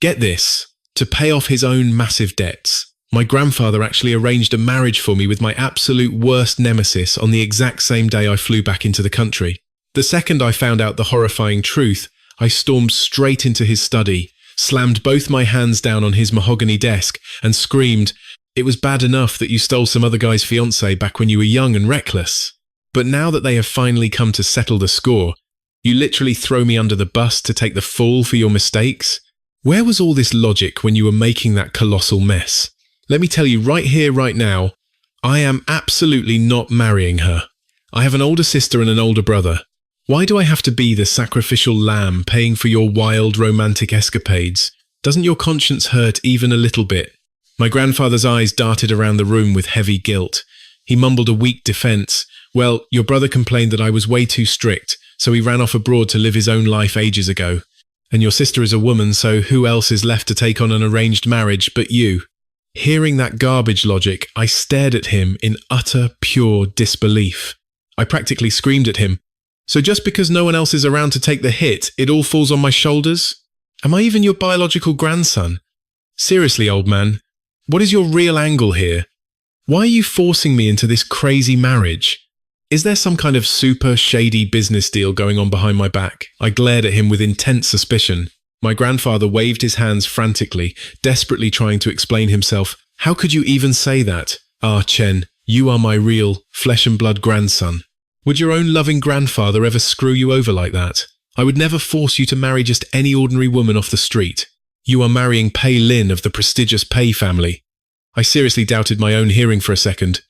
Get this, to pay off his own massive debts, my grandfather actually arranged a marriage for me with my absolute worst nemesis on the exact same day I flew back into the country. The second I found out the horrifying truth, I stormed straight into his study, slammed both my hands down on his mahogany desk, and screamed, "It was bad enough that you stole some other guy's fiancée back when you were young and reckless. But now that they have finally come to settle the score, you literally throw me under the bus to take the fall for your mistakes? Where was all this logic when you were making that colossal mess? Let me tell you right here, right now, I am absolutely not marrying her. I have an older sister and an older brother. Why do I have to be the sacrificial lamb paying for your wild romantic escapades? Doesn't your conscience hurt even a little bit?" My grandfather's eyes darted around the room with heavy guilt. He mumbled a weak defense. "Well, your brother complained that I was way too strict, so he ran off abroad to live his own life ages ago. And your sister is a woman, so who else is left to take on an arranged marriage but you?" Hearing that garbage logic, I stared at him in utter, pure disbelief. I practically screamed at him. "So just because no one else is around to take the hit, it all falls on my shoulders? Am I even your biological grandson? Seriously, old man, what is your real angle here? Why are you forcing me into this crazy marriage? Is there some kind of super shady business deal going on behind my back?" I glared at him with intense suspicion. My grandfather waved his hands frantically, desperately trying to explain himself. "How could you even say that? Ah, Chen, you are my real, flesh and blood grandson. Would your own loving grandfather ever screw you over like that? I would never force you to marry just any ordinary woman off the street. You are marrying Pei Lin of the prestigious Pei family." I seriously doubted my own hearing for a second.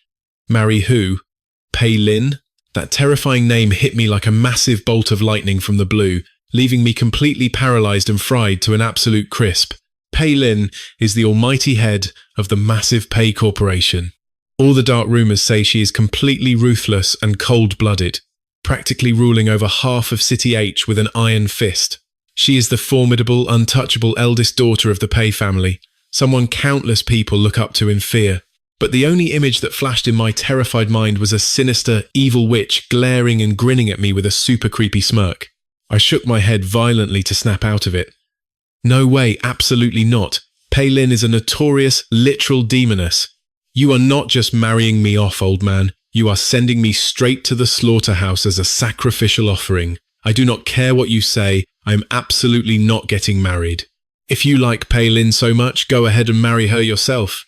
Marry who? Pei Lin? That terrifying name hit me like a massive bolt of lightning from the blue, leaving me completely paralyzed and fried to an absolute crisp. Pei Lin is the almighty head of the massive Pei Corporation. All the dark rumors say she is completely ruthless and cold-blooded, practically ruling over half of City H with an iron fist. She is the formidable, untouchable eldest daughter of the Pei family, someone countless people look up to in fear. But the only image that flashed in my terrified mind was a sinister, evil witch glaring and grinning at me with a super creepy smirk. I shook my head violently to snap out of it. No way, absolutely not. Pei Lin is a notorious, literal demoness. You are not just marrying me off, old man. You are sending me straight to the slaughterhouse as a sacrificial offering. I do not care what you say. I am absolutely not getting married. If you like Pei Lin so much, go ahead and marry her yourself.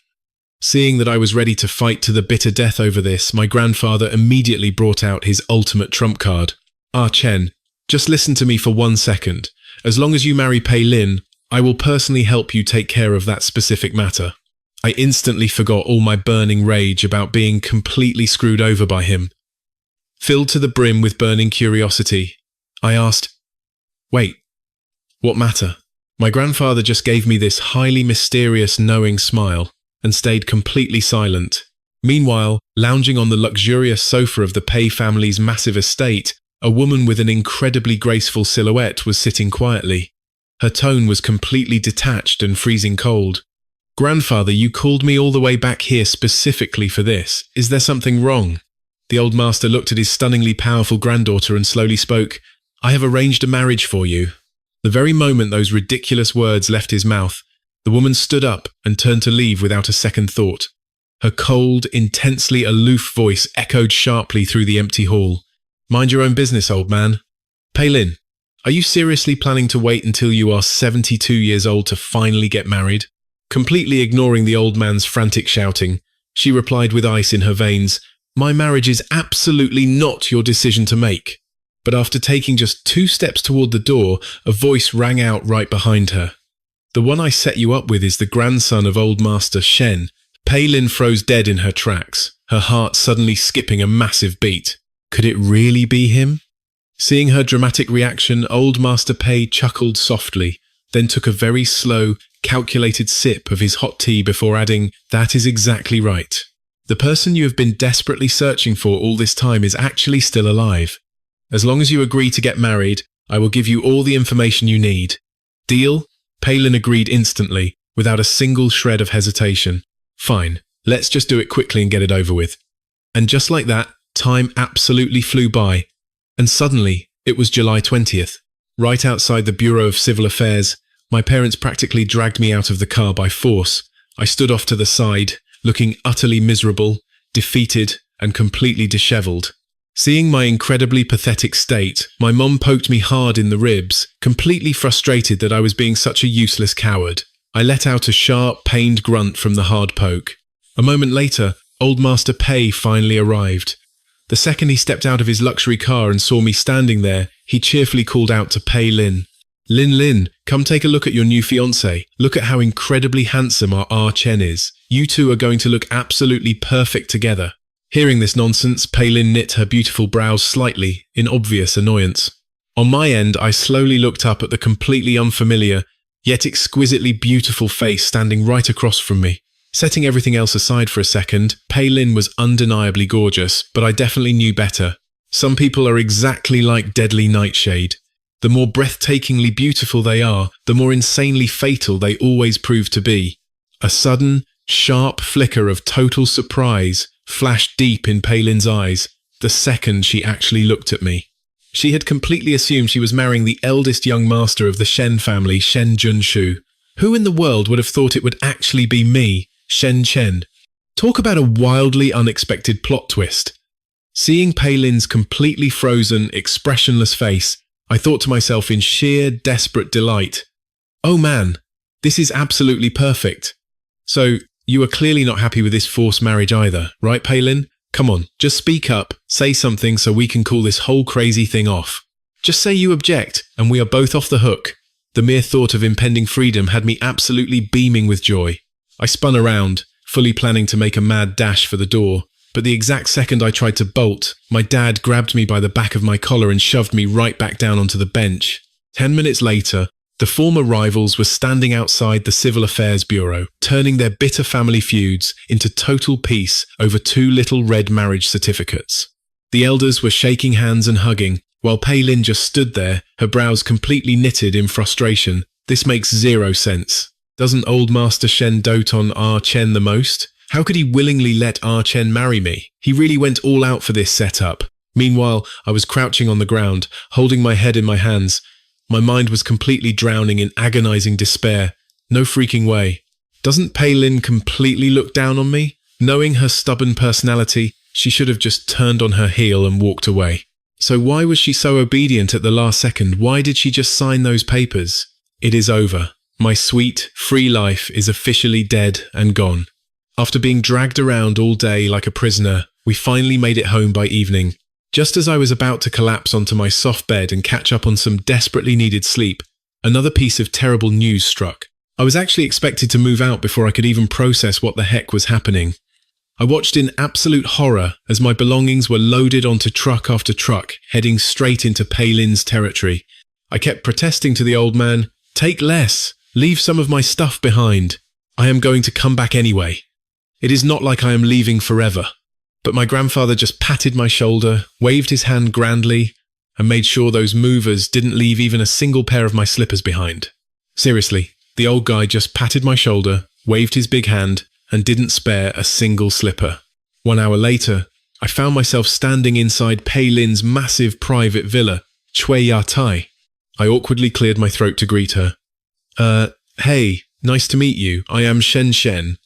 Seeing that I was ready to fight to the bitter death over this, my grandfather immediately brought out his ultimate trump card. "Ah, Chen, just listen to me for 1 second. As long as you marry Pei Lin, I will personally help you take care of that specific matter." I instantly forgot all my burning rage about being completely screwed over by him. Filled to the brim with burning curiosity, I asked, "Wait, what matter?" My grandfather just gave me this highly mysterious, knowing smile and stayed completely silent. Meanwhile, lounging on the luxurious sofa of the Pei family's massive estate, a woman with an incredibly graceful silhouette was sitting quietly. Her tone was completely detached and freezing cold. "Grandfather, you called me all the way back here specifically for this. Is there something wrong?" The old master looked at his stunningly powerful granddaughter and slowly spoke. "I have arranged a marriage for you." The very moment those ridiculous words left his mouth, the woman stood up and turned to leave without a second thought. Her cold, intensely aloof voice echoed sharply through the empty hall. "Mind your own business, old man. Pei Lin, are you seriously planning to wait until you are 72 years old to finally get married?" Completely ignoring the old man's frantic shouting, she replied with ice in her veins, "My marriage is absolutely not your decision to make." But after taking just 2 steps toward the door, a voice rang out right behind her. "The one I set you up with is the grandson of Old Master Shen." Pei Lin froze dead in her tracks, her heart suddenly skipping a massive beat. Could it really be him? Seeing her dramatic reaction, Old Master Pei chuckled softly, then took a very slow, calculated sip of his hot tea before adding, "That is exactly right. The person you have been desperately searching for all this time is actually still alive. As long as you agree to get married, I will give you all the information you need. Deal?" Pei Lin agreed instantly, without a single shred of hesitation. "Fine, let's just do it quickly and get it over with." And just like that, time absolutely flew by. And suddenly, it was July 20th. Right outside the Bureau of Civil Affairs, My parents practically dragged me out of the car by force. I stood off to the side, looking utterly miserable, defeated, and completely disheveled. Seeing my incredibly pathetic state, my mom poked me hard in the ribs, completely frustrated that I was being such a useless coward. I let out a sharp, pained grunt from the hard poke. A moment later, Old Master Pei finally arrived. The second he stepped out of his luxury car and saw me standing there, he cheerfully called out to Pei Lin. Lin, come take a look at your new fiancé. Look at how incredibly handsome our Chen is. You two are going to look absolutely perfect together. Hearing this nonsense, Pei Lin knit her beautiful brows slightly, in obvious annoyance. On my end, I slowly looked up at the completely unfamiliar, yet exquisitely beautiful face standing right across from me. Setting everything else aside for a second, Pei Lin was undeniably gorgeous, but I definitely knew better. Some people are exactly like deadly nightshade. The more breathtakingly beautiful they are, the more insanely fatal they always prove to be. A sudden, sharp flicker of total surprise flashed deep in Pei Lin's eyes the second she actually looked at me. She had completely assumed she was marrying the eldest young master of the Shen family, Shen Junshu. Who in the world would have thought it would actually be me, Shen Chen? Talk about a wildly unexpected plot twist. Seeing Pei Lin's completely frozen, expressionless face, I thought to myself in sheer, desperate delight, oh man, this is absolutely perfect. So, you are clearly not happy with this forced marriage either, right, Pei Lin? Come on, just speak up, say something so we can call this whole crazy thing off. Just say you object, and we are both off the hook. The mere thought of impending freedom had me absolutely beaming with joy. I spun around, fully planning to make a mad dash for the door, but the exact second I tried to bolt, my dad grabbed me by the back of my collar and shoved me right back down onto the bench. 10 minutes later, the former rivals were standing outside the Civil Affairs Bureau, turning their bitter family feuds into total peace over 2 little red marriage certificates. The elders were shaking hands and hugging, while Pei Lin just stood there, her brows completely knitted in frustration. This makes zero sense. Doesn't Old Master Shen dote on Ah Chen the most? How could he willingly let Ah Chen marry me? He really went all out for this setup. Meanwhile, I was crouching on the ground, holding my head in my hands. My mind was completely drowning in agonizing despair. No freaking way. Doesn't Pei Lin completely look down on me? Knowing her stubborn personality, she should have just turned on her heel and walked away. So why was she so obedient at the last second? Why did she just sign those papers? It is over. My sweet, free life is officially dead and gone. After being dragged around all day like a prisoner, we finally made it home by evening. Just as I was about to collapse onto my soft bed and catch up on some desperately needed sleep, another piece of terrible news struck. I was actually expected to move out before I could even process what the heck was happening. I watched in absolute horror as my belongings were loaded onto truck after truck, heading straight into Pei Lin's territory. I kept protesting to the old man, "Take less, leave some of my stuff behind. I am going to come back anyway. It is not like I am leaving forever." But my grandfather just patted my shoulder, waved his hand grandly, and made sure those movers didn't leave even a single pair of my slippers behind. Seriously, the old guy just patted my shoulder, waved his big hand, and didn't spare a single slipper. 1 hour later, I found myself standing inside Pei Lin's massive private villa, Chui Ya Tai. I awkwardly cleared my throat to greet her. Hey, nice to meet you. I am Shen Shen."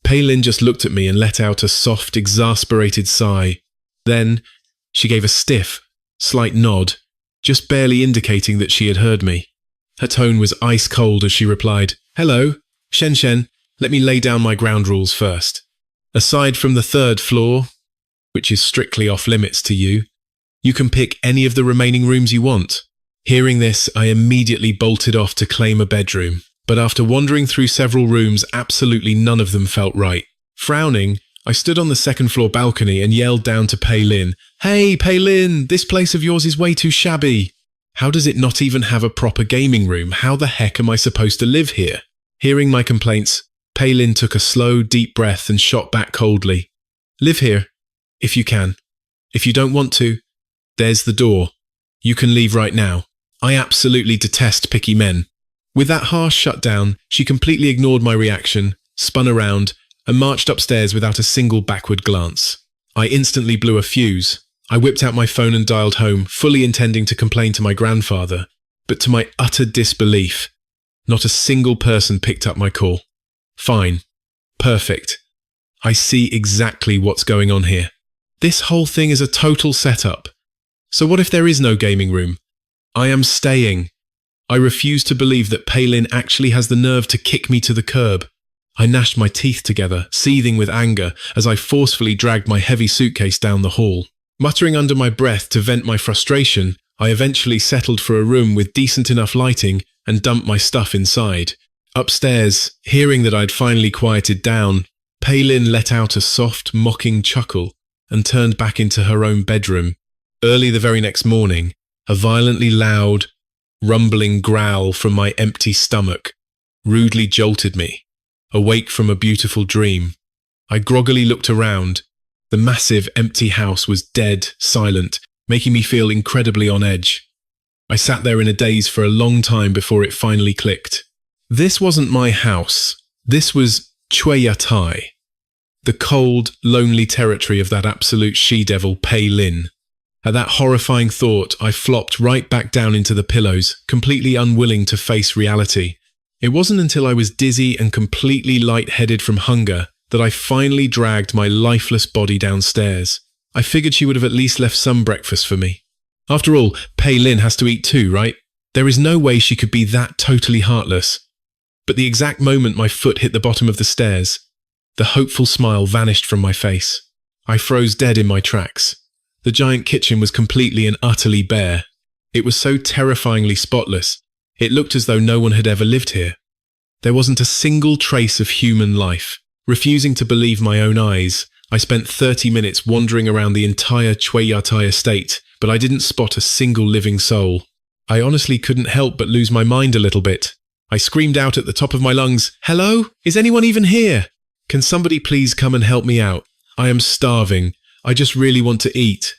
Pei Lin just looked at me and let out a soft, exasperated sigh. Then, she gave a stiff, slight nod, just barely indicating that she had heard me. Her tone was ice cold as she replied, "Hello, Shen Shen, let me lay down my ground rules first. Aside from the 3rd floor, which is strictly off limits to you, you can pick any of the remaining rooms you want." Hearing this, I immediately bolted off to claim a bedroom. But after wandering through several rooms, absolutely none of them felt right. Frowning, I stood on the 2nd floor balcony and yelled down to Pei Lin, "Hey, Pei Lin, this place of yours is way too shabby. How does it not even have a proper gaming room? How the heck am I supposed to live here?" Hearing my complaints, Pei Lin took a slow, deep breath and shot back coldly. "Live here, if you can. If you don't want to, there's the door. You can leave right now. I absolutely detest picky men." With that harsh shutdown, she completely ignored my reaction, spun around, and marched upstairs without a single backward glance. I instantly blew a fuse. I whipped out my phone and dialed home, fully intending to complain to my grandfather. But to my utter disbelief, Not a single person picked up my call. Fine. Perfect. I see exactly what's going on here. This whole thing is a total setup. So what if there is no gaming room? I am staying. I refuse to believe that Palin actually has the nerve to kick me to the curb. I gnashed my teeth together, seething with anger, as I forcefully dragged my heavy suitcase down the hall. Muttering under my breath to vent my frustration, I eventually settled for a room with decent enough lighting and dumped my stuff inside. Upstairs, hearing that I'd finally quieted down, Palin let out a soft, mocking chuckle and turned back into her own bedroom. Early the very next morning, a violently loud, rumbling growl from my empty stomach rudely jolted me, awake from a beautiful dream. I groggily looked around. The massive, empty house was dead, silent, making me feel incredibly on edge. I sat there in a daze for a long time before it finally clicked. This wasn't my house. This was Chue-Yatai, the cold, lonely territory of that absolute she-devil Palin. At that horrifying thought, I flopped right back down into the pillows, completely unwilling to face reality. It wasn't until I was dizzy and completely lightheaded from hunger that I finally dragged my lifeless body downstairs. I figured she would have at least left some breakfast for me. After all, Palin has to eat too, right? There is no way she could be that totally heartless. But the exact moment my foot hit the bottom of the stairs, the hopeful smile vanished from my face. I froze dead in my tracks. The giant kitchen was completely and utterly bare. It was so terrifyingly spotless, it looked as though no one had ever lived here. There wasn't a single trace of human life. Refusing to believe my own eyes, I spent 30 minutes wandering around the entire Chue-Yatai estate, but I didn't spot a single living soul. I honestly couldn't help but lose my mind a little bit. I screamed out at the top of my lungs, "Hello? Is anyone even here? Can somebody please come and help me out? I am starving. I just really want to eat."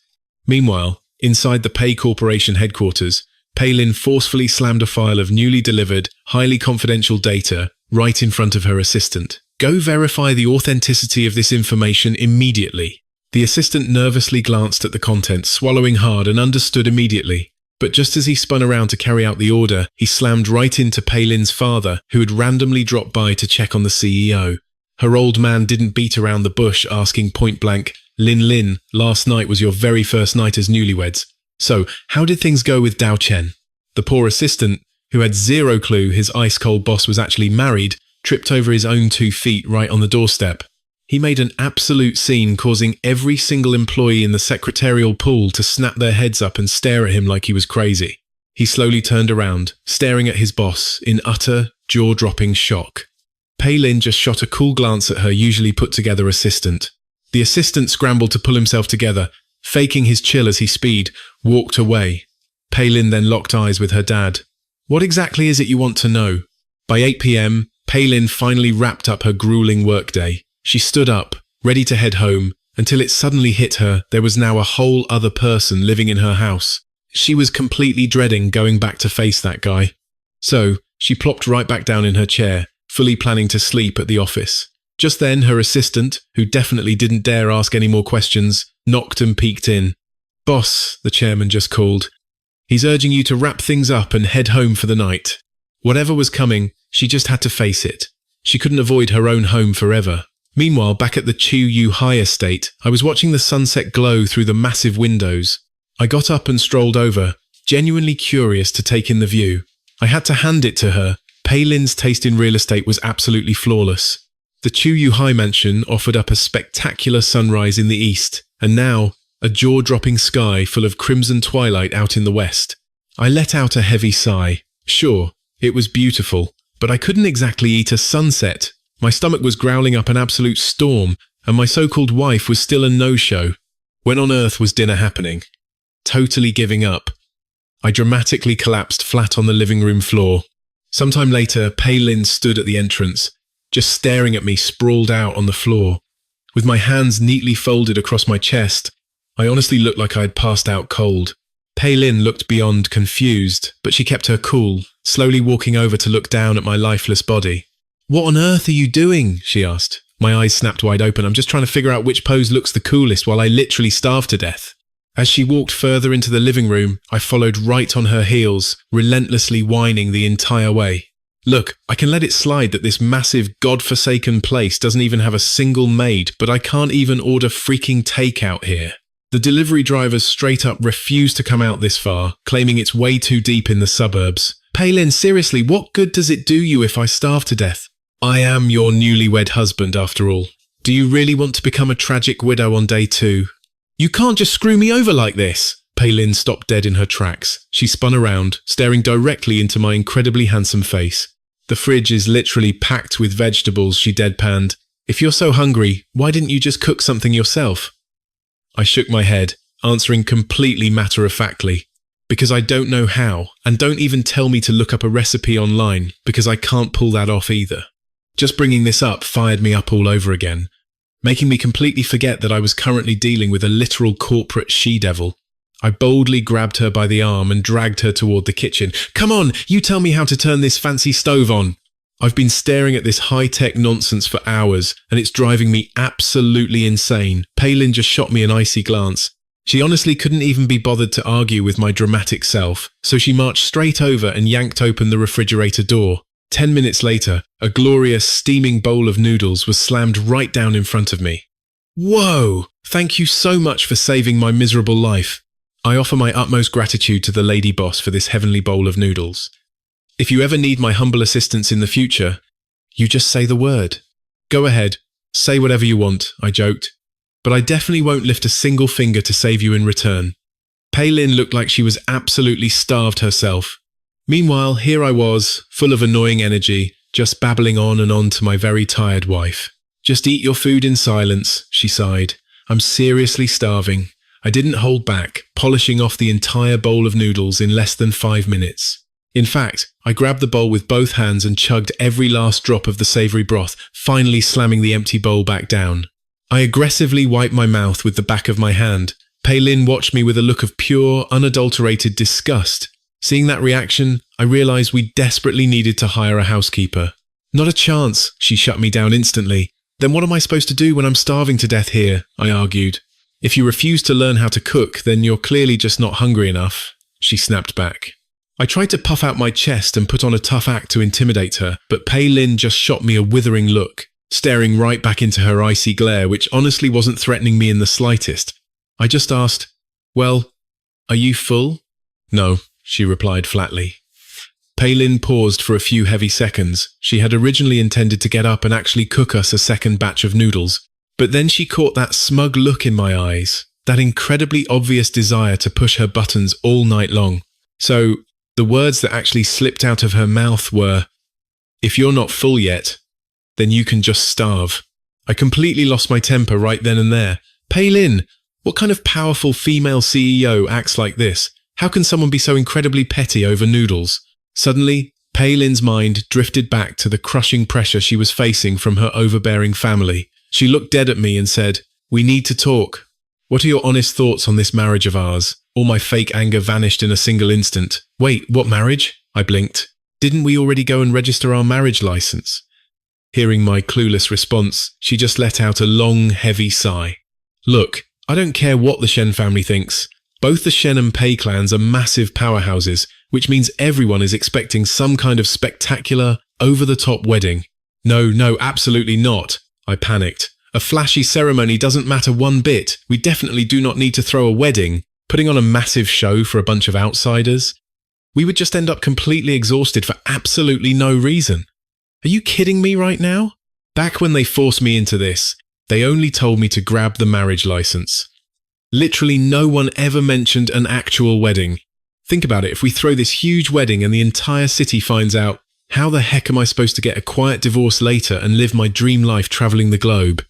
Meanwhile, inside the Pay Corporation headquarters, Palin forcefully slammed a file of newly delivered, highly confidential data right in front of her assistant. "Go verify the authenticity of this information immediately." The assistant nervously glanced at the contents, swallowing hard, and understood immediately. But just as he spun around to carry out the order, he slammed right into Palin's father, who had randomly dropped by to check on the CEO. Her old man didn't beat around the bush, asking point blank, Lin, last night was your very first night as newlyweds. So, how did things go with Dao Chen?" The poor assistant, who had zero clue his ice-cold boss was actually married, tripped over his own 2 feet right on the doorstep. He made an absolute scene, causing every single employee in the secretarial pool to snap their heads up and stare at him like he was crazy. He slowly turned around, staring at his boss in utter, jaw-dropping shock. Palin just shot a cool glance at her usually put-together assistant. The assistant scrambled to pull himself together, faking his chill as he speed, walked away. Palin then locked eyes with her dad. "What exactly is it you want to know?" By 8 p.m, Palin finally wrapped up her grueling workday. She stood up, ready to head home, until it suddenly hit her there was now a whole other person living in her house. She was completely dreading going back to face that guy. So, she plopped right back down in her chair, fully planning to sleep at the office. Just then, her assistant, who definitely didn't dare ask any more questions, knocked and peeked in. "Boss," the chairman just called. "He's urging you to wrap things up and head home for the night." Whatever was coming, she just had to face it. She couldn't avoid her own home forever. Meanwhile, back at the Chue-Yatai estate, I was watching the sunset glow through the massive windows. I got up and strolled over, genuinely curious to take in the view. I had to hand it to her. Palin's taste in real estate was absolutely flawless. The Chue-Yatai mansion offered up a spectacular sunrise in the east, and now, a jaw-dropping sky full of crimson twilight out in the west. I let out a heavy sigh. Sure, it was beautiful, but I couldn't exactly eat a sunset. My stomach was growling up an absolute storm, and my so-called wife was still a no-show. When on earth was dinner happening? Totally giving up. I dramatically collapsed flat on the living room floor. Sometime later, Palin stood at the entrance, just staring at me sprawled out on the floor. With my hands neatly folded across my chest, I honestly looked like I had passed out cold. Palin looked beyond confused, but she kept her cool, slowly walking over to look down at my lifeless body. "What on earth are you doing?" she asked. My eyes snapped wide open. "I'm just trying to figure out which pose looks the coolest while I literally starve to death." As she walked further into the living room, I followed right on her heels, relentlessly whining the entire way. Look, I can let it slide that this massive, godforsaken place doesn't even have a single maid, but I can't even order freaking takeout here. The delivery drivers straight up refuse to come out this far, claiming it's way too deep in the suburbs. Palin, seriously, what good does it do you if I starve to death? I am your newlywed husband, after all. Do you really want to become a tragic widow on day 2? You can't just screw me over like this. Palin stopped dead in her tracks. She spun around, staring directly into my incredibly handsome face. The fridge is literally packed with vegetables, she deadpanned. If you're so hungry, why didn't you just cook something yourself? I shook my head, answering completely matter-of-factly. Because I don't know how, and don't even tell me to look up a recipe online, because I can't pull that off either. Just bringing this up fired me up all over again, making me completely forget that I was currently dealing with a literal corporate she-devil. I boldly grabbed her by the arm and dragged her toward the kitchen. Come on, you tell me how to turn this fancy stove on. I've been staring at this high-tech nonsense for hours, and it's driving me absolutely insane. Palin just shot me an icy glance. She honestly couldn't even be bothered to argue with my dramatic self, so she marched straight over and yanked open the refrigerator door. 10 minutes later, a glorious, steaming bowl of noodles was slammed right down in front of me. Whoa! Thank you so much for saving my miserable life. I offer my utmost gratitude to the lady boss for this heavenly bowl of noodles. If you ever need my humble assistance in the future, you just say the word. Go ahead, say whatever you want, I joked. But I definitely won't lift a single finger to save you in return. Palin looked like she was absolutely starved herself. Meanwhile, here I was, full of annoying energy, just babbling on and on to my very tired wife. Just eat your food in silence, she sighed. I'm seriously starving. I didn't hold back, polishing off the entire bowl of noodles in less than 5 minutes. In fact, I grabbed the bowl with both hands and chugged every last drop of the savoury broth, finally slamming the empty bowl back down. I aggressively wiped my mouth with the back of my hand. Palin watched me with a look of pure, unadulterated disgust. Seeing that reaction, I realised we desperately needed to hire a housekeeper. Not a chance, she shut me down instantly. Then what am I supposed to do when I'm starving to death here? I argued. If you refuse to learn how to cook, then you're clearly just not hungry enough, she snapped back. I tried to puff out my chest and put on a tough act to intimidate her, but Palin just shot me a withering look, staring right back into her icy glare, which honestly wasn't threatening me in the slightest. I just asked, well, are you full? No, she replied flatly. Palin paused for a few heavy seconds. She had originally intended to get up and actually cook us a second batch of noodles. But then she caught that smug look in my eyes, that incredibly obvious desire to push her buttons all night long. So, the words that actually slipped out of her mouth were, if you're not full yet, then you can just starve. I completely lost my temper right then and there. Palin, what kind of powerful female CEO acts like this? How can someone be so incredibly petty over noodles? Suddenly, Palin's mind drifted back to the crushing pressure she was facing from her overbearing family. She looked dead at me and said, we need to talk. What are your honest thoughts on this marriage of ours? All my fake anger vanished in a single instant. Wait, what marriage? I blinked. Didn't we already go and register our marriage license? Hearing my clueless response, she just let out a long, heavy sigh. Look, I don't care what the Shen family thinks. Both the Shen and Pei clans are massive powerhouses, which means everyone is expecting some kind of spectacular, over-the-top wedding. No, absolutely not. I panicked. A flashy ceremony doesn't matter one bit. We definitely do not need to throw a wedding. Putting on a massive show for a bunch of outsiders? We would just end up completely exhausted for absolutely no reason. Are you kidding me right now? Back when they forced me into this, they only told me to grab the marriage license. Literally no one ever mentioned an actual wedding. Think about it, if we throw this huge wedding and the entire city finds out, how the heck am I supposed to get a quiet divorce later and live my dream life travelling the globe?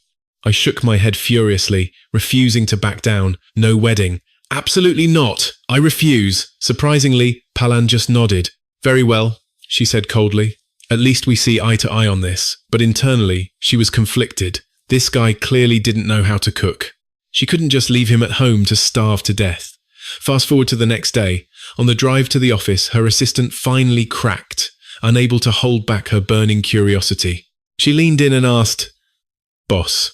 I shook my head furiously, refusing to back down. No wedding. Absolutely not. I refuse. Surprisingly, Palin just nodded. Very well, she said coldly. At least we see eye to eye on this. But internally, she was conflicted. This guy clearly didn't know how to cook. She couldn't just leave him at home to starve to death. Fast forward to the next day. On the drive to the office, her assistant finally cracked, unable to hold back her burning curiosity. She leaned in and asked, "Boss,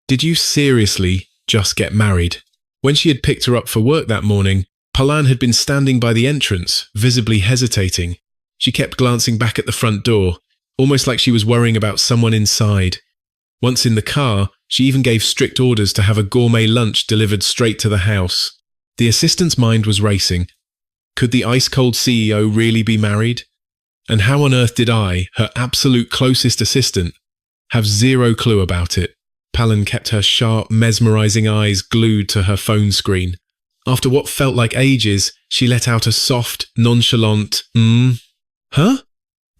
did you seriously just get married?" When she had picked her up for work that morning, Palin had been standing by the entrance, visibly hesitating. She kept glancing back at the front door, almost like she was worrying about someone inside. Once in the car, she even gave strict orders to have a gourmet lunch delivered straight to the house. The assistant's mind was racing. Could the ice-cold CEO really be married? And how on earth did I, her absolute closest assistant, have zero clue about it? Palin kept her sharp, mesmerizing eyes glued to her phone screen. After what felt like ages, she let out a soft, nonchalant, Huh?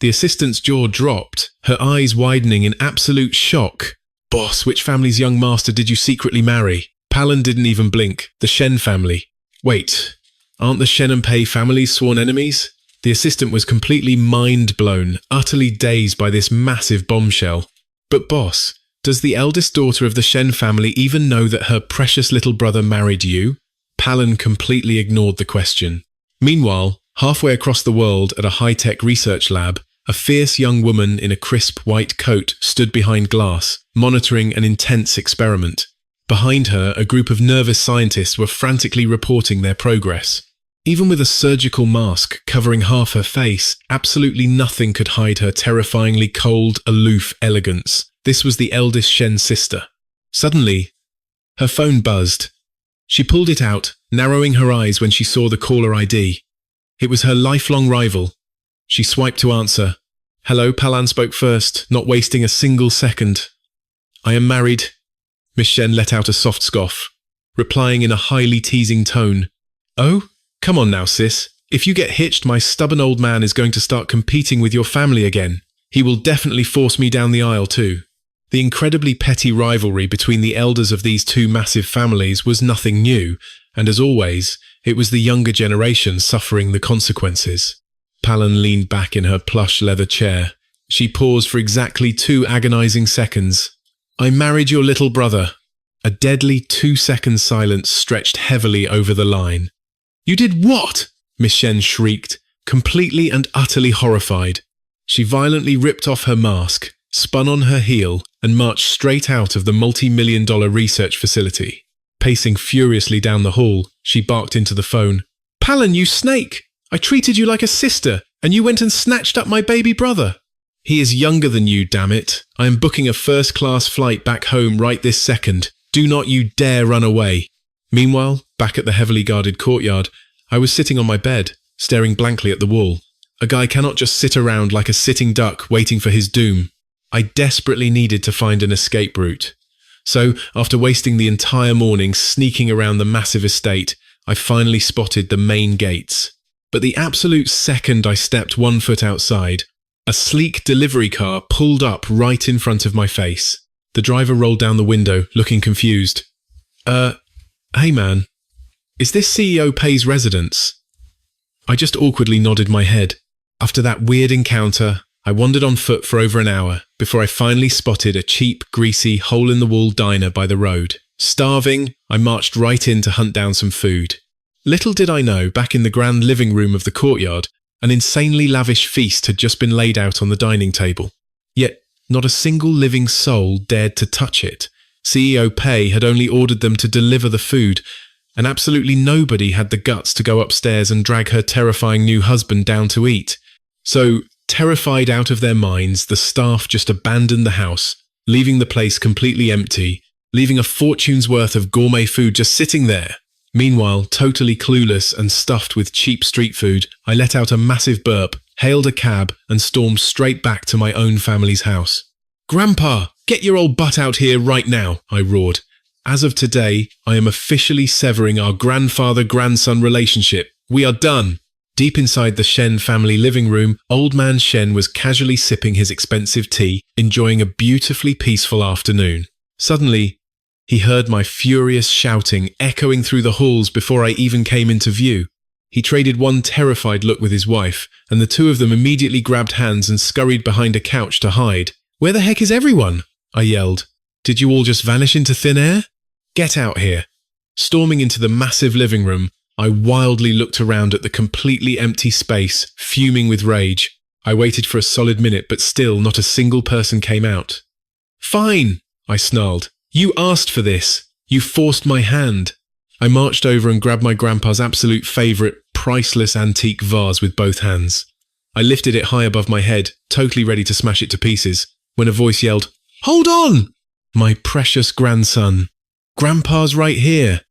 The assistant's jaw dropped, her eyes widening in absolute shock. Boss, which family's young master did you secretly marry? Palin didn't even blink. The Shen family. Wait, aren't the Shen and Pei families sworn enemies? The assistant was completely mind-blown, utterly dazed by this massive bombshell. But boss, does the eldest daughter of the Shen family even know that her precious little brother married you? Palin completely ignored the question. Meanwhile, halfway across the world at a high-tech research lab, a fierce young woman in a crisp white coat stood behind glass, monitoring an intense experiment. Behind her, a group of nervous scientists were frantically reporting their progress. Even with a surgical mask covering half her face, absolutely nothing could hide her terrifyingly cold, aloof elegance. This was the eldest Shen sister. Suddenly, her phone buzzed. She pulled it out, narrowing her eyes when she saw the caller ID. It was her lifelong rival. She swiped to answer. Hello, Palin spoke first, not wasting a single second. I am married. Miss Shen let out a soft scoff, replying in a highly teasing tone. Oh? Come on now, sis. If you get hitched, my stubborn old man is going to start competing with your family again. He will definitely force me down the aisle too. The incredibly petty rivalry between the elders of these two massive families was nothing new, and as always, it was the younger generation suffering the consequences. Palin leaned back in her plush leather chair. She paused for exactly 2 agonizing seconds. I married your little brother. A deadly 2-second silence stretched heavily over the line. You did what? Miss Shen shrieked, completely and utterly horrified. She violently ripped off her mask, spun on her heel, and marched straight out of the multi-million-dollar research facility. Pacing furiously down the hall, she barked into the phone. Palin, you snake! I treated you like a sister, and you went and snatched up my baby brother. He is younger than you, damn it. I am booking a first-class flight back home right this second. Do not you dare run away. Meanwhile, back at the heavily guarded courtyard, I was sitting on my bed, staring blankly at the wall. A guy cannot just sit around like a sitting duck waiting for his doom. I desperately needed to find an escape route. So, after wasting the entire morning sneaking around the massive estate, I finally spotted the main gates. But the absolute second I stepped 1 foot outside, a sleek delivery car pulled up right in front of my face. The driver rolled down the window, looking confused. Hey man, is this CEO Pei's residence? I just awkwardly nodded my head. After that weird encounter, I wandered on foot for over an hour before I finally spotted a cheap, greasy, hole-in-the-wall diner by the road. Starving, I marched right in to hunt down some food. Little did I know, back in the grand living room of the courtyard, an insanely lavish feast had just been laid out on the dining table. Yet, not a single living soul dared to touch it. CEO Pei had only ordered them to deliver the food, and absolutely nobody had the guts to go upstairs and drag her terrifying new husband down to eat. So, terrified out of their minds, the staff just abandoned the house, leaving the place completely empty, leaving a fortune's worth of gourmet food just sitting there. Meanwhile, totally clueless and stuffed with cheap street food, I let out a massive burp, hailed a cab, and stormed straight back to my own family's house. Grandpa, get your old butt out here right now, I roared. As of today, I am officially severing our grandfather-grandson relationship. We are done. Deep inside the Shen family living room, old man Shen was casually sipping his expensive tea, enjoying a beautifully peaceful afternoon. Suddenly, he heard my furious shouting echoing through the halls before I even came into view. He traded one terrified look with his wife, and the two of them immediately grabbed hands and scurried behind a couch to hide. Where the heck is everyone? I yelled. Did you all just vanish into thin air? Get out here. Storming into the massive living room, I wildly looked around at the completely empty space, fuming with rage. I waited for a solid minute, but still not a single person came out. Fine, I snarled. You asked for this. You forced my hand. I marched over and grabbed my grandpa's absolute favourite, priceless antique vase with both hands. I lifted it high above my head, totally ready to smash it to pieces, when a voice yelled, "Hold on! My precious grandson. Grandpa's right here."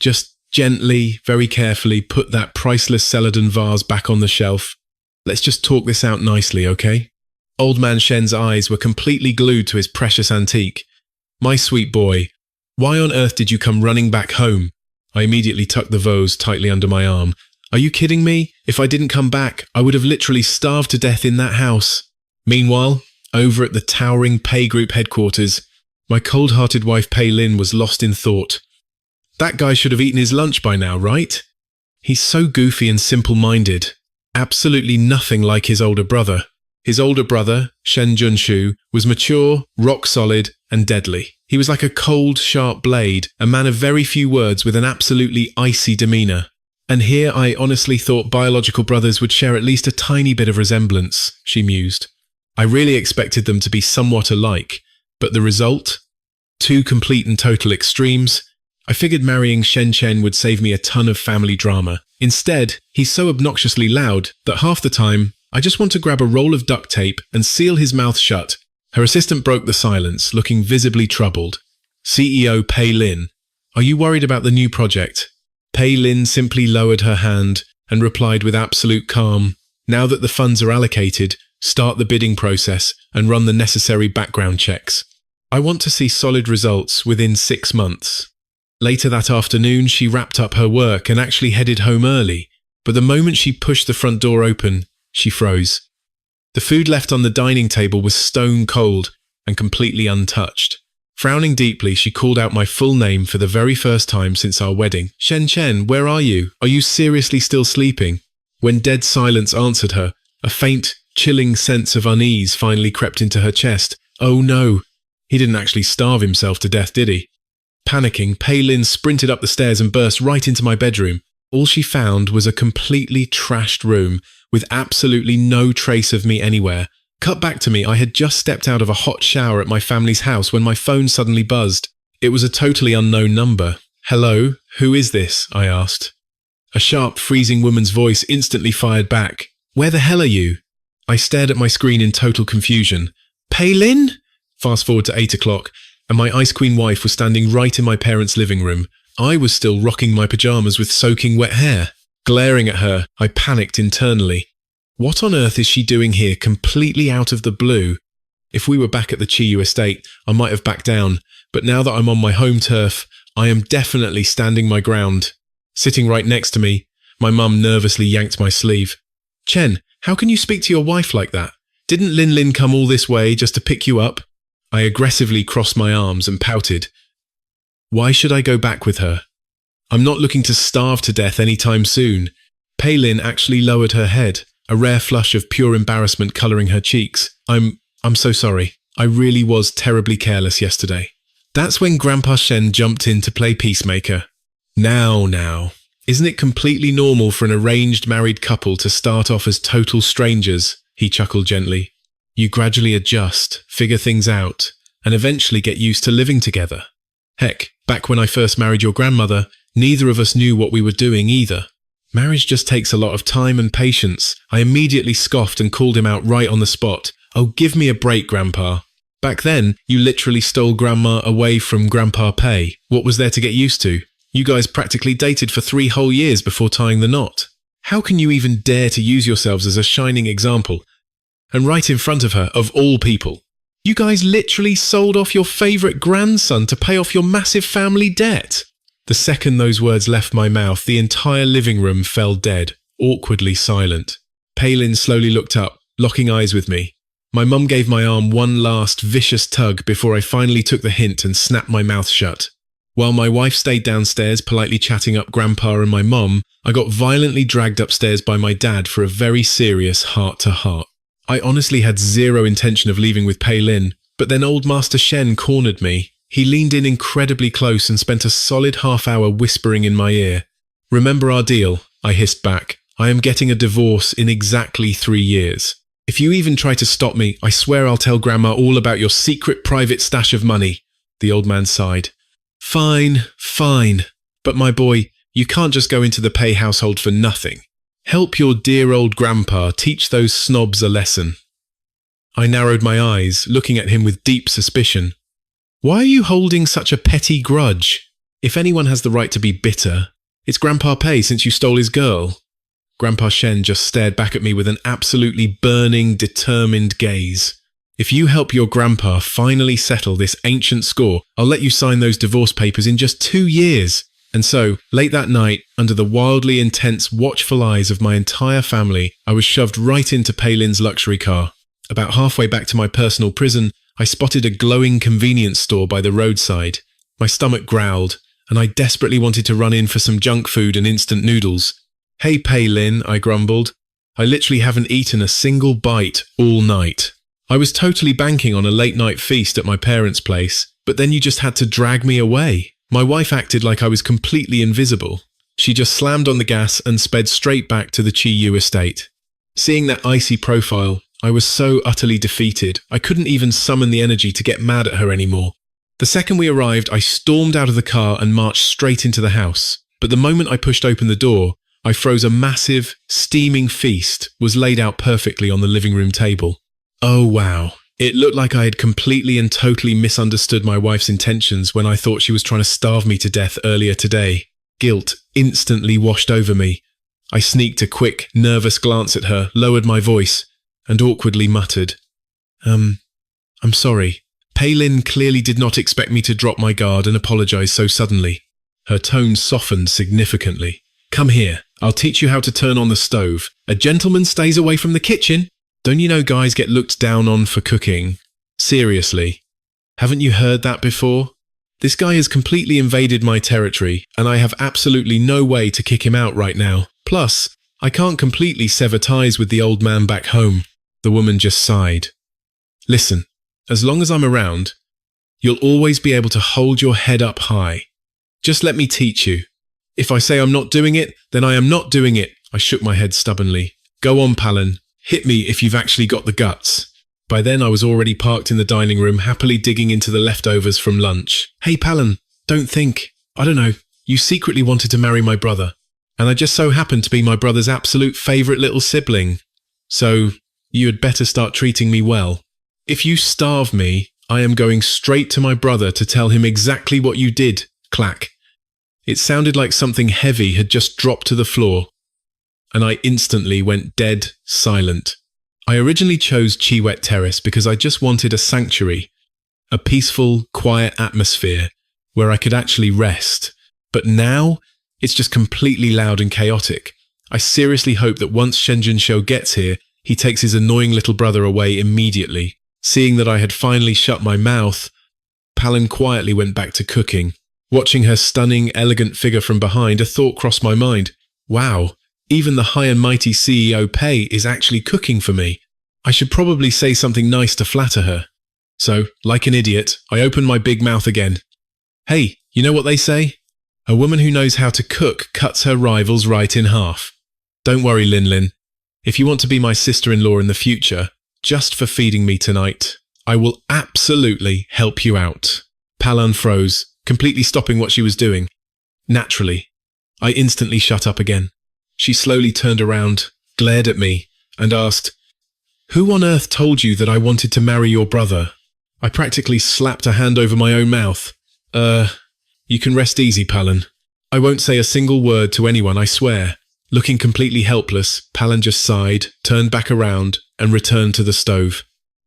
Just gently, very carefully put that priceless celadon vase back on the shelf. Let's just talk this out nicely, okay? Old man Shen's eyes were completely glued to his precious antique. "My sweet boy, why on earth did you come running back home?" I immediately tucked the vase tightly under my arm. "Are you kidding me? If I didn't come back, I would have literally starved to death in that house." Meanwhile, over at the towering Pei Group headquarters, my cold-hearted wife Pei Lin was lost in thought. That guy should have eaten his lunch by now, right? He's so goofy and simple-minded. Absolutely nothing like his older brother. His older brother, Shen Junshu, was mature, rock-solid, and deadly. He was like a cold, sharp blade, a man of very few words with an absolutely icy demeanor. And here I honestly thought biological brothers would share at least a tiny bit of resemblance, she mused. I really expected them to be somewhat alike, but the result? Two complete and total extremes. I figured marrying Shen Chen would save me a ton of family drama. Instead, he's so obnoxiously loud that half the time, I just want to grab a roll of duct tape and seal his mouth shut. Her assistant broke the silence, looking visibly troubled. "CEO Pei Lin, are you worried about the new project?" Pei Lin simply lowered her hand and replied with absolute calm, "Now that the funds are allocated, start the bidding process and run the necessary background checks. I want to see solid results within 6 months." Later that afternoon, she wrapped up her work and actually headed home early, but the moment she pushed the front door open, she froze. The food left on the dining table was stone cold and completely untouched. Frowning deeply, she called out my full name for the very first time since our wedding. "Shen Chen, where are you? Are you seriously still sleeping?" When dead silence answered her, a faint, chilling sense of unease finally crept into her chest. Oh no, he didn't actually starve himself to death, did he? Panicking, Pei Lin sprinted up the stairs and burst right into my bedroom. All she found was a completely trashed room with absolutely no trace of me anywhere. Cut back to me, I had just stepped out of a hot shower at my family's house when my phone suddenly buzzed. It was a totally unknown number. "Hello, who is this?" I asked. A sharp, freezing woman's voice instantly fired back. "Where the hell are you?" I stared at my screen in total confusion. "Pei Lin?" Fast forward to 8 o'clock, and my Ice Queen wife was standing right in my parents' living room. I was still rocking my pajamas with soaking wet hair. Glaring at her, I panicked internally. What on earth is she doing here completely out of the blue? If we were back at the Chiyu estate, I might have backed down, but now that I'm on my home turf, I am definitely standing my ground. Sitting right next to me, my mum nervously yanked my sleeve. "Chen, how can you speak to your wife like that? Didn't Lin Lin come all this way just to pick you up?" I aggressively crossed my arms and pouted. Why should I go back with her? I'm not looking to starve to death anytime soon. Pei Lin actually lowered her head, a rare flush of pure embarrassment colouring her cheeks. I'm so sorry. I really was terribly careless yesterday. That's when Grandpa Shen jumped in to play peacemaker. Now, isn't it completely normal for an arranged married couple to start off as total strangers? He chuckled gently. You gradually adjust, figure things out, and eventually get used to living together. Heck, back when I first married your grandmother, neither of us knew what we were doing either. Marriage just takes a lot of time and patience. I immediately scoffed and called him out right on the spot. Oh, give me a break, Grandpa. Back then, you literally stole Grandma away from Grandpa Pei. What was there to get used to? You guys practically dated for 3 whole years before tying the knot. How can you even dare to use yourselves as a shining example? And right in front of her, of all people. You guys literally sold off your favourite grandson to pay off your massive family debt. The second those words left my mouth, the entire living room fell dead, awkwardly silent. Pei Lin slowly looked up, locking eyes with me. My mum gave my arm one last vicious tug before I finally took the hint and snapped my mouth shut. While my wife stayed downstairs politely chatting up Grandpa and my mum, I got violently dragged upstairs by my dad for a very serious heart-to-heart. I honestly had zero intention of leaving with Pei Lin, but then old Master Shen cornered me. He leaned in incredibly close and spent a solid half-hour whispering in my ear. Remember our deal, I hissed back. I am getting a divorce in exactly 3 years. If you even try to stop me, I swear I'll tell Grandma all about your secret private stash of money. The old man sighed. Fine. But my boy, you can't just go into the Pei household for nothing. Help your dear old grandpa teach those snobs a lesson. I narrowed my eyes, looking at him with deep suspicion. Why are you holding such a petty grudge? If anyone has the right to be bitter, it's Grandpa Pei since you stole his girl. Grandpa Shen just stared back at me with an absolutely burning, determined gaze. If you help your grandpa finally settle this ancient score, I'll let you sign those divorce papers in just 2 years. And so, late that night, under the wildly intense, watchful eyes of my entire family, I was shoved right into Pei Lin's luxury car. About halfway back to my personal prison, I spotted a glowing convenience store by the roadside. My stomach growled, and I desperately wanted to run in for some junk food and instant noodles. Hey Pei Lin, I grumbled. I literally haven't eaten a single bite all night. I was totally banking on a late-night feast at my parents' place, but then you just had to drag me away. My wife acted like I was completely invisible. She just slammed on the gas and sped straight back to the Chi Yu estate. Seeing that icy profile, I was so utterly defeated, I couldn't even summon the energy to get mad at her anymore. The second we arrived, I stormed out of the car and marched straight into the house. But the moment I pushed open the door, I froze a massive, steaming feast was laid out perfectly on the living room table. Oh wow. It looked like I had completely and totally misunderstood my wife's intentions when I thought she was trying to starve me to death earlier today. Guilt instantly washed over me. I sneaked a quick, nervous glance at her, lowered my voice, and awkwardly muttered, I'm sorry. Pei Lin clearly did not expect me to drop my guard and apologize so suddenly. Her tone softened significantly. Come here, I'll teach you how to turn on the stove. A gentleman stays away from the kitchen. Don't you know guys get looked down on for cooking? Seriously. Haven't you heard that before? This guy has completely invaded my territory, and I have absolutely no way to kick him out right now. Plus, I can't completely sever ties with the old man back home. The woman just sighed. Listen, as long as I'm around, you'll always be able to hold your head up high. Just let me teach you. If I say I'm not doing it, then I am not doing it. I shook my head stubbornly. Go on, Palin. Hit me if you've actually got the guts. By then I was already parked in the dining room, happily digging into the leftovers from lunch. Hey Palin, don't think. I don't know. You secretly wanted to marry my brother. And I just so happened to be my brother's absolute favourite little sibling. So, you had better start treating me well. If you starve me, I am going straight to my brother to tell him exactly what you did. Clack. It sounded like something heavy had just dropped to the floor, and I instantly went dead silent. I originally chose Chiwet Terrace because I just wanted a sanctuary, a peaceful, quiet atmosphere where I could actually rest. But now, it's just completely loud and chaotic. I seriously hope that once Shenjun Shou gets here, he takes his annoying little brother away immediately. Seeing that I had finally shut my mouth, Palin quietly went back to cooking. Watching her stunning, elegant figure from behind, a thought crossed my mind. Wow, even the high and mighty CEO Pei is actually cooking for me. I should probably say something nice to flatter her. So, like an idiot, I opened my big mouth again. Hey, you know what they say? A woman who knows how to cook cuts her rivals right in half. Don't worry, Lin Lin. If you want to be my sister-in-law in the future, just for feeding me tonight, I will absolutely help you out. Palin froze, completely stopping what she was doing. Naturally, I instantly shut up again. She slowly turned around, glared at me, and asked, "Who on earth told you that I wanted to marry your brother?" I practically slapped a hand over my own mouth. You can rest easy, Palin. I won't say a single word to anyone, I swear. Looking completely helpless, Palin just sighed, turned back around, and returned to the stove.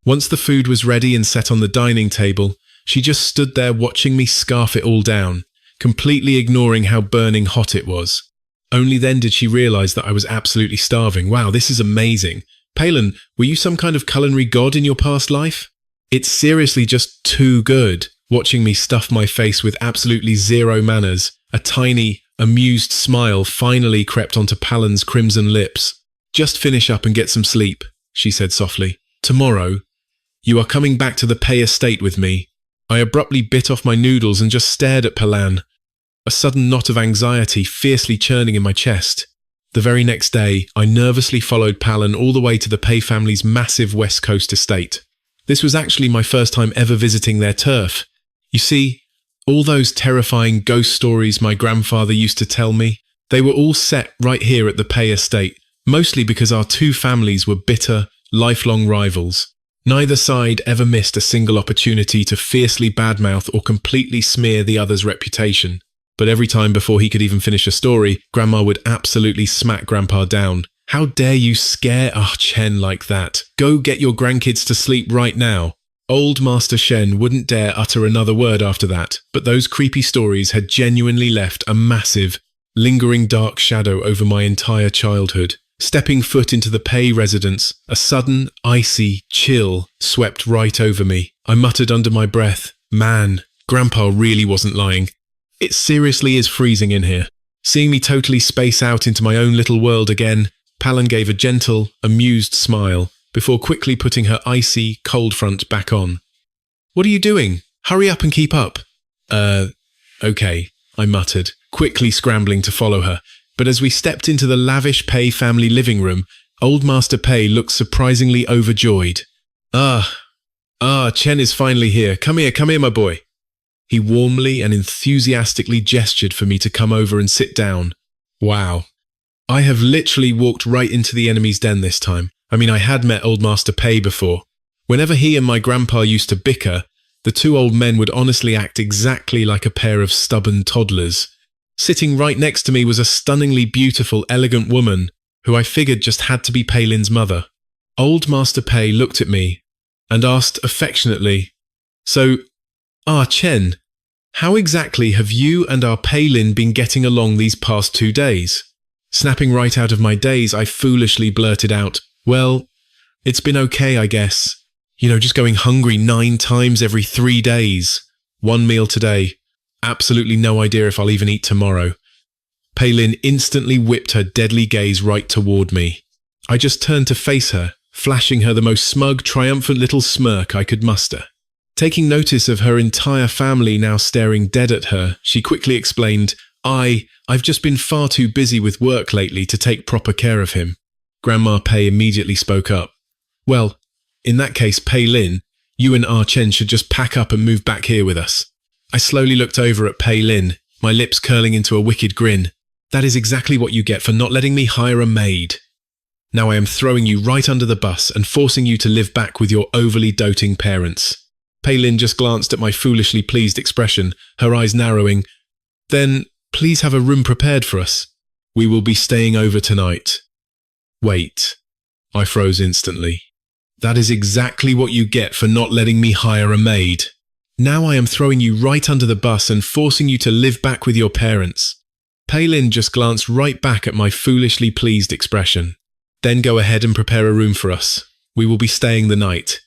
Once the food was ready and set on the dining table, she just stood there watching me scarf it all down, completely ignoring how burning hot it was. Only then did she realize that I was absolutely starving. Wow, this is amazing. Palin, were you some kind of culinary god in your past life? It's seriously just too good, watching me stuff my face with absolutely zero manners. A tiny, amused smile finally crept onto Palin's crimson lips. "Just finish up and get some sleep," she said softly. "Tomorrow, you are coming back to the Pei estate with me." I abruptly bit off my noodles and just stared at Palin, a sudden knot of anxiety fiercely churning in my chest. The very next day, I nervously followed Palin all the way to the Pei family's massive West Coast estate. This was actually my first time ever visiting their turf. You see, all those terrifying ghost stories my grandfather used to tell me, they were all set right here at the Pei estate, mostly because our two families were bitter, lifelong rivals. Neither side ever missed a single opportunity to fiercely badmouth or completely smear the other's reputation. But every time before he could even finish a story, Grandma would absolutely smack Grandpa down. How dare you scare our Chen like that? Go get your grandkids to sleep right now. Old Master Shen wouldn't dare utter another word after that, but those creepy stories had genuinely left a massive, lingering dark shadow over my entire childhood. Stepping foot into the Pei residence, a sudden, icy chill swept right over me. I muttered under my breath, "Man, Grandpa really wasn't lying. It seriously is freezing in here." Seeing me totally space out into my own little world again, Palin gave a gentle, amused smile before quickly putting her icy, cold front back on. "What are you doing? Hurry up and keep up." Okay, I muttered, quickly scrambling to follow her. But as we stepped into the lavish Pei family living room, Old Master Pei looked surprisingly overjoyed. Chen is finally here. Come here, my boy." He warmly and enthusiastically gestured for me to come over and sit down. Wow. I have literally walked right into the enemy's den this time. I mean, I had met Old Master Pei before. Whenever he and my grandpa used to bicker, the two old men would honestly act exactly like a pair of stubborn toddlers. Sitting right next to me was a stunningly beautiful, elegant woman, who I figured just had to be Pei-Lin's mother. Old Master Pei looked at me and asked affectionately, "So, Chen, how exactly have you and our Pei-Lin been getting along these past 2 days?" Snapping right out of my daze, I foolishly blurted out, "Well, it's been okay, I guess. Just going hungry 9 times every 3 days. 1 meal today. Absolutely no idea if I'll even eat tomorrow." Pei-Lin instantly whipped her deadly gaze right toward me. I just turned to face her, flashing her the most smug, triumphant little smirk I could muster. Taking notice of her entire family now staring dead at her, she quickly explained, I've just been far too busy with work lately to take proper care of him." Grandma Pei immediately spoke up. "Well, in that case, Pei-Lin, you and Chen should just pack up and move back here with us." I slowly looked over at Pei-Lin, my lips curling into a wicked grin. "That is exactly what you get for not letting me hire a maid. Now I am throwing you right under the bus and forcing you to live back with your overly doting parents." Pei-Lin just glanced at my foolishly pleased expression, her eyes narrowing. "Then please have a room prepared for us. We will be staying over tonight." Wait. I froze instantly. "That is exactly what you get for not letting me hire a maid. Now I am throwing you right under the bus and forcing you to live back with your parents." Pei-Lin just glanced right back at my foolishly pleased expression. "Then go ahead and prepare a room for us. We will be staying the night."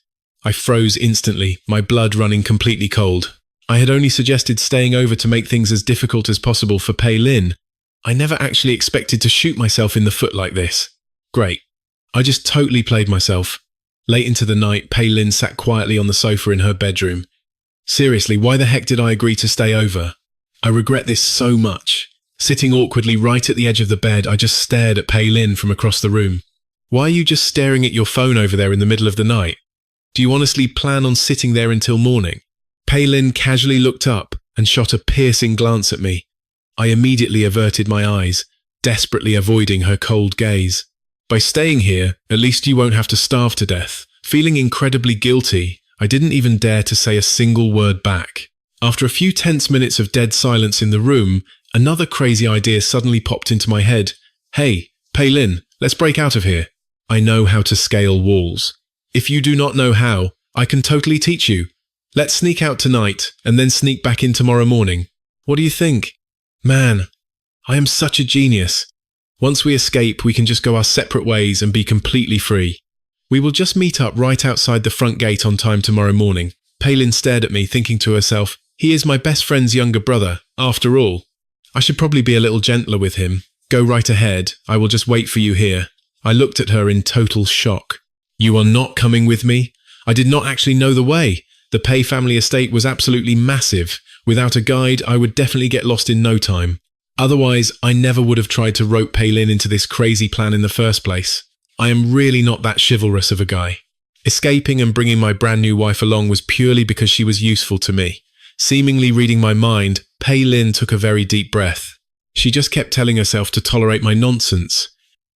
I froze instantly, my blood running completely cold. I had only suggested staying over to make things as difficult as possible for Pei-Lin. I never actually expected to shoot myself in the foot like this. Great. I just totally played myself. Late into the night, Pei-Lin sat quietly on the sofa in her bedroom. Seriously, why the heck did I agree to stay over? I regret this so much. Sitting awkwardly right at the edge of the bed, I just stared at Pei-Lin from across the room. "Why are you just staring at your phone over there in the middle of the night? Do you honestly plan on sitting there until morning?" Pei-Lin casually looked up and shot a piercing glance at me. I immediately averted my eyes, desperately avoiding her cold gaze. "By staying here, at least you won't have to starve to death." Feeling incredibly guilty, I didn't even dare to say a single word back. After a few tense minutes of dead silence in the room, another crazy idea suddenly popped into my head. "Hey, Pei-Lin, let's break out of here. I know how to scale walls. If you do not know how, I can totally teach you. Let's sneak out tonight and then sneak back in tomorrow morning. What do you think?" Man, I am such a genius. Once we escape, we can just go our separate ways and be completely free. We will just meet up right outside the front gate on time tomorrow morning. Pei-Lin stared at me, thinking to herself, he is my best friend's younger brother, after all. I should probably be a little gentler with him. Go right ahead, I will just wait for you here. I looked at her in total shock. You are not coming with me? I did not actually know the way. The Pei family estate was absolutely massive. Without a guide, I would definitely get lost in no time. Otherwise, I never would have tried to rope Pei-Lin into this crazy plan in the first place. I am really not that chivalrous of a guy. Escaping and bringing my brand new wife along was purely because she was useful to me. Seemingly reading my mind, Pei-Lin took a very deep breath. She just kept telling herself to tolerate my nonsense.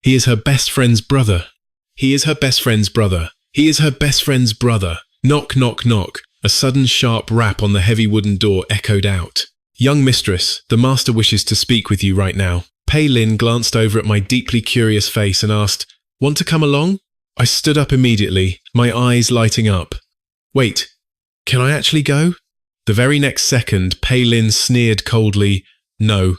He is her best friend's brother. He is her best friend's brother. He is her best friend's brother. Knock, knock, knock. A sudden sharp rap on the heavy wooden door echoed out. Young mistress, the master wishes to speak with you right now. Pei Lin glanced over at my deeply curious face and asked, "Want to come along?" I stood up immediately, my eyes lighting up. "Wait, can I actually go?" The very next second, Pei Lin sneered coldly, "No."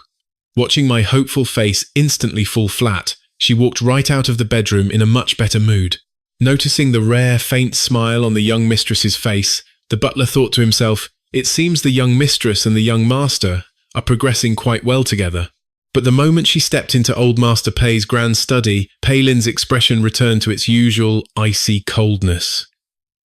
Watching my hopeful face instantly fall flat, she walked right out of the bedroom in a much better mood. Noticing the rare, faint smile on the young mistress's face, the butler thought to himself, "It seems the young mistress and the young master are progressing quite well together." But the moment she stepped into old Master Pei's grand study, Pei Lin's expression returned to its usual icy coldness.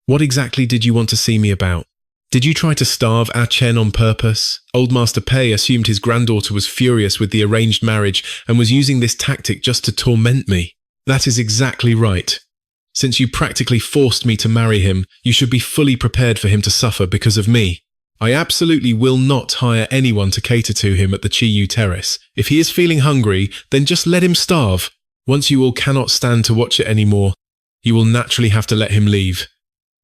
"What exactly did you want to see me about? Did you try to starve our Chen on purpose?" Old Master Pei assumed his granddaughter was furious with the arranged marriage and was using this tactic just to torment me. "That is exactly right. Since you practically forced me to marry him, you should be fully prepared for him to suffer because of me. I absolutely will not hire anyone to cater to him at the Chiyu Terrace. If he is feeling hungry, then just let him starve. Once you all cannot stand to watch it anymore, you will naturally have to let him leave."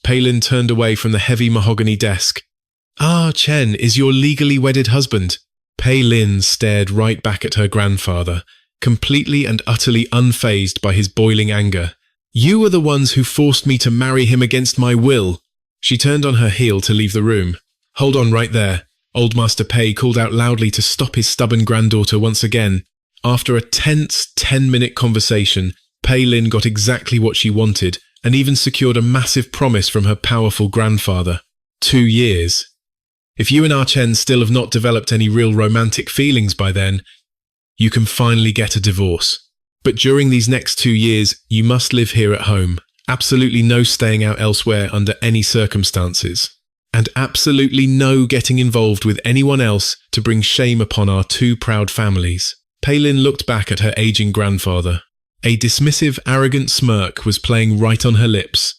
Pei Lin turned away from the heavy mahogany desk. "Ah, Chen is your legally wedded husband." Pei Lin stared right back at her grandfather, completely and utterly unfazed by his boiling anger. "You are the ones who forced me to marry him against my will." She turned on her heel to leave the room. "Hold on right there." Old Master Pei called out loudly to stop his stubborn granddaughter once again. After a tense 10-minute conversation, Pei Lin got exactly what she wanted and even secured a massive promise from her powerful grandfather. 2 years. If you and Archen still have not developed any real romantic feelings by then, you can finally get a divorce. But during these next 2 years, you must live here at home. Absolutely no staying out elsewhere under any circumstances. And absolutely no getting involved with anyone else to bring shame upon our 2 proud families. Pei Lin looked back at her aging grandfather. A dismissive, arrogant smirk was playing right on her lips.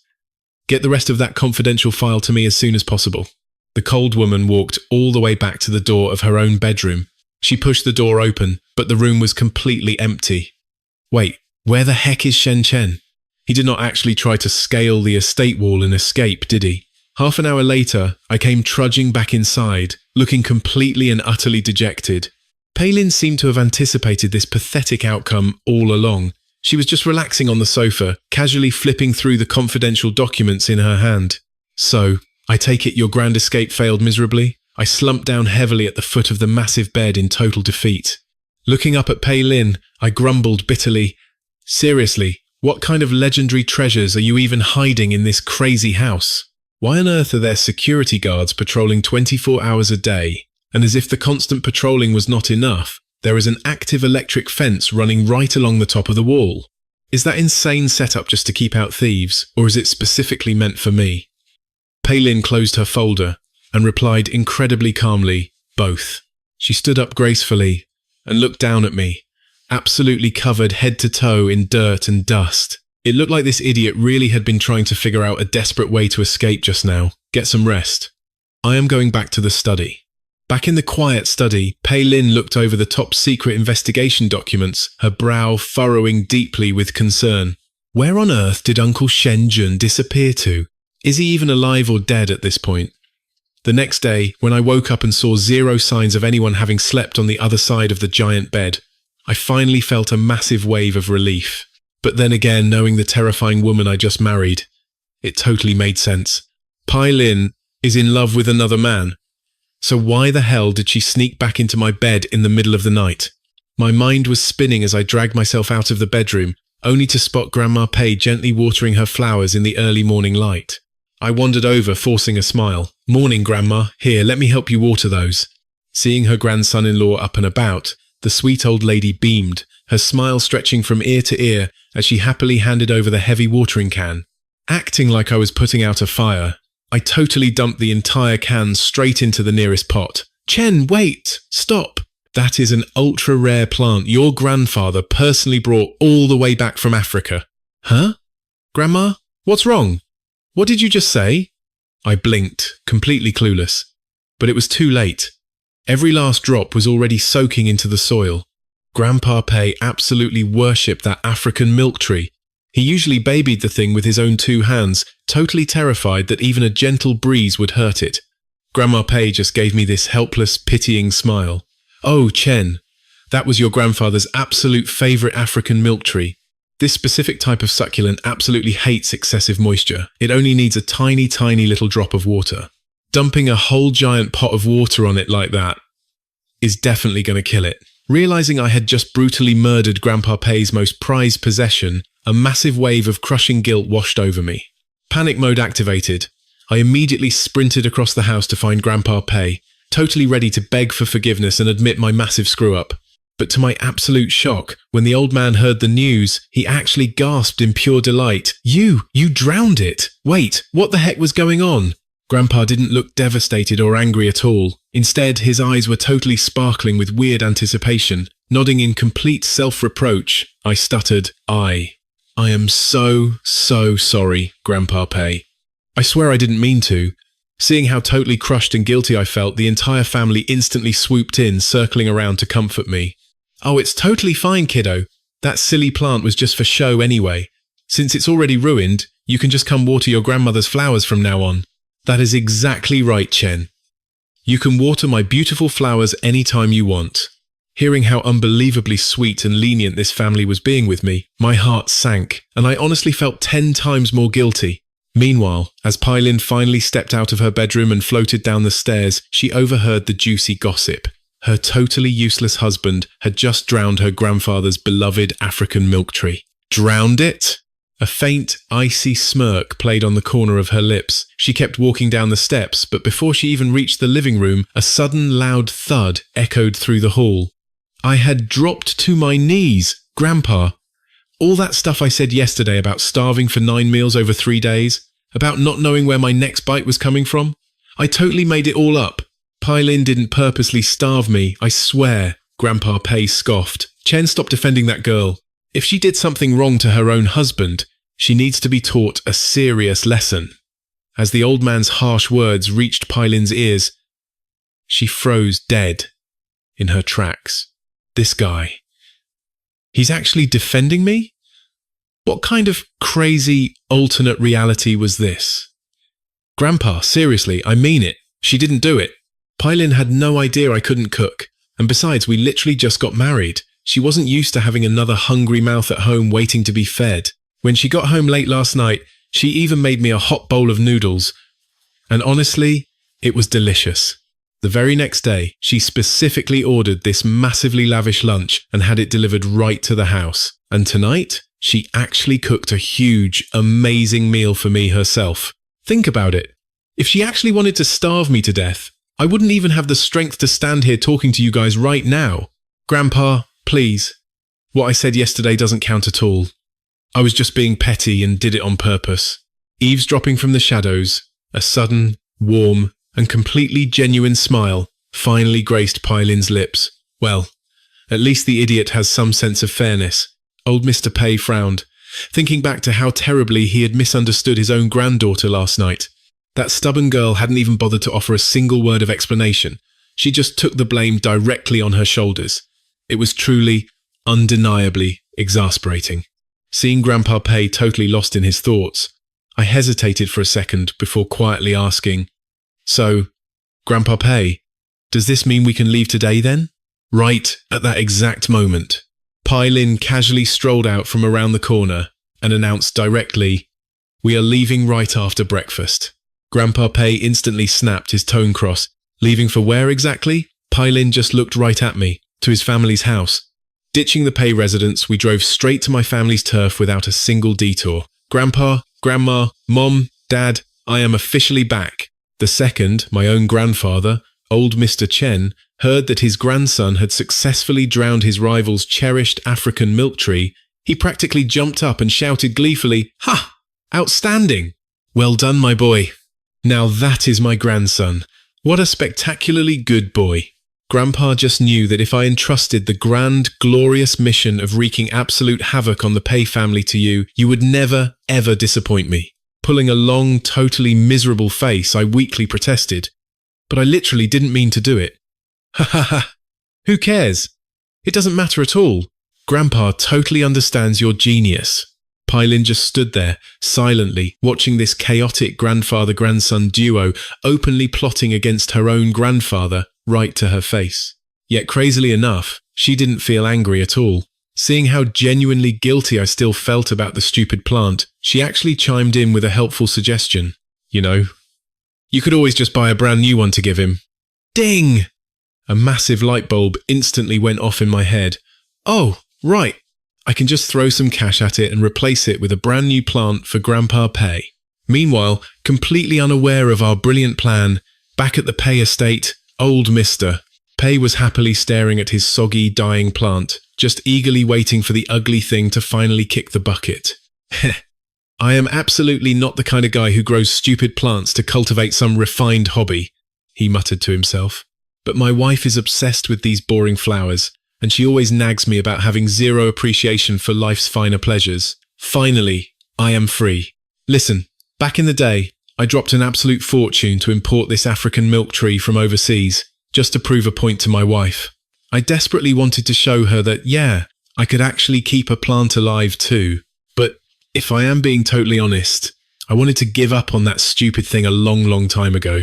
"Get the rest of that confidential file to me as soon as possible." The cold woman walked all the way back to the door of her own bedroom. She pushed the door open, but the room was completely empty. Wait, where the heck is Shen Chen? He did not actually try to scale the estate wall and escape, did he? Half an hour later, I came trudging back inside, looking completely and utterly dejected. Pei Lin seemed to have anticipated this pathetic outcome all along. She was just relaxing on the sofa, casually flipping through the confidential documents in her hand. "So, I take it your grand escape failed miserably?" I slumped down heavily at the foot of the massive bed in total defeat. Looking up at Pei Lin, I grumbled bitterly, "Seriously, what kind of legendary treasures are you even hiding in this crazy house? Why on earth are there security guards patrolling 24 hours a day? And as if the constant patrolling was not enough, there is an active electric fence running right along the top of the wall. Is that insane setup just to keep out thieves, or is it specifically meant for me?" Pei Lin closed her folder and replied incredibly calmly, "Both." She stood up gracefully and looked down at me, absolutely covered head to toe in dirt and dust. It looked like this idiot really had been trying to figure out a desperate way to escape just now. Get some rest. I am going back to the study. Back in the quiet study, Pei Lin looked over the top secret investigation documents, her brow furrowing deeply with concern. Where on earth did Uncle Shen Jun disappear to? Is he even alive or dead at this point? The next day, when I woke up and saw zero signs of anyone having slept on the other side of the giant bed, I finally felt a massive wave of relief. But then again, knowing the terrifying woman I just married, it totally made sense. Pei Lin is in love with another man. So why the hell did she sneak back into my bed in the middle of the night? My mind was spinning as I dragged myself out of the bedroom, only to spot Grandma Pei gently watering her flowers in the early morning light. I wandered over, forcing a smile. "Morning, Grandma. Here, let me help you water those." Seeing her grandson-in-law up and about, the sweet old lady beamed, her smile stretching from ear to ear as she happily handed over the heavy watering can. Acting like I was putting out a fire, I totally dumped the entire can straight into the nearest pot. "Chen, wait! Stop! That is an ultra-rare plant your grandfather personally brought all the way back from Africa." "Huh? Grandma? What's wrong? What did you just say?" I blinked, completely clueless. But it was too late. Every last drop was already soaking into the soil. Grandpa Pei absolutely worshipped that African milk tree. He usually babied the thing with his own 2 hands, totally terrified that even a gentle breeze would hurt it. Grandma Pei just gave me this helpless, pitying smile. "Oh, Chen, that was your grandfather's absolute favorite African milk tree. This specific type of succulent absolutely hates excessive moisture. It only needs a tiny, tiny little drop of water. Dumping a whole giant pot of water on it like that is definitely going to kill it." Realizing I had just brutally murdered Grandpa Pei's most prized possession, a massive wave of crushing guilt washed over me. Panic mode activated. I immediately sprinted across the house to find Grandpa Pei, totally ready to beg for forgiveness and admit my massive screw-up. But to my absolute shock, when the old man heard the news, he actually gasped in pure delight. You drowned it! Wait, what the heck was going on?" Grandpa didn't look devastated or angry at all. Instead, his eyes were totally sparkling with weird anticipation. Nodding in complete self-reproach, I stuttered, I am so sorry, Grandpa Pei. I swear I didn't mean to. Seeing how totally crushed and guilty I felt, the entire family instantly swooped in, circling around to comfort me. "Oh, it's totally fine, kiddo. That silly plant was just for show anyway. Since it's already ruined, you can just come water your grandmother's flowers from now on." "That is exactly right, Chen. You can water my beautiful flowers anytime you want." Hearing how unbelievably sweet and lenient this family was being with me, my heart sank, and I honestly felt 10 times more guilty. Meanwhile, as Pailin finally stepped out of her bedroom and floated down the stairs, she overheard the juicy gossip. Her totally useless husband had just drowned her grandfather's beloved African milk tree. Drowned it? A faint, icy smirk played on the corner of her lips. She kept walking down the steps, but before she even reached the living room, a sudden loud thud echoed through the hall. I had dropped to my knees. "Grandpa, all that stuff I said yesterday about starving for 9 meals over 3 days, about not knowing where my next bite was coming from, I totally made it all up. Pailin didn't purposely starve me, I swear," Grandpa Pei scoffed. "Chen, stop defending that girl. If she did something wrong to her own husband, she needs to be taught a serious lesson." As the old man's harsh words reached Pailin's ears, she froze dead in her tracks. This guy, he's actually defending me? What kind of crazy alternate reality was this? "Grandpa, seriously, I mean it. She didn't do it. Pailin had no idea I couldn't cook. And besides, we literally just got married. She wasn't used to having another hungry mouth at home waiting to be fed. When she got home late last night, she even made me a hot bowl of noodles. And honestly, it was delicious. The very next day, she specifically ordered this massively lavish lunch and had it delivered right to the house. And tonight, she actually cooked a huge, amazing meal for me herself. Think about it. If she actually wanted to starve me to death, I wouldn't even have the strength to stand here talking to you guys right now. Grandpa, please. What I said yesterday doesn't count at all. I was just being petty and did it on purpose." Eavesdropping from the shadows, a sudden, warm, and completely genuine smile finally graced Pailin's lips. Well, at least the idiot has some sense of fairness. Old Mr. Pei frowned, thinking back to how terribly he had misunderstood his own granddaughter last night. That stubborn girl hadn't even bothered to offer a single word of explanation. She just took the blame directly on her shoulders. It was truly, undeniably exasperating. Seeing Grandpa Pei totally lost in his thoughts, I hesitated for a second before quietly asking, "So, Grandpa Pei, does this mean we can leave today then?" Right at that exact moment, Pailin casually strolled out from around the corner and announced directly, "We are leaving right after breakfast." Grandpa Pei instantly snapped his tone cross. "Leaving for where exactly?" Pailin just looked right at me, to his family's house. Ditching the Pei residence, we drove straight to my family's turf without a single detour. "Grandpa, Grandma, Mom, Dad, I am officially back." The second, my own grandfather, old Mr. Chen, heard that his grandson had successfully drowned his rival's cherished African milk tree, he practically jumped up and shouted gleefully, "Ha! Outstanding! Well done, my boy. Now that is my grandson. What a spectacularly good boy." Grandpa just knew that if I entrusted the grand, glorious mission of wreaking absolute havoc on the Pei family to you, you would never, ever disappoint me. Pulling a long, totally miserable face, I weakly protested. "But I literally didn't mean to do it." "Ha ha ha. Who cares? It doesn't matter at all. Grandpa totally understands your genius. Pailin just stood there, silently, watching this chaotic grandfather-grandson duo openly plotting against her own grandfather right to her face. Yet crazily enough, she didn't feel angry at all. Seeing how genuinely guilty I still felt about the stupid plant, she actually chimed in with a helpful suggestion. You could always just buy a brand new one to give him. Ding! A massive light bulb instantly went off in my head. Oh, right. I can just throw some cash at it and replace it with a brand new plant for Grandpa Pei. Meanwhile, completely unaware of our brilliant plan, back at the Pei estate, old Mr. Pei was happily staring at his soggy, dying plant, just eagerly waiting for the ugly thing to finally kick the bucket. I am absolutely not the kind of guy who grows stupid plants to cultivate some refined hobby, he muttered to himself. But my wife is obsessed with these boring flowers, and she always nags me about having zero appreciation for life's finer pleasures. Finally, I am free. Listen, back in the day, I dropped an absolute fortune to import this African milk tree from overseas, just to prove a point to my wife. I desperately wanted to show her that, yeah, I could actually keep a plant alive too. But if I am being totally honest, I wanted to give up on that stupid thing a long, long time ago.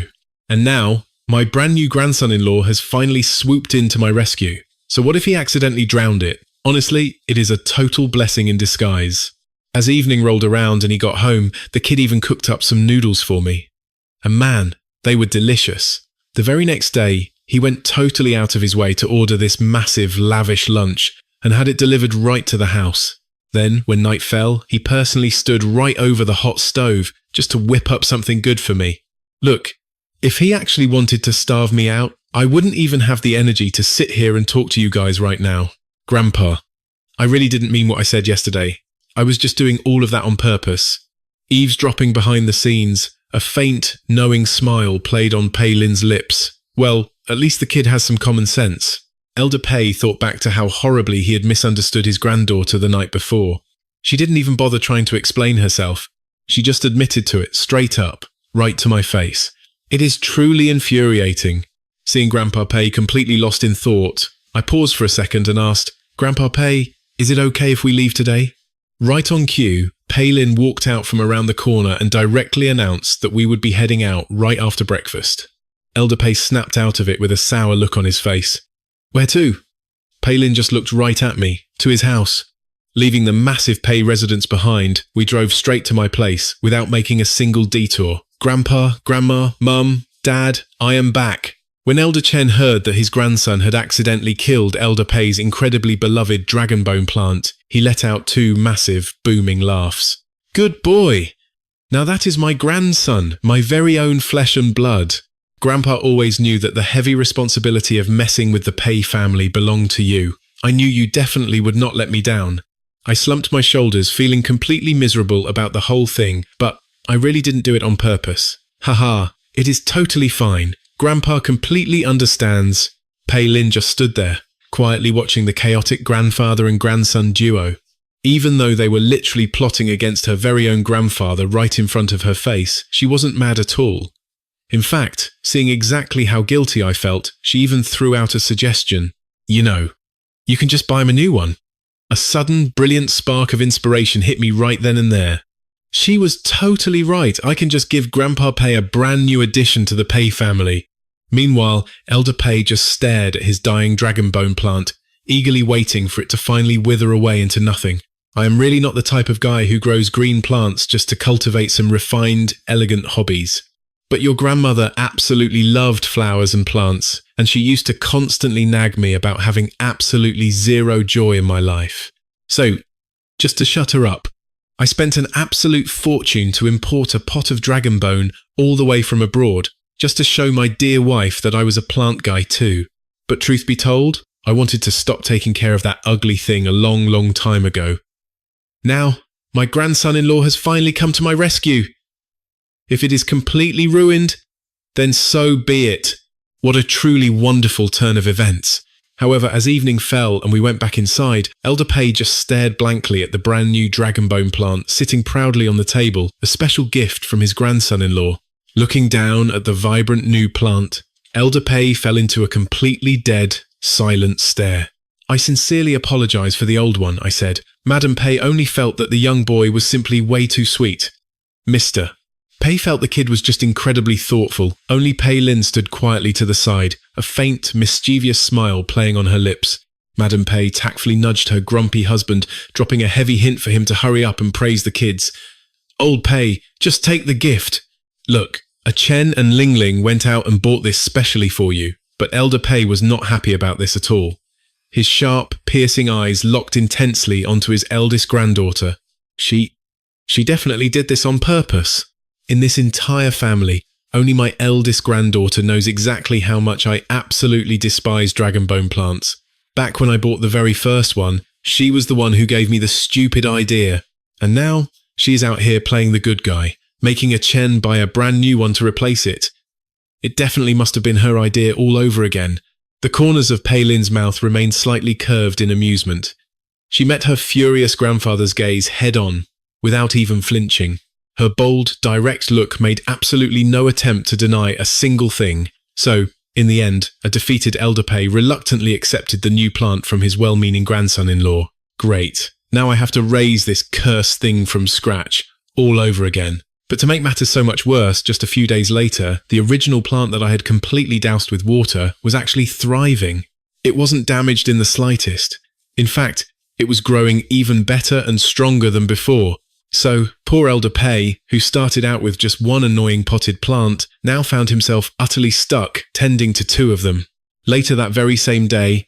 And now, my brand new grandson-in-law has finally swooped in to my rescue. So what if he accidentally drowned it? Honestly, it is a total blessing in disguise. As evening rolled around and he got home, the kid even cooked up some noodles for me. And man, they were delicious. The very next day, he went totally out of his way to order this massive, lavish lunch and had it delivered right to the house. Then, when night fell, he personally stood right over the hot stove just to whip up something good for me. Look, if he actually wanted to starve me out, I wouldn't even have the energy to sit here and talk to you guys right now. Grandpa, I really didn't mean what I said yesterday. I was just doing all of that on purpose. Eavesdropping behind the scenes, a faint, knowing smile played on Peilin's lips. Well, at least the kid has some common sense. Elder Pei thought back to how horribly he had misunderstood his granddaughter the night before. She didn't even bother trying to explain herself. She just admitted to it straight up, right to my face. It is truly infuriating. Seeing Grandpa Pei completely lost in thought, I paused for a second and asked, Grandpa Pei, is it okay if we leave today? Right on cue, Peilin walked out from around the corner and directly announced that we would be heading out right after breakfast. Elder Pei snapped out of it with a sour look on his face. Where to? Peilin just looked right at me, to his house. Leaving the massive Pei residence behind, we drove straight to my place without making a single detour. Grandpa, Grandma, Mum, Dad, I am back. When Elder Chen heard that his grandson had accidentally killed Elder Pei's incredibly beloved dragonbone plant, he let out two massive, booming laughs. Good boy! Now that is my grandson, my very own flesh and blood. Grandpa always knew that the heavy responsibility of messing with the Pei family belonged to you. I knew you definitely would not let me down. I slumped my shoulders, feeling completely miserable about the whole thing, but I really didn't do it on purpose. Haha, it is totally fine. Grandpa completely understands. Peilin just stood there, quietly watching the chaotic grandfather and grandson duo. Even though they were literally plotting against her very own grandfather right in front of her face, she wasn't mad at all. In fact, seeing exactly how guilty I felt, she even threw out a suggestion. You can just buy him a new one. A sudden, brilliant spark of inspiration hit me right then and there. She was totally right. I can just give Grandpa Pei a brand new addition to the Pei family. Meanwhile, Elder Pei just stared at his dying dragonbone plant, eagerly waiting for it to finally wither away into nothing. I am really not the type of guy who grows green plants just to cultivate some refined, elegant hobbies. But your grandmother absolutely loved flowers and plants, and she used to constantly nag me about having absolutely zero joy in my life. So, just to shut her up, I spent an absolute fortune to import a pot of dragonbone all the way from abroad, just to show my dear wife that I was a plant guy too. But truth be told, I wanted to stop taking care of that ugly thing a long, long time ago. Now, my grandson-in-law has finally come to my rescue. If it is completely ruined, then so be it. What a truly wonderful turn of events. However, as evening fell and we went back inside, Elder Pei just stared blankly at the brand new dragonbone plant sitting proudly on the table, a special gift from his grandson-in-law. Looking down at the vibrant new plant, Elder Pei fell into a completely dead, silent stare. I sincerely apologize for the old one, I said. Madam Pei only felt that the young boy was simply way too sweet. Mr. Pei felt the kid was just incredibly thoughtful. Only Pei Lin stood quietly to the side, a faint, mischievous smile playing on her lips. Madam Pei tactfully nudged her grumpy husband, dropping a heavy hint for him to hurry up and praise the kids. Old Pei, just take the gift. Look, a Chen and Ling Ling went out and bought this specially for you, but Elder Pei was not happy about this at all. His sharp, piercing eyes locked intensely onto his eldest granddaughter. She definitely did this on purpose. In this entire family, only my eldest granddaughter knows exactly how much I absolutely despise dragon bone plants. Back when I bought the very first one, she was the one who gave me the stupid idea. And now, she is out here playing the good guy, making a Chen buy a brand new one to replace it. It definitely must have been her idea all over again. The corners of Pei Lin's mouth remained slightly curved in amusement. She met her furious grandfather's gaze head-on, without even flinching. Her bold, direct look made absolutely no attempt to deny a single thing. So, in the end, a defeated Elder Pei reluctantly accepted the new plant from his well-meaning grandson-in-law. Great. Now I have to raise this cursed thing from scratch, all over again. But to make matters so much worse, just a few days later, the original plant that I had completely doused with water was actually thriving. It wasn't damaged in the slightest. In fact, it was growing even better and stronger than before. So, poor Elder Pei, who started out with just one annoying potted plant, now found himself utterly stuck tending to two of them. Later that very same day,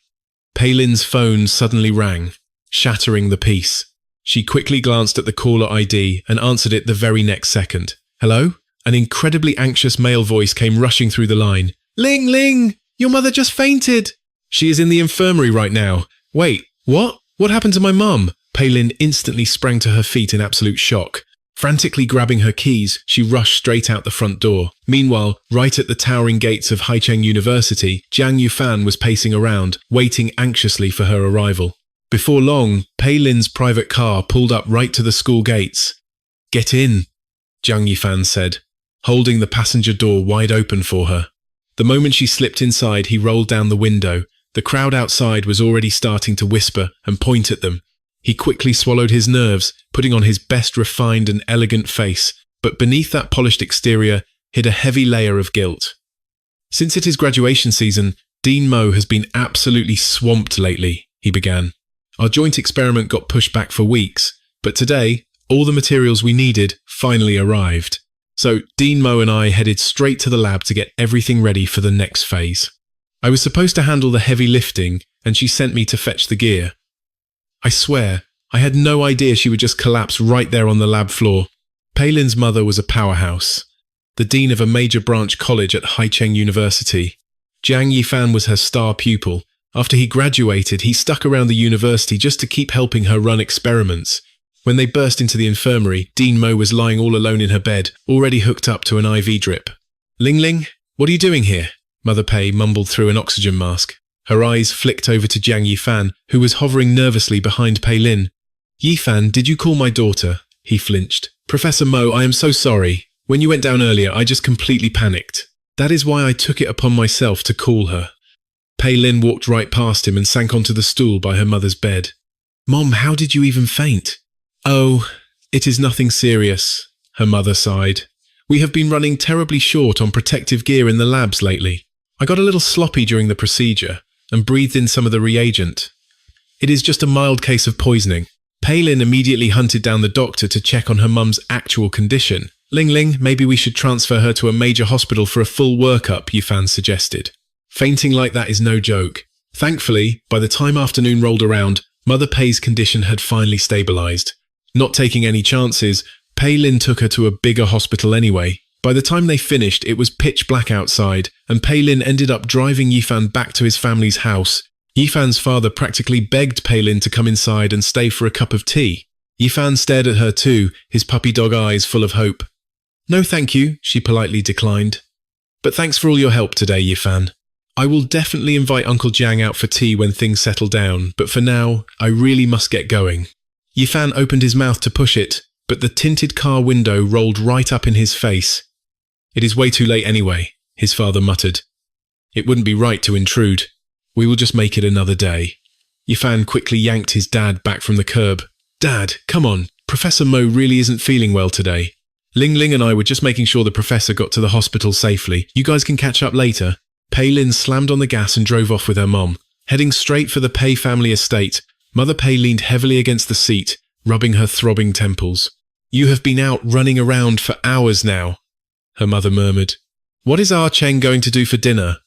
Pei Lin's phone suddenly rang, shattering the peace. She quickly glanced at the caller ID and answered it the very next second. Hello? An incredibly anxious male voice came rushing through the line. Ling Ling! Your mother just fainted! She is in the infirmary right now. Wait, what? What happened to my mum? Pei Lin instantly sprang to her feet in absolute shock. Frantically grabbing her keys, she rushed straight out the front door. Meanwhile, right at the towering gates of Haicheng University, Jiang Yufan was pacing around, waiting anxiously for her arrival. Before long, Pei Lin's private car pulled up right to the school gates. Get in, Jiang Yifan said, holding the passenger door wide open for her. The moment she slipped inside, he rolled down the window. The crowd outside was already starting to whisper and point at them. He quickly swallowed his nerves, putting on his best refined and elegant face, but beneath that polished exterior hid a heavy layer of guilt. Since it is graduation season, Dean Mo has been absolutely swamped lately, he began. Our joint experiment got pushed back for weeks, but today, all the materials we needed finally arrived. So Dean Mo and I headed straight to the lab to get everything ready for the next phase. I was supposed to handle the heavy lifting, and she sent me to fetch the gear. I swear, I had no idea she would just collapse right there on the lab floor. Pei Lin's mother was a powerhouse, the dean of a major branch college at Haicheng University. Jiang Yifan was her star pupil. After he graduated, he stuck around the university just to keep helping her run experiments. When they burst into the infirmary, Dean Mo was lying all alone in her bed, already hooked up to an IV drip. Ling Ling, what are you doing here? Mother Pei mumbled through an oxygen mask. Her eyes flicked over to Jiang Yifan, who was hovering nervously behind Pei Lin. Yifan, did you call my daughter? He flinched. Professor Mo, I am so sorry. When you went down earlier, I just completely panicked. That is why I took it upon myself to call her. Pei Lin walked right past him and sank onto the stool by her mother's bed. Mom, how did you even faint? Oh, it is nothing serious, her mother sighed. We have been running terribly short on protective gear in the labs lately. I got a little sloppy during the procedure and breathed in some of the reagent. It is just a mild case of poisoning. Pei Lin immediately hunted down the doctor to check on her mum's actual condition. Ling Ling, maybe we should transfer her to a major hospital for a full workup, Yifan suggested. Fainting like that is no joke. Thankfully, by the time afternoon rolled around, Mother Pei's condition had finally stabilized. Not taking any chances, Pei Lin took her to a bigger hospital anyway. By the time they finished, it was pitch black outside, and Pei Lin ended up driving Yifan back to his family's house. Yifan's father practically begged Pei Lin to come inside and stay for a cup of tea. Yifan stared at her too, his puppy dog eyes full of hope. No thank you, she politely declined. But thanks for all your help today, Yifan. I will definitely invite Uncle Jiang out for tea when things settle down, but for now, I really must get going. Yifan opened his mouth to push it, but the tinted car window rolled right up in his face. It is way too late anyway, his father muttered. It wouldn't be right to intrude. We will just make it another day. Yifan quickly yanked his dad back from the curb. Dad, come on. Professor Mo really isn't feeling well today. Ling Ling and I were just making sure the professor got to the hospital safely. You guys can catch up later. Pei Lin slammed on the gas and drove off with her mom. Heading straight for the Pei family estate, Mother Pei leaned heavily against the seat, rubbing her throbbing temples. You have been out running around for hours now, her mother murmured. What is Ah Cheng going to do for dinner?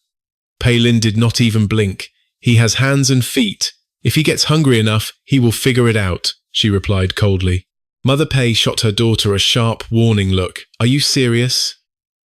Pei Lin did not even blink. He has hands and feet. If he gets hungry enough, he will figure it out, she replied coldly. Mother Pei shot her daughter a sharp, warning look. Are you serious?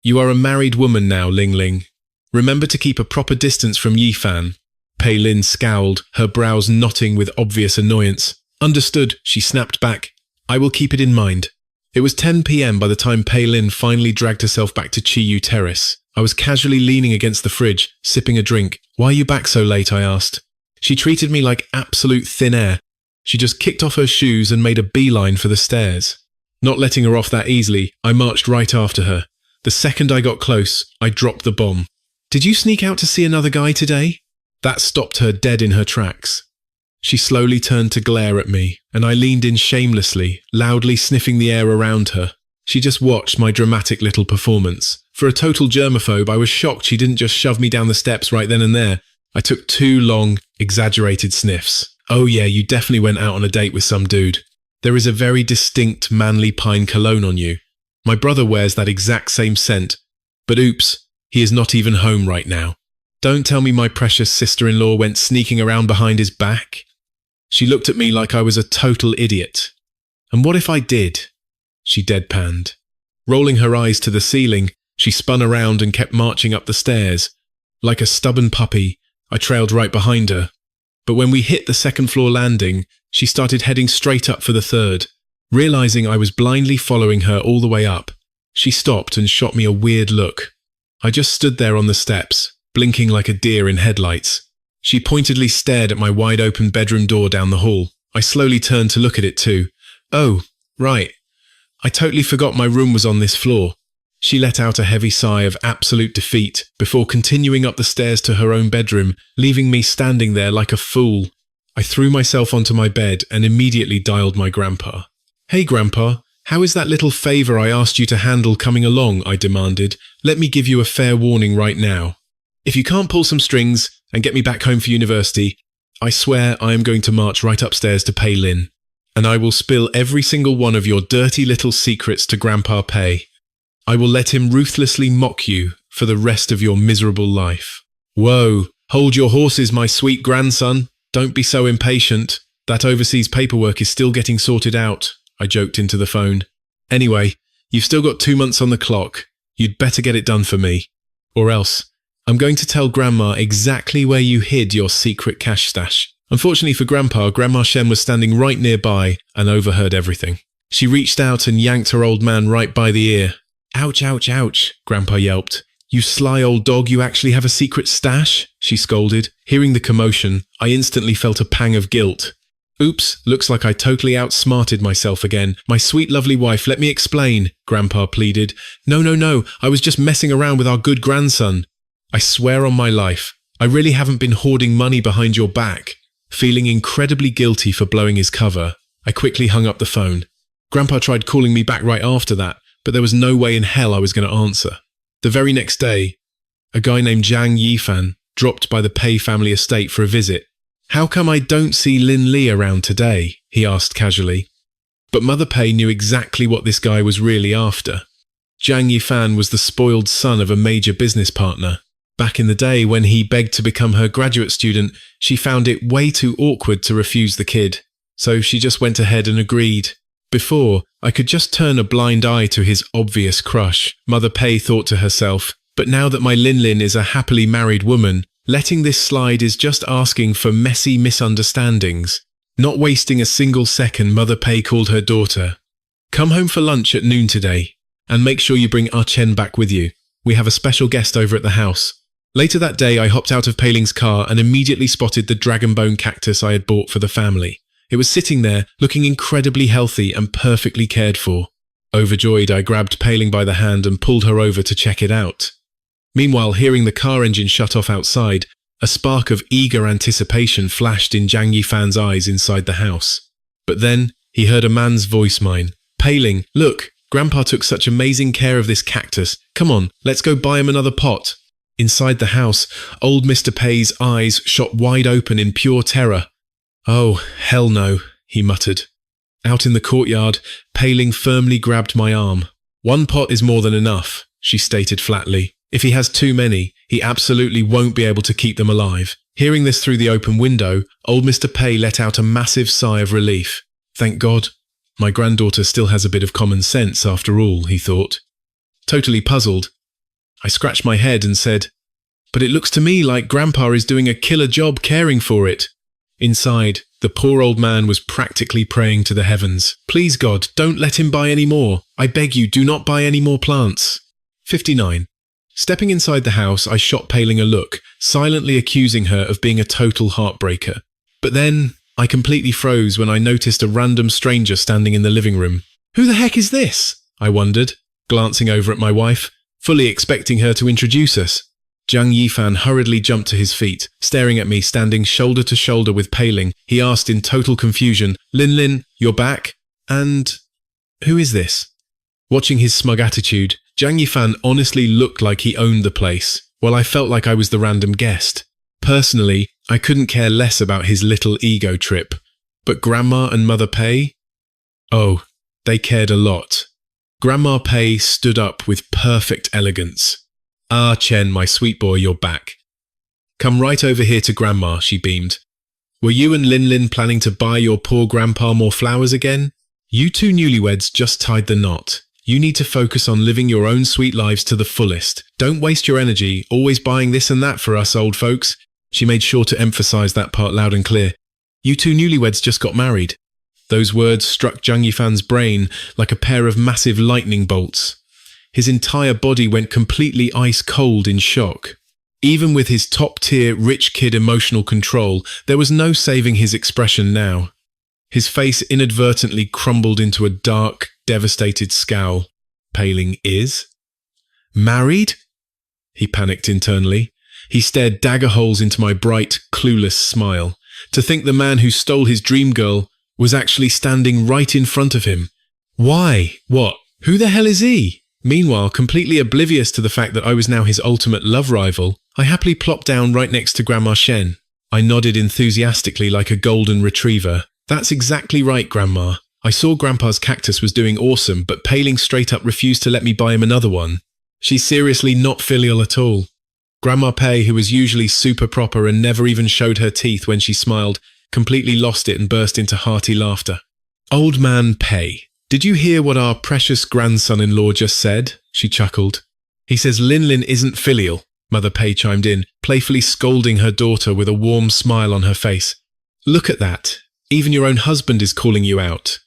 You are a married woman now, Ling Ling. Remember to keep a proper distance from Yifan. Pei Lin scowled, her brows knotting with obvious annoyance. Understood, she snapped back. I will keep it in mind. It was 10 p.m. by the time Pei Lin finally dragged herself back to Chiyu Terrace. I was casually leaning against the fridge, sipping a drink. Why are you back so late? I asked. She treated me like absolute thin air. She just kicked off her shoes and made a beeline for the stairs. Not letting her off that easily, I marched right after her. The second I got close, I dropped the bomb. Did you sneak out to see another guy today? That stopped her dead in her tracks. She slowly turned to glare at me, and I leaned in shamelessly, loudly sniffing the air around her. She just watched my dramatic little performance. For a total germaphobe, I was shocked she didn't just shove me down the steps right then and there. I took 2 long, exaggerated sniffs. Oh yeah, you definitely went out on a date with some dude. There is a very distinct manly pine cologne on you. My brother wears that exact same scent. But oops, he is not even home right now. Don't tell me my precious sister-in-law went sneaking around behind his back. She looked at me like I was a total idiot. And what if I did? She deadpanned. Rolling her eyes to the ceiling, she spun around and kept marching up the stairs. Like a stubborn puppy, I trailed right behind her. But when we hit the 2nd floor landing, she started heading straight up for the 3rd. Realizing I was blindly following her all the way up, she stopped and shot me a weird look. I just stood there on the steps, blinking like a deer in headlights. She pointedly stared at my wide-open bedroom door down the hall. I slowly turned to look at it too. Oh, right. I totally forgot my room was on this floor. She let out a heavy sigh of absolute defeat before continuing up the stairs to her own bedroom, leaving me standing there like a fool. I threw myself onto my bed and immediately dialed my grandpa. Hey grandpa, how is that little favor I asked you to handle coming along? I demanded. Let me give you a fair warning right now. If you can't pull some strings and get me back home for university, I swear I am going to march right upstairs to Pei Lin, and I will spill every single one of your dirty little secrets to Grandpa Pei. I will let him ruthlessly mock you for the rest of your miserable life. Whoa, hold your horses, my sweet grandson. Don't be so impatient. That overseas paperwork is still getting sorted out, I joked into the phone. Anyway, you've still got 2 months on the clock. You'd better get it done for me. Or else, I'm going to tell Grandma exactly where you hid your secret cash stash. Unfortunately for Grandpa, Grandma Shen was standing right nearby and overheard everything. She reached out and yanked her old man right by the ear. Ouch, ouch, ouch, Grandpa yelped. You sly old dog, you actually have a secret stash? She scolded. Hearing the commotion, I instantly felt a pang of guilt. Oops, looks like I totally outsmarted myself again. My sweet lovely wife, let me explain, Grandpa pleaded. No, I was just messing around with our good grandson. I swear on my life, I really haven't been hoarding money behind your back. Feeling incredibly guilty for blowing his cover, I quickly hung up the phone. Grandpa tried calling me back right after that, but there was no way in hell I was going to answer. The very next day, a guy named Zhang Yifan dropped by the Pei family estate for a visit. How come I don't see Lin Li around today? He asked casually. But Mother Pei knew exactly what this guy was really after. Zhang Yifan was the spoiled son of a major business partner. Back in the day when he begged to become her graduate student, she found it way too awkward to refuse the kid. So she just went ahead and agreed. Before, I could just turn a blind eye to his obvious crush, Mother Pei thought to herself. But now that my Lin Lin is a happily married woman, letting this slide is just asking for messy misunderstandings. Not wasting a single second, Mother Pei called her daughter. Come home for lunch at noon today, and make sure you bring Ah Chen back with you. We have a special guest over at the house. Later that day, I hopped out of Pei Ling's car and immediately spotted the dragon bone cactus I had bought for the family. It was sitting there, looking incredibly healthy and perfectly cared for. Overjoyed, I grabbed Pei Ling by the hand and pulled her over to check it out. Meanwhile, hearing the car engine shut off outside, A spark of eager anticipation flashed in Zhang Yifan's eyes inside the house. But then, he heard a man's voice mine. Pei-ling, look, Grandpa took such amazing care of this cactus. Come on, let's go buy him another pot. Inside the house, old Mr. Pei's eyes shot wide open in pure terror. Oh, hell no, he muttered. Out in the courtyard, Pei-ling firmly grabbed my arm. One pot is more than enough, she stated flatly. If he has too many, he absolutely won't be able to keep them alive. Hearing this through the open window, old Mr. Pei let out a massive sigh of relief. Thank God. My granddaughter still has a bit of common sense after all, he thought. Totally puzzled, I scratched my head and said, but it looks to me like Grandpa is doing a killer job caring for it. Inside, the poor old man was practically praying to the heavens. Please God, don't let him buy any more. I beg you, do not buy any more plants. 59. Stepping inside the house, I shot Pei-ling a look, silently accusing her of being a total heartbreaker. But then, I completely froze when I noticed a random stranger standing in the living room. Who the heck is this? I wondered, glancing over at my wife, fully expecting her to introduce us. Zhang Yifan hurriedly jumped to his feet, staring at me standing shoulder to shoulder with Pei-ling. He asked in total confusion, Lin, you're back? And who is this? Watching his smug attitude, Zhang Yifan honestly looked like he owned the place, while I felt like I was the random guest. Personally, I couldn't care less about his little ego trip. But Grandma and Mother Pei? Oh, they cared a lot. Grandma Pei stood up with perfect elegance. Ah, Chen, my sweet boy, you're back. Come right over here to Grandma, she beamed. Were you and Lin planning to buy your poor grandpa more flowers again? You two newlyweds just tied the knot. You need to focus on living your own sweet lives to the fullest. Don't waste your energy, always buying this and that for us old folks. She made sure to emphasize that part loud and clear. You two newlyweds just got married. Those words struck Zhang Yifan's brain like a pair of massive lightning bolts. His entire body went completely ice cold in shock. Even with his top-tier rich kid emotional control, there was no saving his expression now. His face inadvertently crumbled into a dark, devastated scowl. Pei-ling is? Married? He panicked internally. He stared dagger holes into my bright, clueless smile. To think the man who stole his dream girl was actually standing right in front of him. Why? What? Who the hell is he? Meanwhile, completely oblivious to the fact that I was now his ultimate love rival, I happily plopped down right next to Grandma Shen. I nodded enthusiastically like a golden retriever. That's exactly right, Grandma. I saw Grandpa's cactus was doing awesome, but Pei-ling straight up refused to let me buy him another one. She's seriously not filial at all. Grandma Pei, who was usually super proper and never even showed her teeth when she smiled, completely lost it and burst into hearty laughter. Old man Pei, did you hear what our precious grandson-in-law just said? She chuckled. He says Lin isn't filial, Mother Pei chimed in, playfully scolding her daughter with a warm smile on her face. Look at that. Even your own husband is calling you out.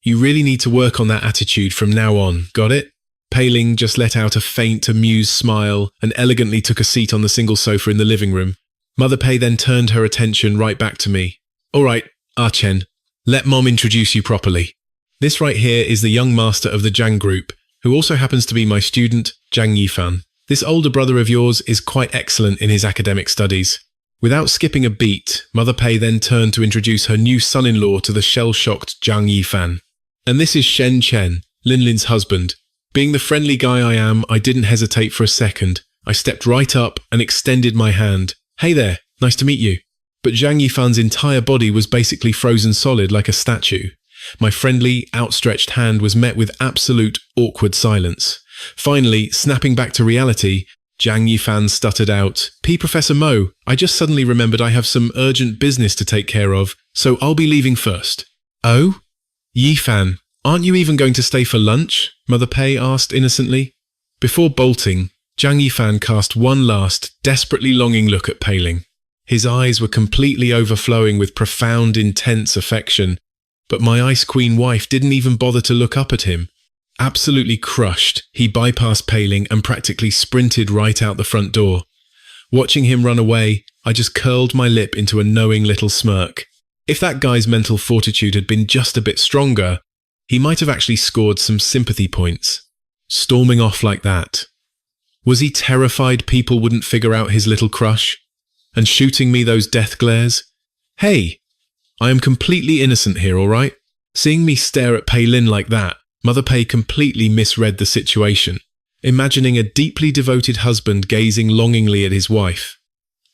You really need to work on that attitude from now on, got it? Pei-ling just let out a faint, amused smile and elegantly took a seat on the single sofa in the living room. Mother Pei then turned her attention right back to me. All right, Chen, let Mom introduce you properly. This right here is the young master of the Zhang group, who also happens to be my student, Zhang Yifan. This older brother of yours is quite excellent in his academic studies. Without skipping a beat, Mother Pei then turned to introduce her new son-in-law to the shell-shocked Zhang Yifan. And this is Shen Chen, Lin's husband. Being the friendly guy I am, I didn't hesitate for a second. I stepped right up and extended my hand. Hey there, nice to meet you. But Zhang Yifan's entire body was basically frozen solid like a statue. My friendly, outstretched hand was met with absolute, awkward silence. Finally, snapping back to reality, Zhang Yifan stuttered out, Professor Mo, I just suddenly remembered I have some urgent business to take care of, so I'll be leaving first. Oh? Yifan, aren't you even going to stay for lunch? Mother Pei asked innocently. Before bolting, Zhang Yifan cast one last, desperately longing look at Pei-ling. His eyes were completely overflowing with profound, intense affection, but my Ice Queen wife didn't even bother to look up at him. Absolutely crushed, he bypassed Pei-ling and practically sprinted right out the front door. Watching him run away, I just curled my lip into a knowing little smirk. If that guy's mental fortitude had been just a bit stronger, he might have actually scored some sympathy points. Storming off like that. Was he terrified people wouldn't figure out his little crush? and shooting me those death glares. Hey, I am completely innocent here, all right? Seeing me stare at Pei Lin like that, Mother Pei completely misread the situation, imagining a deeply devoted husband gazing longingly at his wife.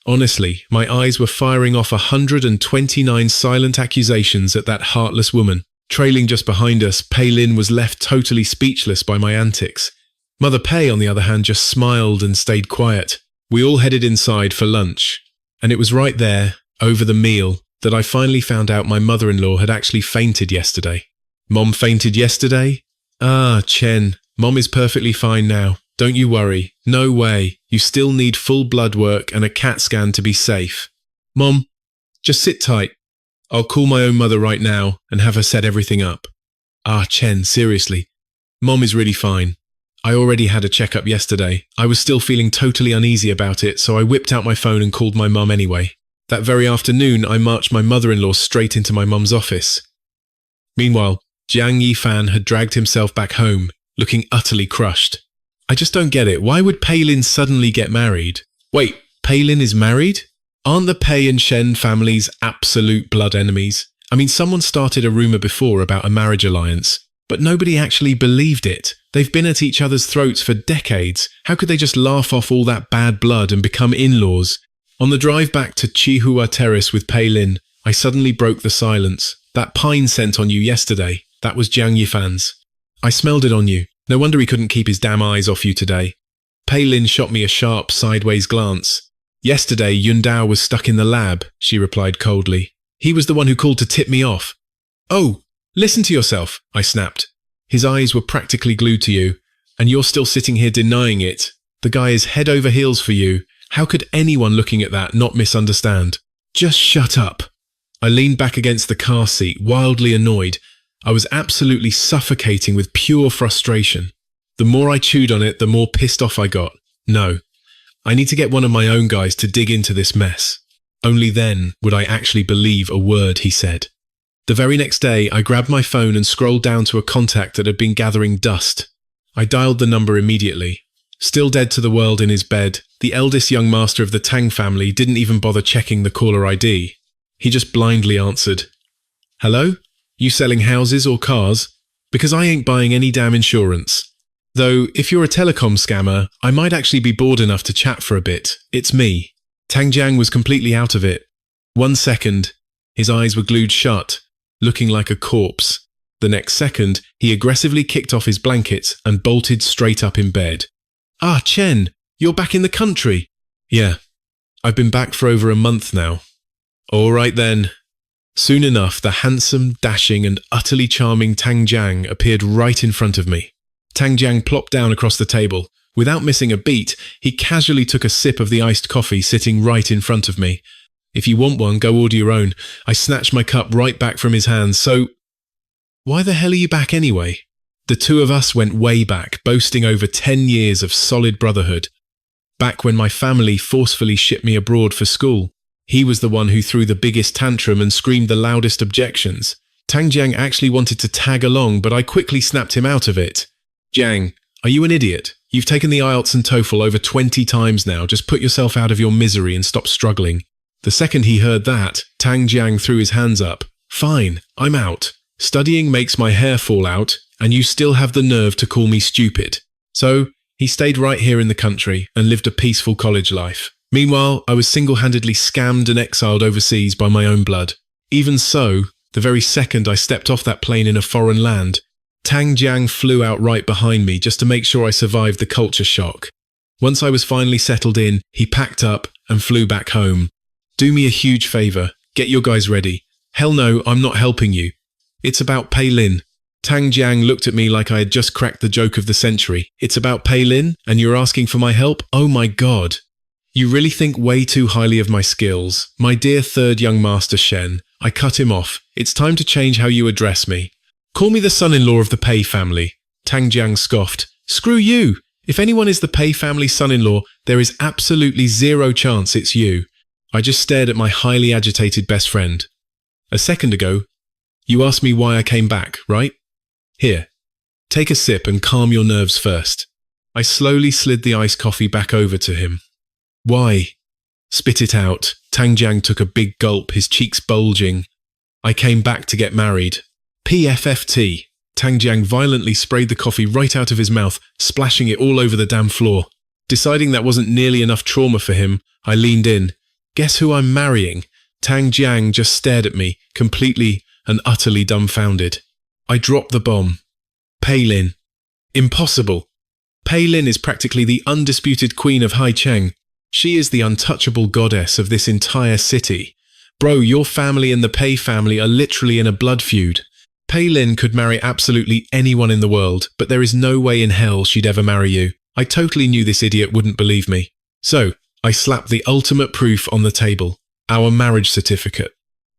Honestly, my eyes were firing off 129 silent accusations at that heartless woman. Trailing just behind us, Pei Lin was left totally speechless by my antics. Mother Pei, on the other hand, just smiled and stayed quiet. We all headed inside for lunch, and it was right there, over the meal, that I finally found out my mother-in-law had actually fainted yesterday. Mom fainted yesterday? Ah, Chen, Mom is perfectly fine now. Don't you worry. No way. You still need full blood work and a CAT scan to be safe. Mom, just sit tight. I'll call my own mother right now and have her set everything up. Ah, Chen, seriously. Mom is really fine. I already had a checkup yesterday. I was still feeling totally uneasy about it, so I whipped out my phone and called my mum anyway. That very afternoon, I marched my mother-in-law straight into my mum's office. Meanwhile, Jiang Yifan had dragged himself back home, looking utterly crushed. I just don't get it. Why would Pei Lin suddenly get married? Wait, Pei Lin is married? Aren't the Pei and Shen families absolute blood enemies? I mean, someone started a rumor before about a marriage alliance, but nobody actually believed it. They've been at each other's throats for decades. How could they just laugh off all that bad blood and become in-laws? On the drive back to Chihua Terrace with Pei Lin, I suddenly broke the silence. That pine scent on you yesterday, that was Jiang Yifan's. I smelled it on you. No wonder he couldn't keep his damn eyes off you today. Pei Lin shot me a sharp, sideways glance. Yesterday, Yun Dao was stuck in the lab, she replied coldly. He was the one who called to tip me off. Oh, listen to yourself, I snapped. His eyes were practically glued to you, and you're still sitting here denying it. The guy is head over heels for you. How could anyone looking at that not misunderstand? Just shut up. I leaned back against the car seat, wildly annoyed. I was absolutely suffocating with pure frustration. The more I chewed on it, the more pissed off I got. No, I need to get one of my own guys to dig into this mess. Only then would I actually believe a word he said. The very next day, I grabbed my phone and scrolled down to a contact that had been gathering dust. I dialed the number immediately. Still dead to the world in his bed, the eldest young master of the Tang family didn't even bother checking the caller ID. He just blindly answered. Hello? You selling houses or cars? Because I ain't buying any damn insurance. Though, if you're a telecom scammer, I might actually be bored enough to chat for a bit. It's me. Tang Jiang was completely out of it. 1 second, his eyes were glued shut, looking like a corpse. The next second, he aggressively kicked off his blankets and bolted straight up in bed. Ah, Chen, you're back in the country. Yeah, I've been back for over a month now. All right then. Soon enough, the handsome, dashing and utterly charming Tang Jiang appeared right in front of me. Tang Jiang plopped down across the table. Without missing a beat, he casually took a sip of the iced coffee sitting right in front of me. If you want one, go order your own. I snatched my cup right back from his hands, so... Why the hell are you back anyway? The two of us went way back, boasting over 10 years of solid brotherhood. Back when my family forcefully shipped me abroad for school. He was the one who threw the biggest tantrum and screamed the loudest objections. Tang Jiang actually wanted to tag along, but I quickly snapped him out of it. Jiang, are you an idiot? You've taken the IELTS and TOEFL over 20 times now. Just put yourself out of your misery and stop struggling. The second he heard that, Tang Jiang threw his hands up. Fine, I'm out. Studying makes my hair fall out, and you still have the nerve to call me stupid. So, he stayed right here in the country and lived a peaceful college life. Meanwhile, I was single-handedly scammed and exiled overseas by my own blood. Even so, the very second I stepped off that plane in a foreign land, Tang Jiang flew out right behind me just to make sure I survived the culture shock. Once I was finally settled in, he packed up and flew back home. Do me a huge favor, get your guys ready. Hell no, I'm not helping you. It's about Pei Lin. Tang Jiang looked at me like I had just cracked the joke of the century. It's about Pei Lin, and you're asking for my help? Oh my god. You really think way too highly of my skills. My dear third young master Shen, I cut him off. It's time to change how you address me. Call me the son-in-law of the Pei family. Tang Jiang scoffed. Screw you. If anyone is the Pei family son-in-law, there is absolutely zero chance it's you. I just stared at my highly agitated best friend. A second ago, you asked me why I came back, right? Here, take a sip and calm your nerves first. I slowly slid the iced coffee back over to him. Why? Spit it out. Tang Jiang took a big gulp, his cheeks bulging. I came back to get married. PFFT. Tang Jiang violently sprayed the coffee right out of his mouth, splashing it all over the damn floor. Deciding that wasn't nearly enough trauma for him, I leaned in. Guess who I'm marrying? Tang Jiang just stared at me, completely and utterly dumbfounded. I dropped the bomb. Pei Lin. Impossible. Pei Lin is practically the undisputed queen of Haicheng. She is the untouchable goddess of this entire city. Bro, your family and the Pei family are literally in a blood feud. Pei Lin could marry absolutely anyone in the world, but there is no way in hell she'd ever marry you. I totally knew this idiot wouldn't believe me. So, I slapped the ultimate proof on the table. Our marriage certificate.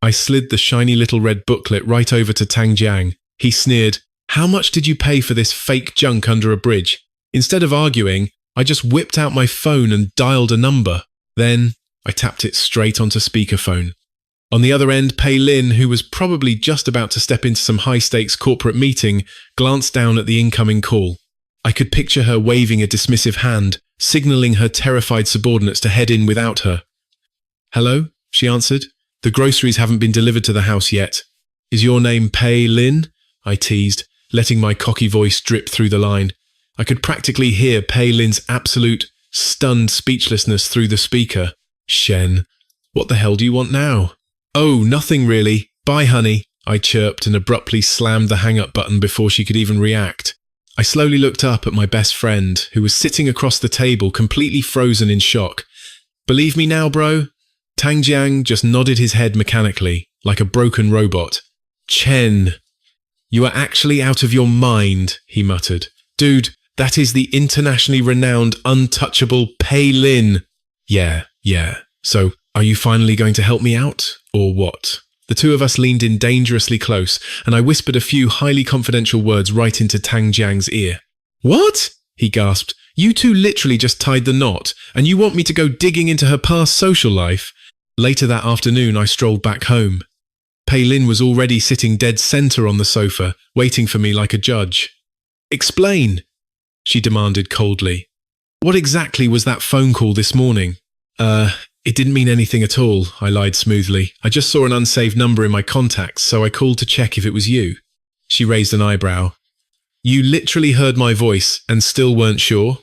I slid the shiny little red booklet right over to Tang Jiang. He sneered, "How much did you pay for this fake junk under a bridge?" Instead of arguing, I just whipped out my phone and dialed a number. Then, I tapped it straight onto speakerphone. On the other end, Pei Lin, who was probably just about to step into some high-stakes corporate meeting, glanced down at the incoming call. I could picture her waving a dismissive hand, signaling her terrified subordinates to head in without her. "Hello?" she answered. "The groceries haven't been delivered to the house yet." "Is your name Pei Lin?" I teased, letting my cocky voice drip through the line. I could practically hear Pei Lin's absolute, stunned speechlessness through the speaker. "Shen, what the hell do you want now?" "Oh, nothing really. Bye, honey," I chirped and abruptly slammed the hang-up button before she could even react. I slowly looked up at my best friend, who was sitting across the table, completely frozen in shock. "Believe me now, bro?" Tang Jiang just nodded his head mechanically, like a broken robot. "Chen, you are actually out of your mind," he muttered. "Dude, that is the internationally renowned, untouchable Pei Lin." Yeah. So, are you finally going to help me out, or what? The two of us leaned in dangerously close, and I whispered a few highly confidential words right into Tang Jiang's ear. "What?" he gasped. "You two literally just tied the knot, and you want me to go digging into her past social life?" Later that afternoon, I strolled back home. Pei Lin was already sitting dead center on the sofa, waiting for me like a judge. "Explain," she demanded coldly. "What exactly was that phone call this morning?" It didn't mean anything at all," I lied smoothly. "I just saw an unsaved number in my contacts, so I called to check if it was you." She raised an eyebrow. "You literally heard my voice and still weren't sure?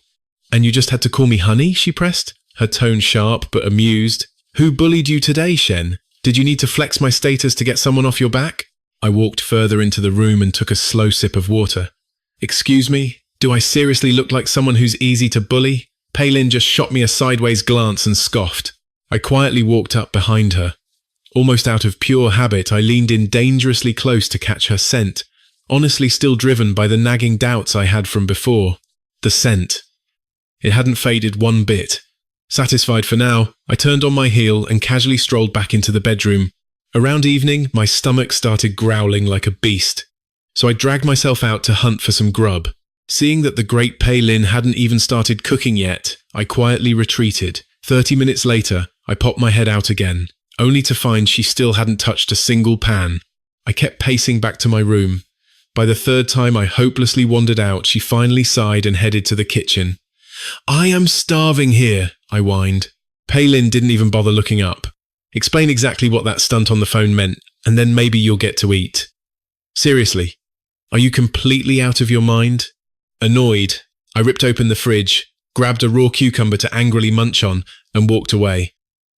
And you just had to call me honey?" she pressed, her tone sharp but amused. "Who bullied you today, Shen? Did you need to flex my status to get someone off your back?" I walked further into the room and took a slow sip of water. "Excuse me? Do I seriously look like someone who's easy to bully?" Pei Lin just shot me a sideways glance and scoffed. I quietly walked up behind her. Almost out of pure habit, I leaned in dangerously close to catch her scent, honestly still driven by the nagging doubts I had from before. The scent. It hadn't faded one bit. Satisfied for now, I turned on my heel and casually strolled back into the bedroom. Around evening, my stomach started growling like a beast, so I dragged myself out to hunt for some grub. Seeing that the great Pei Lin hadn't even started cooking yet, I quietly retreated. 30 minutes later, I popped my head out again, only to find she still hadn't touched a single pan. I kept pacing back to my room. By the third time I hopelessly wandered out, she finally sighed and headed to the kitchen. "I am starving here," I whined. Pei Lin didn't even bother looking up. "Explain exactly what that stunt on the phone meant, and then maybe you'll get to eat." "Seriously, are you completely out of your mind?" Annoyed, I ripped open the fridge, grabbed a raw cucumber to angrily munch on, and walked away.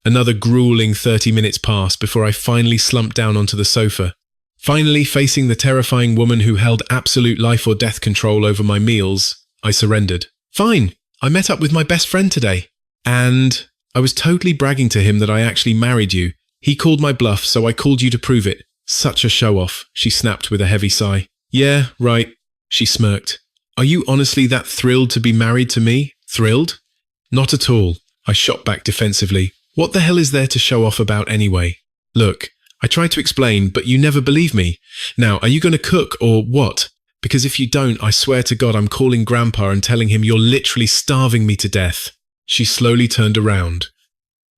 Another grueling 30 minutes passed before I finally slumped down onto the sofa. Finally, facing the terrifying woman who held absolute life or death control over my meals, I surrendered. "Fine, I met up with my best friend today. And I was totally bragging to him that I actually married you. He called my bluff, so I called you to prove it. Such a show-off," she snapped with a heavy sigh. "Yeah, right," she smirked. "Are you honestly that thrilled to be married to me? Thrilled?" "Not at all," I shot back defensively. "What the hell is there to show off about anyway? Look, I tried to explain, but you never believe me. Now, are you going to cook or what? Because if you don't, I swear to God I'm calling Grandpa and telling him you're literally starving me to death." She slowly turned around.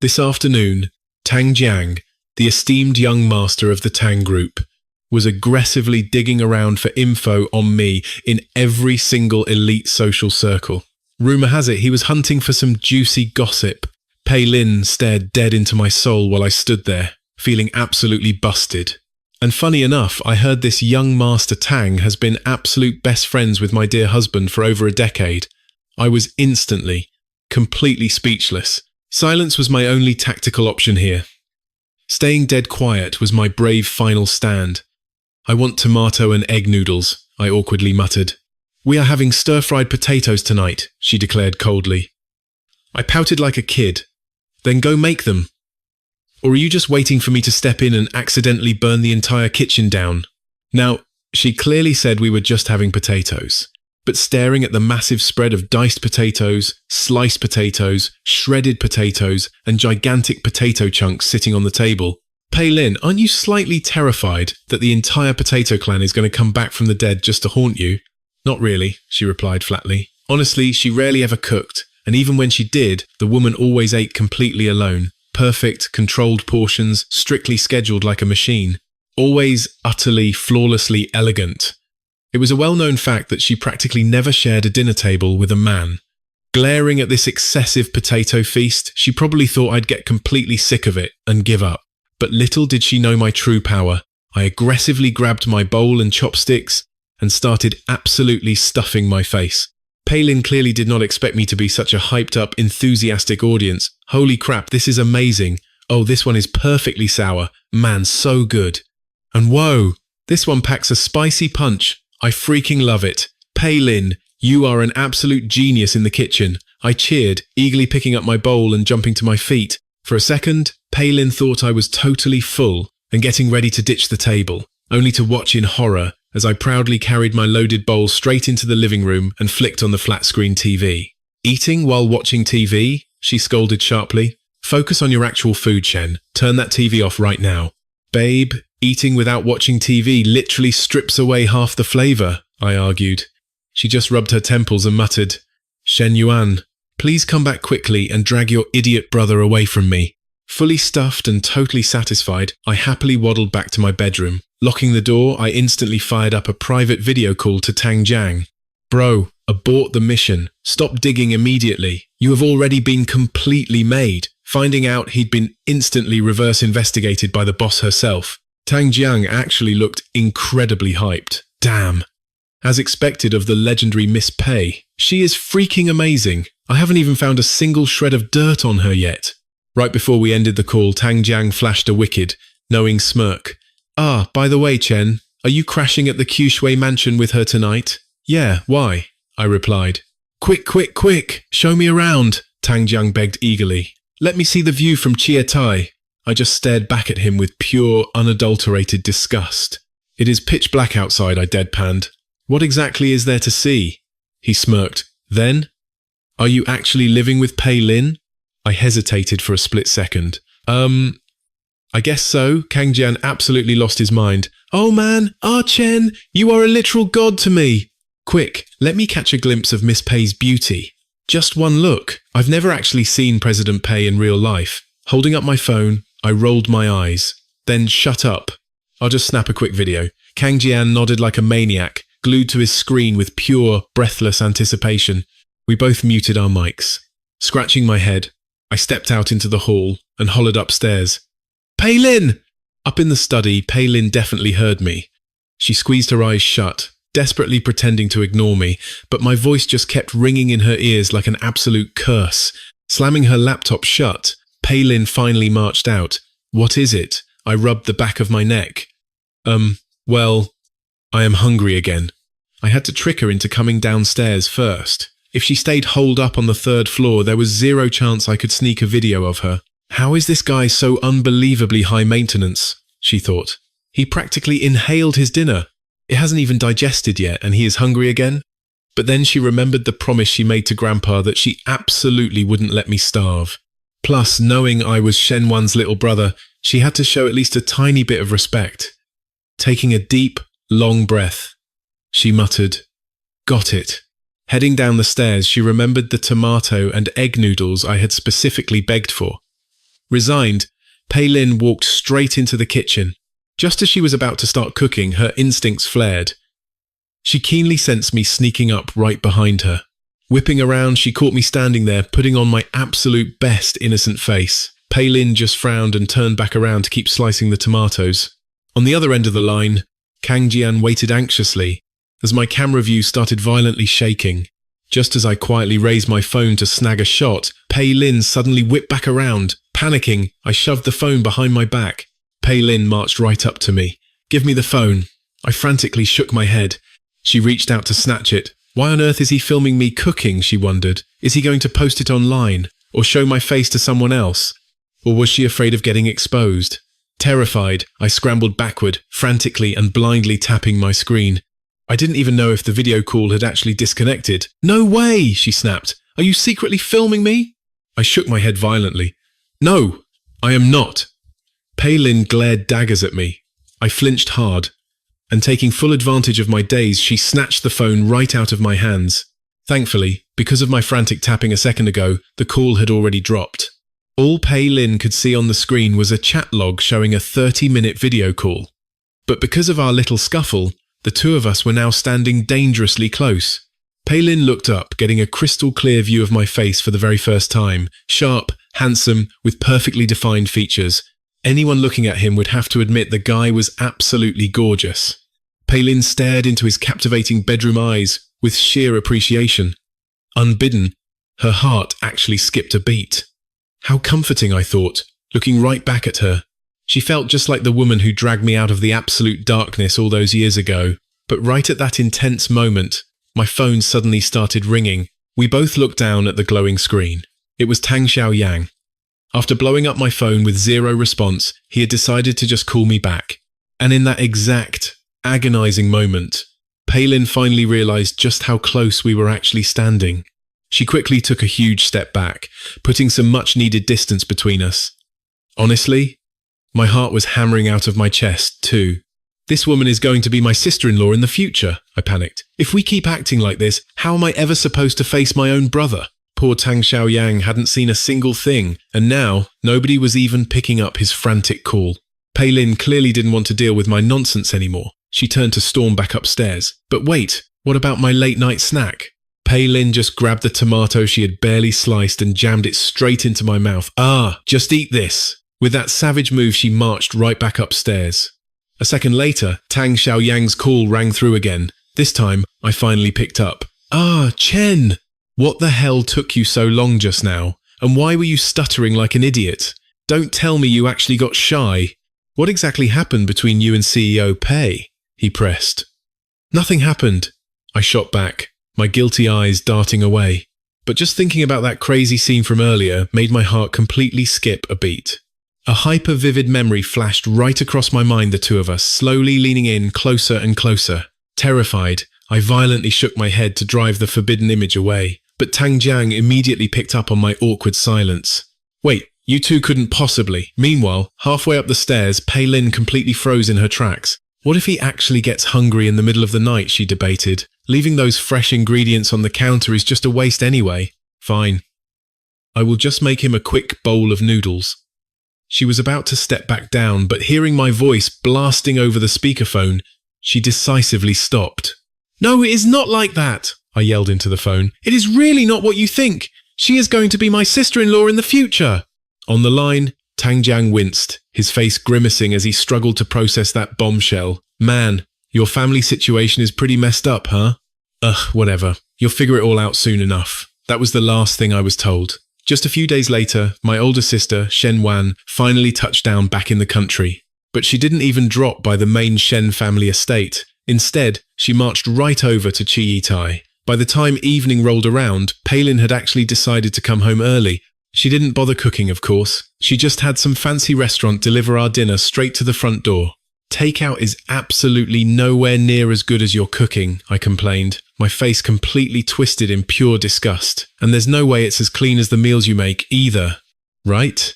This afternoon, Tang Jiang, the esteemed young master of the Tang group, was aggressively digging around for info on me in every single elite social circle. Rumor has it he was hunting for some juicy gossip. Pei Lin stared dead into my soul while I stood there, feeling absolutely busted. And funny enough, I heard this young Master Tang has been absolute best friends with my dear husband for over a decade. I was instantly, completely speechless. Silence was my only tactical option here. Staying dead quiet was my brave final stand. I want tomato and egg noodles, I awkwardly muttered. We are having stir-fried potatoes tonight, she declared coldly. I pouted like a kid. Then go make them. Or are you just waiting for me to step in and accidentally burn the entire kitchen down? Now, she clearly said we were just having potatoes, but staring at the massive spread of diced potatoes, sliced potatoes, shredded potatoes, and gigantic potato chunks sitting on the table, Pei Lin, aren't you slightly terrified that the entire potato clan is going to come back from the dead just to haunt you? Not really, she replied flatly. Honestly, she rarely ever cooked, and even when she did, the woman always ate completely alone. Perfect, controlled portions, strictly scheduled like a machine. Always utterly, flawlessly elegant. It was a well-known fact that she practically never shared a dinner table with a man. Glaring at this excessive potato feast, she probably thought I'd get completely sick of it and give up. But little did she know my true power. I aggressively grabbed my bowl and chopsticks and started absolutely stuffing my face. Pei Lin clearly did not expect me to be such a hyped-up, enthusiastic audience. Holy crap, this is amazing. Oh, this one is perfectly sour. Man, so good. And whoa, this one packs a spicy punch. I freaking love it. Pei Lin, you are an absolute genius in the kitchen. I cheered, eagerly picking up my bowl and jumping to my feet. For a second, Pei Lin thought I was totally full and getting ready to ditch the table, only to watch in horror as I proudly carried my loaded bowl straight into the living room and flicked on the flat-screen TV. Eating while watching TV? She scolded sharply. Focus on your actual food, Shen. Turn that TV off right now. Babe, eating without watching TV literally strips away half the flavor, I argued. She just rubbed her temples and muttered, Shen Yuan, please come back quickly and drag your idiot brother away from me. Fully stuffed and totally satisfied, I happily waddled back to my bedroom. Locking the door, I instantly fired up a private video call to Tang Jiang. Bro, abort the mission. Stop digging immediately. You have already been completely made. Finding out he'd been instantly reverse investigated by the boss herself. Tang Jiang actually looked incredibly hyped. Damn. As expected of the legendary Miss Pei, she is freaking amazing. I haven't even found a single shred of dirt on her yet. Right before we ended the call, Tang Jiang flashed a wicked, knowing smirk. Ah, by the way, Chen, are you crashing at the Qushui mansion with her tonight? Yeah, why? I replied. Quick, quick, quick! Show me around, Tang Jiang begged eagerly. Let me see the view from Chia Tai. I just stared back at him with pure, unadulterated disgust. It is pitch black outside, I deadpanned. What exactly is there to see? He smirked. Then? Are you actually living with Pei Lin? I hesitated for a split second. I guess so. Kang Jian absolutely lost his mind. Oh man, Chen, you are a literal god to me. Quick, let me catch a glimpse of Miss Pei's beauty. Just one look. I've never actually seen President Pei in real life. Holding up my phone, I rolled my eyes. Then shut up. I'll just snap a quick video. Kang Jian nodded like a maniac, glued to his screen with pure, breathless anticipation. We both muted our mics. Scratching my head, I stepped out into the hall and hollered upstairs. Pei Lin! Up in the study, Pei Lin definitely heard me. She squeezed her eyes shut, desperately pretending to ignore me, but my voice just kept ringing in her ears like an absolute curse. Slamming her laptop shut, Pei Lin finally marched out. What is it? I rubbed the back of my neck. Well, I am hungry again. I had to trick her into coming downstairs first. If she stayed holed up on the 3rd floor, there was zero chance I could sneak a video of her. How is this guy so unbelievably high maintenance? She thought. He practically inhaled his dinner. It hasn't even digested yet, and he is hungry again? But then she remembered the promise she made to Grandpa that she absolutely wouldn't let me starve. Plus, knowing I was Shenwan's little brother, she had to show at least a tiny bit of respect. Taking a deep, long breath, she muttered, Got it. Heading down the stairs, she remembered the tomato and egg noodles I had specifically begged for. Resigned, Pei Lin walked straight into the kitchen. Just as she was about to start cooking, her instincts flared. She keenly sensed me sneaking up right behind her. Whipping around, she caught me standing there, putting on my absolute best innocent face. Pei Lin just frowned and turned back around to keep slicing the tomatoes. On the other end of the line, Kang Jian waited anxiously as my camera view started violently shaking. Just as I quietly raised my phone to snag a shot, Pei Lin suddenly whipped back around. Panicking, I shoved the phone behind my back. Pei Lin marched right up to me. "Give me the phone." I frantically shook my head. She reached out to snatch it. Why on earth is he filming me cooking, she wondered. Is he going to post it online? Or show my face to someone else? Or was she afraid of getting exposed? Terrified, I scrambled backward, frantically and blindly tapping my screen. I didn't even know if the video call had actually disconnected. "No way!" she snapped. "Are you secretly filming me?" I shook my head violently. "No, I am not." Pei Lin glared daggers at me. I flinched hard, and taking full advantage of my daze, she snatched the phone right out of my hands. Thankfully, because of my frantic tapping a second ago, the call had already dropped. All Pei Lin could see on the screen was a chat log showing a 30-minute video call. But because of our little scuffle, the two of us were now standing dangerously close. Pei Lin looked up, getting a crystal clear view of my face for the very first time. Sharp, handsome, with perfectly defined features. Anyone looking at him would have to admit the guy was absolutely gorgeous. Pei Lin stared into his captivating bedroom eyes with sheer appreciation. Unbidden, her heart actually skipped a beat. How comforting, I thought, looking right back at her. She felt just like the woman who dragged me out of the absolute darkness all those years ago. But right at that intense moment, my phone suddenly started ringing. We both looked down at the glowing screen. It was Tang Xiaoyang. After blowing up my phone with zero response, he had decided to just call me back. And in that exact, agonizing moment, Pei Lin finally realized just how close we were actually standing. She quickly took a huge step back, putting some much-needed distance between us. Honestly, my heart was hammering out of my chest, too. This woman is going to be my sister-in-law in the future, I panicked. If we keep acting like this, how am I ever supposed to face my own brother? Poor Tang Xiaoyang hadn't seen a single thing, and now nobody was even picking up his frantic call. Pei Lin clearly didn't want to deal with my nonsense anymore. She turned to storm back upstairs. But wait, what about my late-night snack? Pei Lin just grabbed the tomato she had barely sliced and jammed it straight into my mouth. "Ah, just eat this." With that savage move, she marched right back upstairs. A second later, Tang Xiaoyang's call rang through again. This time, I finally picked up. "Ah, Chen! What the hell took you so long just now? And why were you stuttering like an idiot? Don't tell me you actually got shy. What exactly happened between you and CEO Pei?" he pressed. "Nothing happened," I shot back, my guilty eyes darting away. But just thinking about that crazy scene from earlier made my heart completely skip a beat. A hyper-vivid memory flashed right across my mind, the two of us, slowly leaning in closer and closer. Terrified, I violently shook my head to drive the forbidden image away. But Tang Jiang immediately picked up on my awkward silence. "Wait, you two couldn't possibly." Meanwhile, halfway up the stairs, Pei Lin completely froze in her tracks. What if he actually gets hungry in the middle of the night, she debated. Leaving those fresh ingredients on the counter is just a waste anyway. Fine. I will just make him a quick bowl of noodles. She was about to step back down, but hearing my voice blasting over the speakerphone, she decisively stopped. "No, it is not like that," I yelled into the phone. "It is really not what you think. She is going to be my sister-in-law in the future." On the line, Tang Jiang winced, his face grimacing as he struggled to process that bombshell. "Man, your family situation is pretty messed up, huh?" "Ugh, whatever. You'll figure it all out soon enough." That was the last thing I was told. Just a few days later, my older sister, Shen Wan, finally touched down back in the country. But she didn't even drop by the main Shen family estate. Instead, she marched right over to Chiyitai. By the time evening rolled around, Pei Lin had actually decided to come home early. She didn't bother cooking, of course. She just had some fancy restaurant deliver our dinner straight to the front door. "Takeout is absolutely nowhere near as good as your cooking," I complained, my face completely twisted in pure disgust. "And there's no way it's as clean as the meals you make, either. Right?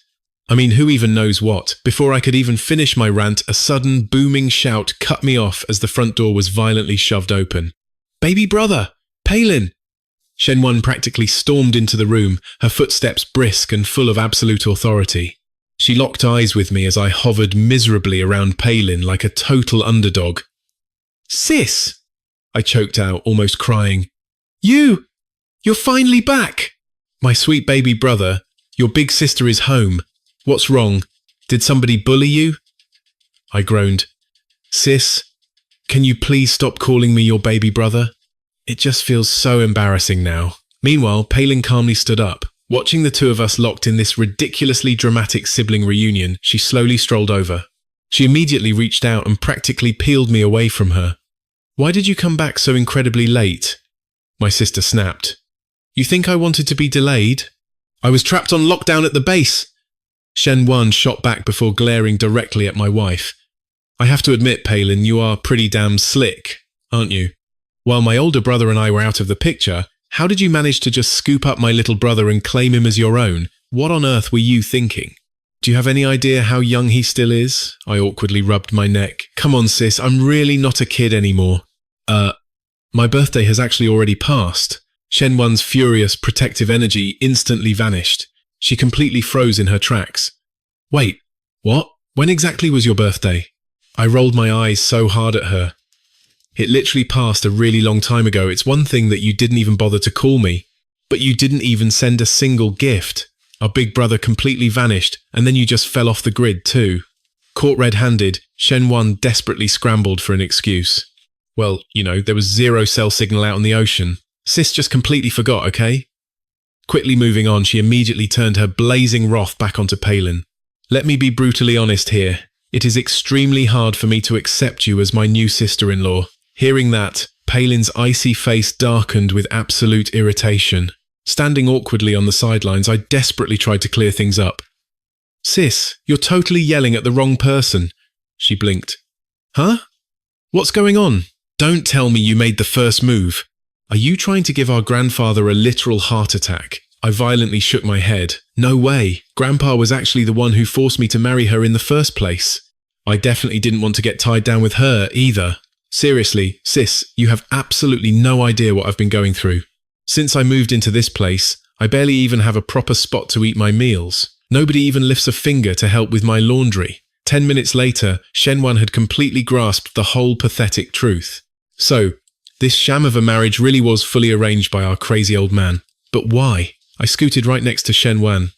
I mean, who even knows what?" Before I could even finish my rant, a sudden, booming shout cut me off as the front door was violently shoved open. "Baby brother! Pei Lin!" Shenwan practically stormed into the room, her footsteps brisk and full of absolute authority. She locked eyes with me as I hovered miserably around Pei Lin like a total underdog. "Sis!" I choked out, almost crying. You You're finally back! My sweet baby brother, your big sister is home. What's wrong? Did somebody bully you? I groaned. Sis, can you please stop calling me your baby brother? It just feels so embarrassing now. Meanwhile, Palin calmly stood up. Watching the two of us locked in this ridiculously dramatic sibling reunion, she slowly strolled over. She immediately reached out and practically peeled me away from her. Why did you come back so incredibly late? My sister snapped. You think I wanted to be delayed? I was trapped on lockdown at the base. Shen Wan shot back before glaring directly at my wife. I have to admit, Palin, you are pretty damn slick, aren't you? While my older brother and I were out of the picture, how did you manage to just scoop up my little brother and claim him as your own? What on earth were you thinking? Do you have any idea how young he still is? I awkwardly rubbed my neck. Come on, sis, I'm really not a kid anymore. My birthday has actually already passed. Shen Wan's furious, protective energy instantly vanished. She completely froze in her tracks. Wait, what? When exactly was your birthday? I rolled my eyes so hard at her. It literally passed a really long time ago. It's one thing that you didn't even bother to call me, but you didn't even send a single gift. Our big brother completely vanished, and then you just fell off the grid too. Caught red-handed, Shen Wan desperately scrambled for an excuse. Well, there was zero cell signal out in the ocean. Sis just completely forgot, okay? Quickly moving on, she immediately turned her blazing wrath back onto Palin. Let me be brutally honest here. It is extremely hard for me to accept you as my new sister-in-law. Hearing that, Palin's icy face darkened with absolute irritation. Standing awkwardly on the sidelines, I desperately tried to clear things up. Sis, you're totally yelling at the wrong person. She blinked. Huh? What's going on? Don't tell me you made the first move. Are you trying to give our grandfather a literal heart attack? I violently shook my head. No way. Grandpa was actually the one who forced me to marry her in the first place. I definitely didn't want to get tied down with her either. Seriously, sis, you have absolutely no idea what I've been going through. Since I moved into this place, I barely even have a proper spot to eat my meals. Nobody even lifts a finger to help with my laundry. 10 minutes later, Shen Wan had completely grasped the whole pathetic truth. So, this sham of a marriage really was fully arranged by our crazy old man. But why? I scooted right next to Shen Wan.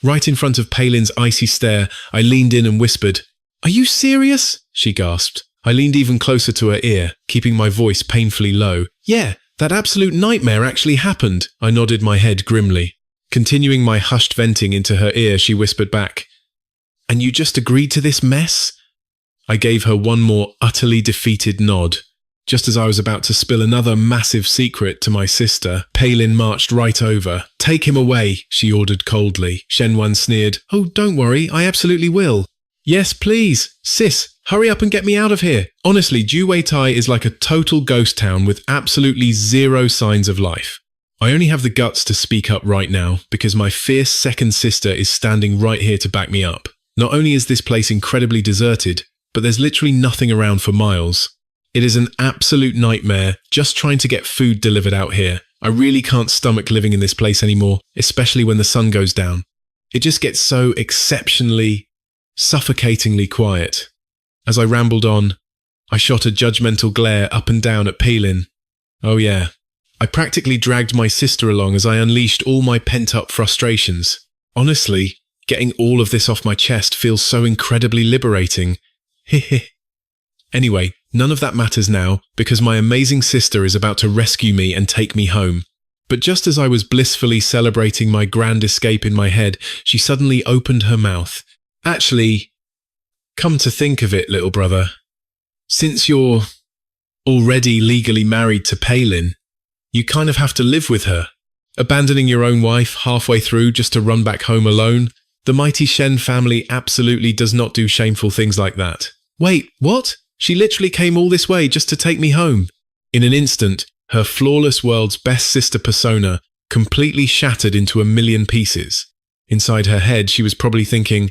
Right in front of Palin's icy stare, I leaned in and whispered, Are you serious? She gasped. I leaned even closer to her ear, keeping my voice painfully low. Yeah, that absolute nightmare actually happened. I nodded my head grimly. Continuing my hushed venting into her ear, she whispered back, And you just agreed to this mess? I gave her one more utterly defeated nod. Just as I was about to spill another massive secret to my sister, Palin marched right over. Take him away, she ordered coldly. Shen Wan sneered. Oh, don't worry, I absolutely will. Yes, please. Sis, hurry up and get me out of here. Honestly, Juweitai is like a total ghost town with absolutely zero signs of life. I only have the guts to speak up right now because my fierce second sister is standing right here to back me up. Not only is this place incredibly deserted, but there's literally nothing around for miles. It is an absolute nightmare just trying to get food delivered out here. I really can't stomach living in this place anymore, especially when the sun goes down. It just gets so exceptionally, suffocatingly quiet. As I rambled on, I shot a judgmental glare up and down at Palin. Oh yeah, I practically dragged my sister along as I unleashed all my pent-up frustrations. Honestly, getting all of this off my chest feels so incredibly liberating. Hehe. Anyway, none of that matters now, because my amazing sister is about to rescue me and take me home. But just as I was blissfully celebrating my grand escape in my head, she suddenly opened her mouth. Actually, come to think of it, little brother, since you're already legally married to Palin, you kind of have to live with her. Abandoning your own wife halfway through just to run back home alone, the mighty Shen family absolutely does not do shameful things like that. Wait, what? She literally came all this way just to take me home. In an instant, her flawless world's best sister persona completely shattered into a million pieces. Inside her head, she was probably thinking,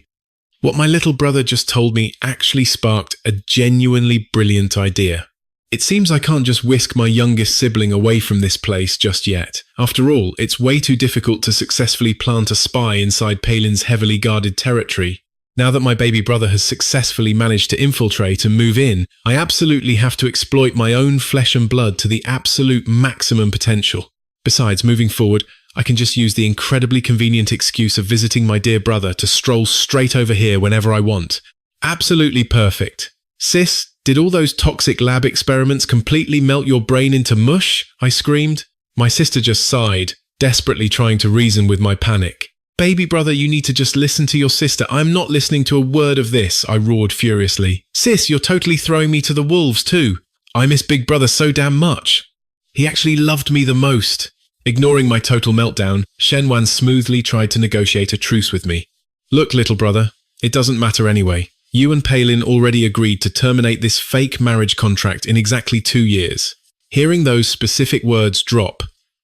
what my little brother just told me actually sparked a genuinely brilliant idea. It seems I can't just whisk my youngest sibling away from this place just yet. After all, it's way too difficult to successfully plant a spy inside Palin's heavily guarded territory. Now that my baby brother has successfully managed to infiltrate and move in, I absolutely have to exploit my own flesh and blood to the absolute maximum potential. Besides, moving forward, I can just use the incredibly convenient excuse of visiting my dear brother to stroll straight over here whenever I want. Absolutely perfect. Sis, did all those toxic lab experiments completely melt your brain into mush? I screamed. My sister just sighed, desperately trying to reason with my panic. Baby brother, you need to just listen to your sister. I'm not listening to a word of this, I roared furiously. Sis, you're totally throwing me to the wolves too. I miss big brother so damn much. He actually loved me the most. Ignoring my total meltdown, Shenwan smoothly tried to negotiate a truce with me. Look, little brother, it doesn't matter anyway. You and Palin already agreed to terminate this fake marriage contract in exactly 2 years. Hearing those specific words drop,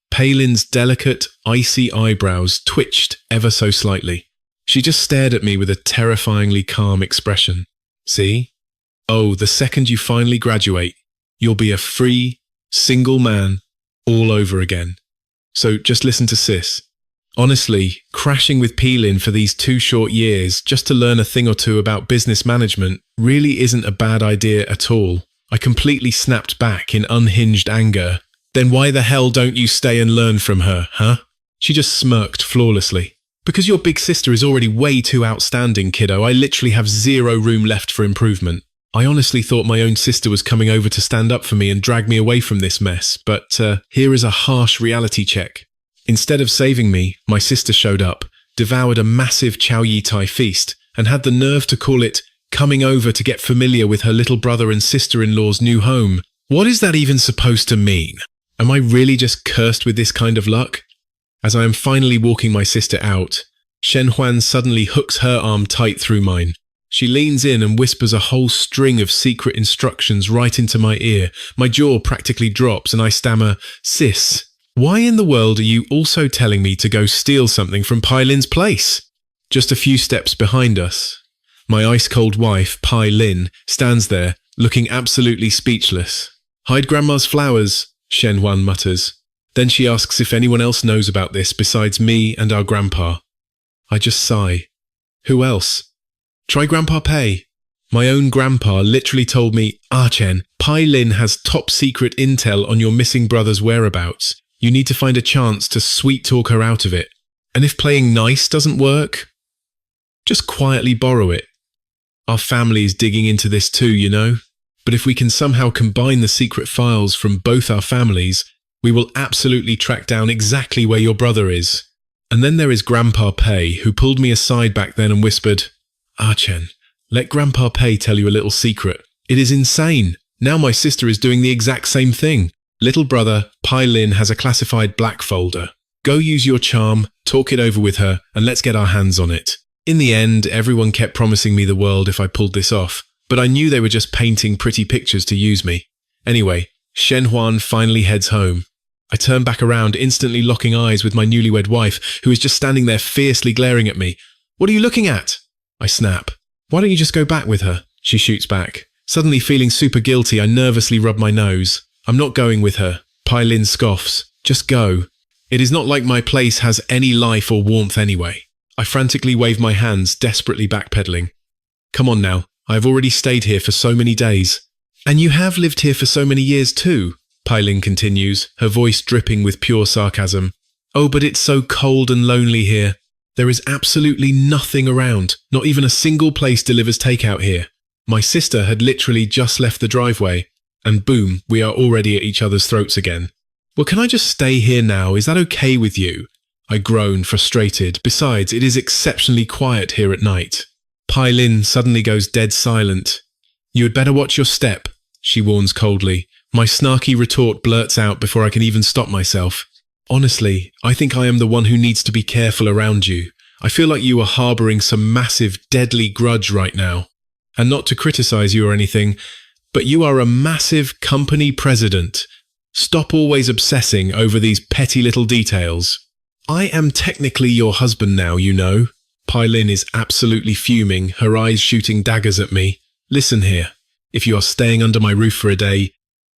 Palin's delicate, icy eyebrows twitched ever so slightly. She just stared at me with a terrifyingly calm expression. See? Oh, the second you finally graduate, you'll be a free, single man all over again. So just listen to Sis. Honestly, crashing with Palin for these 2 short years just to learn a thing or two about business management really isn't a bad idea at all. I completely snapped back in unhinged anger. Then why the hell don't you stay and learn from her, huh? She just smirked flawlessly. Because your big sister is already way too outstanding, kiddo. I literally have 0 room left for improvement. I honestly thought my own sister was coming over to stand up for me and drag me away from this mess, but here is a harsh reality check. Instead of saving me, my sister showed up, devoured a massive chow yi tai feast, and had the nerve to call it coming over to get familiar with her little brother and sister-in-law's new home. What is that even supposed to mean? Am I really just cursed with this kind of luck? As I am finally walking my sister out, Shen Huan suddenly hooks her arm tight through mine. She leans in and whispers a whole string of secret instructions right into my ear. My jaw practically drops and I stammer, Sis, why in the world are you also telling me to go steal something from Pai Lin's place? Just a few steps behind us, my ice-cold wife, Pai Lin, stands there, looking absolutely speechless. Hide Grandma's flowers, Shen Huan mutters. Then she asks if anyone else knows about this besides me and our grandpa. I just sigh. Who else? Try Grandpa Pei. My own grandpa literally told me, Chen, Pai Lin has top-secret intel on your missing brother's whereabouts. You need to find a chance to sweet-talk her out of it. And if playing nice doesn't work, just quietly borrow it. Our family is digging into this too, you know. But if we can somehow combine the secret files from both our families, we will absolutely track down exactly where your brother is. And then there is Grandpa Pei, who pulled me aside back then and whispered, Chen, let Grandpa Pei tell you a little secret. It is insane. Now my sister is doing the exact same thing. Little brother, Pai Lin has a classified black folder. Go use your charm, talk it over with her, and let's get our hands on it. In the end, everyone kept promising me the world if I pulled this off, but I knew they were just painting pretty pictures to use me. Anyway, Shen Huan finally heads home. I turn back around, instantly locking eyes with my newlywed wife, who is just standing there fiercely glaring at me. What are you looking at? I snap. Why don't you just go back with her? She shoots back. Suddenly feeling super guilty, I nervously rub my nose. I'm not going with her. Pai Lin scoffs. Just go. It is not like my place has any life or warmth anyway. I frantically wave my hands, desperately backpedaling. Come on now. I have already stayed here for so many days. And you have lived here for so many years too, Pai Lin continues, her voice dripping with pure sarcasm. Oh, but it's so cold and lonely here. There is absolutely nothing around. Not even a single place delivers takeout here. My sister had literally just left the driveway. And boom, we are already at each other's throats again. Well, can I just stay here now? Is that okay with you? I groan, frustrated. Besides, it is exceptionally quiet here at night. Pai Lin suddenly goes dead silent. You had better watch your step, she warns coldly. My snarky retort blurts out before I can even stop myself. Honestly, I think I am the one who needs to be careful around you. I feel like you are harboring some massive, deadly grudge right now. And not to criticize you or anything, but you are a massive company president. Stop always obsessing over these petty little details. I am technically your husband now, you know. Pai Lin is absolutely fuming, her eyes shooting daggers at me. Listen here. If you are staying under my roof for a day,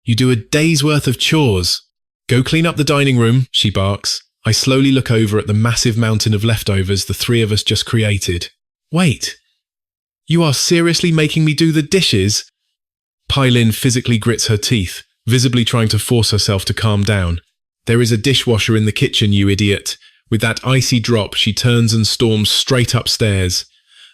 you do a day's worth of chores. Go clean up the dining room, she barks. I slowly look over at the massive mountain of leftovers the 3 of us just created. Wait. You are seriously making me do the dishes? Pai Lin physically grits her teeth, visibly trying to force herself to calm down. There is a dishwasher in the kitchen, you idiot. With that icy drop, she turns and storms straight upstairs.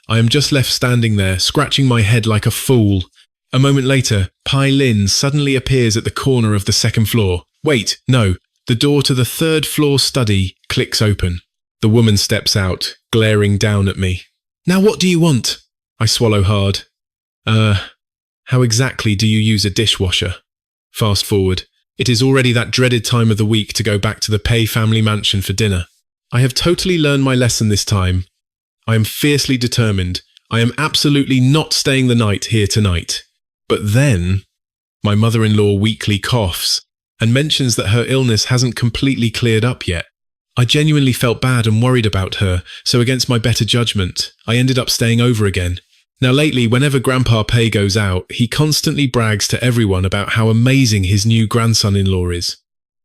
I am just left standing there, scratching my head like a fool. A moment later, Pai Lin suddenly appears at the corner of the second floor. Wait, no. The door to the third floor study clicks open. The woman steps out, glaring down at me. Now what do you want? I swallow hard. How exactly do you use a dishwasher? Fast forward. It is already that dreaded time of the week to go back to the Pei family mansion for dinner. I have totally learned my lesson this time. I am fiercely determined. I am absolutely not staying the night here tonight. But then, my mother-in-law weakly coughs and mentions that her illness hasn't completely cleared up yet. I genuinely felt bad and worried about her, so against my better judgment, I ended up staying over again. Now lately, whenever Grandpa Pei goes out, he constantly brags to everyone about how amazing his new grandson-in-law is.